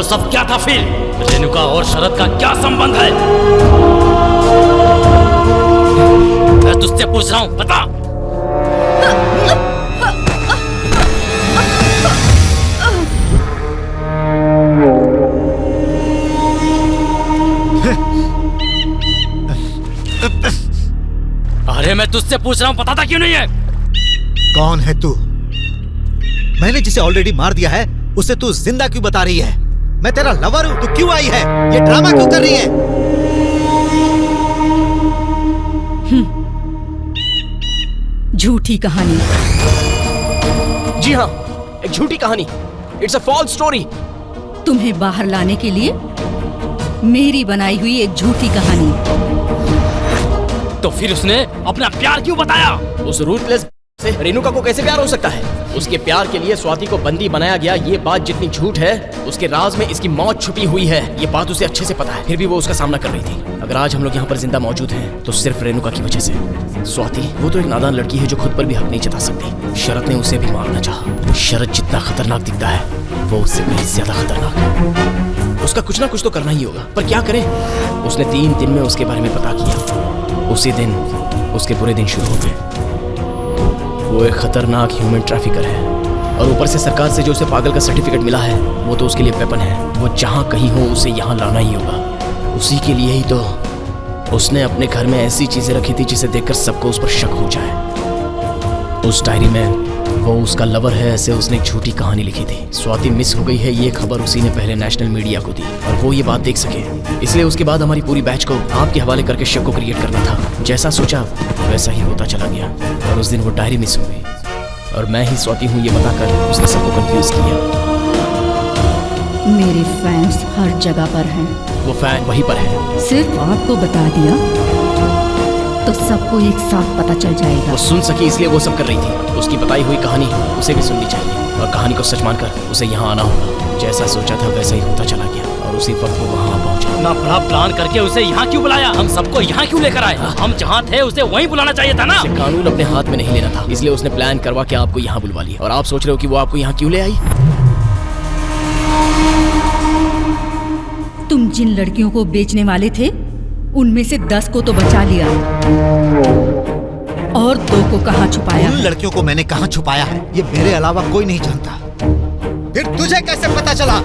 सब क्या था? फिर रेणुका और शरद का क्या संबंध है? मैं तुझसे पूछ रहा हूँ, बता। अरे मैं तुझसे पूछ रहा हूँ, पता था क्यों नहीं है? कौन है तू? मैंने जिसे ऑलरेडी मार दिया है उसे तू जिंदा क्यों बता रही है? मैं तेरा लवर हूँ, तू क्यों आई है? ये ड्रामा क्यों कर रही है? झूठी कहानी। जी हाँ, एक झूठी कहानी। It's a false story. तुम्हें बाहर लाने के लिए मेरी बनाई हुई एक झूठी कहानी। तो फिर उसने अपना प्यार क्यों बताया? उस रूथलेस से रेणुका को कैसे प्यार हो सकता है? उसके प्यार के लिए स्वाति को बंदी बनाया गया, ये बात जितनी झूठ है, उसके राज में इसकी मौत छुपी हुई है। ये बात उसे अच्छे से पता है, फिर भी वो उसका सामना कर रही थी। अगर आज हम लोग यहाँ पर जिंदा मौजूद हैं तो सिर्फ रेणुका की वजह से। स्वाति वो तो एक नादान लड़की है जो खुद पर भी हक नहीं जता सकती। शरद ने उसे भी मारना चाहा। शरद जितना खतरनाक दिखता है वो उससे कहीं ज्यादा खतरनाक है। उसका कुछ ना कुछ तो करना ही होगा, पर क्या करे? उसने 3 दिन में उसके बारे में पता किया। उसी दिन उसके बुरे दिन शुरू हो गए। वो एक खतरनाक ह्यूमन ट्रैफिकर है, और ऊपर से सरकार से जो उसे पागल का सर्टिफिकेट मिला है वो तो उसके लिए वेपन है। वो जहाँ कहीं हो उसे यहाँ लाना ही होगा। उसी के लिए ही तो उसने अपने घर में ऐसी चीजें रखी थी जिसे देखकर सबको उस पर शक हो जाए। उस डायरी में वो उसका लवर है ऐसे उसने एक झूठी कहानी लिखी थी। स्वाति मिस हो गई है ये खबर उसी ने पहले नेशनल मीडिया को दी, और वो ये बात देख सके, इसलिए उसके बाद हमारी पूरी बैच को आपके हवाले करके शक को क्रिएट करना था। जैसा सोचा वैसा ही होता चला गया, और उस दिन वो डायरी मिस हो गई, और मैं ही स्वाति हूँ ये बताकर उसने सबको कंफ्यूज किया। मेरे फैंस हर जगह पर हैं। वो फैन वहीं पर है। सिर्फ आपको बता दिया तो सबको एक साथ पता चल जाएगा। वो सुन सकी इसलिए वो सब कर रही थी। उसकी बताई हुई कहानी उसे भी सुननी चाहिए, और कहानी को सच मानकर उसे यहाँ आना होगा। जैसा सोचा था वैसा ही होता चला गया, और उसी वक्त वो वहाँ पहुँचा। इतना बड़ा प्लान करके उसे यहाँ क्यों बुलाया? हम सबको यहाँ क्यों लेकर आए? हम जहाँ थे उसे वहीं बुलाना चाहिए था ना। कानून अपने हाथ में नहीं लेना था, इसलिए उसने प्लान करवा के आपको यहाँ बुलवा लिया। और आप सोच रहे हो कि वो आपको यहाँ क्यों ले आई? तुम जिन लड़कियों को बेचने वाले थे उनमें से 10 को तो बचा लिया, और 2 को कहाँ छुपाया? उन लड़कियों को मैंने कहाँ छुपाया है ये मेरे अलावा कोई नहीं जानता। फिर तुझे कैसे पता चला?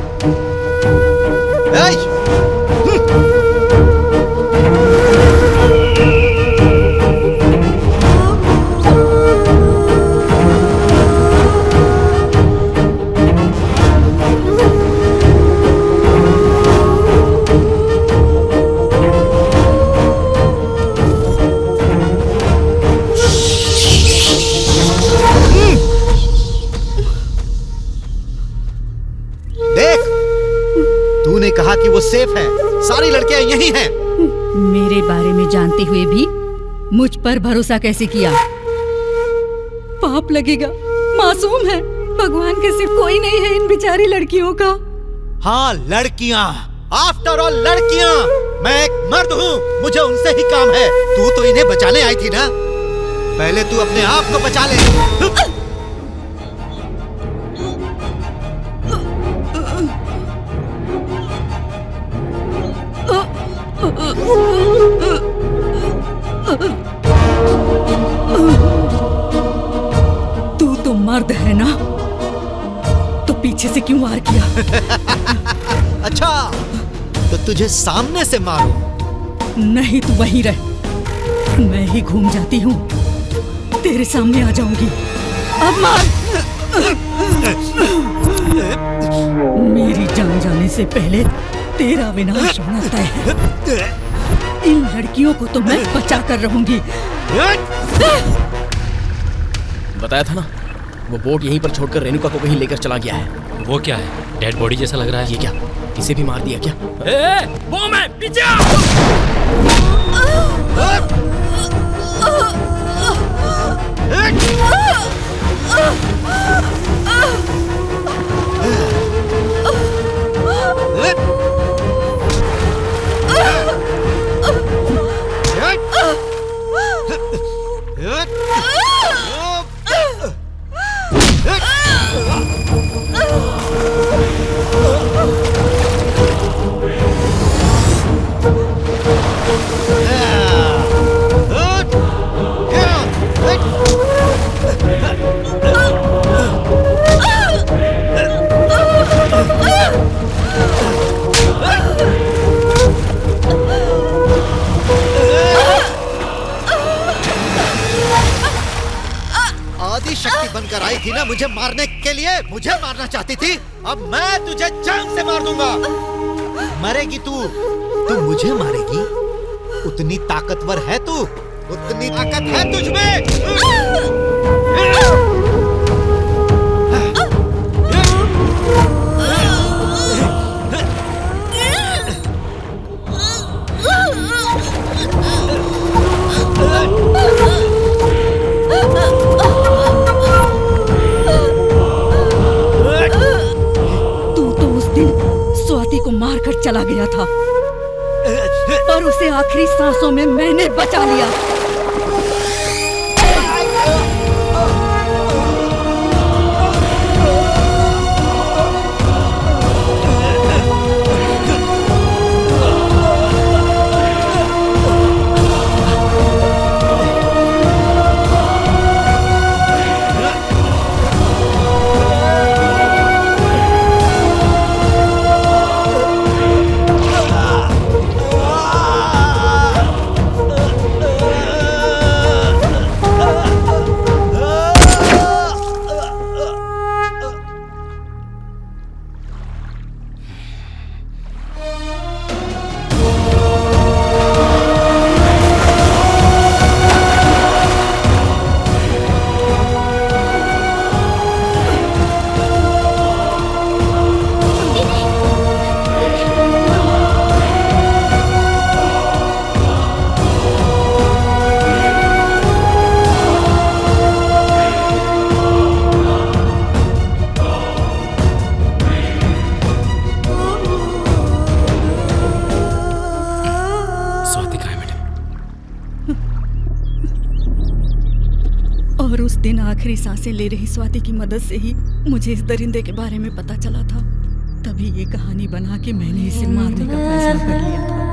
कहा कि वो सेफ है, सारी लड़कियां यही हैं। मेरे बारे में जानते हुए भी मुझ पर भरोसा कैसे किया? पाप लगेगा, मासूम है, भगवान के सिर्फ कोई नहीं है इन बेचारी लड़कियों का। हाँ लड़कियां, आफ्टर ऑल लड़कियां। मैं एक मर्द हूँ, मुझे उनसे ही काम है। तू तो इन्हें बचाने आई थी ना, पहले तू अपने आप को बचा ले। तू तो मर्द है, पीछे से क्यों वार किया? अच्छा, तो तुझे सामने से मारो? नहीं, तू वहीं रह, मैं ही घूम जाती हूँ, तेरे सामने आ जाऊंगी। अब मार। मेरी जान जाने से पहले तेरा विनाश होना तय है। इन लड़कियों को तो मैं बचा कर रहूंगी। बताया था ना, वो बोट यहीं पर छोड़कर रेणुका को कहीं लेकर चला गया है। वो क्या है? डेड बॉडी जैसा लग रहा है। ये क्या, इसे भी मार दिया क्या? बॉम्ब है, पीछे आओ! शक्ति बनकर आई थी ना मुझे मारने के लिए, मुझे मारना चाहती थी। अब मैं तुझे जान से मार दूंगा। मरेगी तू मुझे मारेगी। उतनी ताकतवर है तू, उतनी ताकत है तुझमें। को मारकर चला गया था और उसे आखिरी सांसों में मैंने बचा लिया। और उस दिन आखिरी सांसें ले रही स्वाति की मदद से ही मुझे इस दरिंदे के बारे में पता चला था। तभी ये कहानी बना के मैंने इसे मारने का फैसला कर लिया था।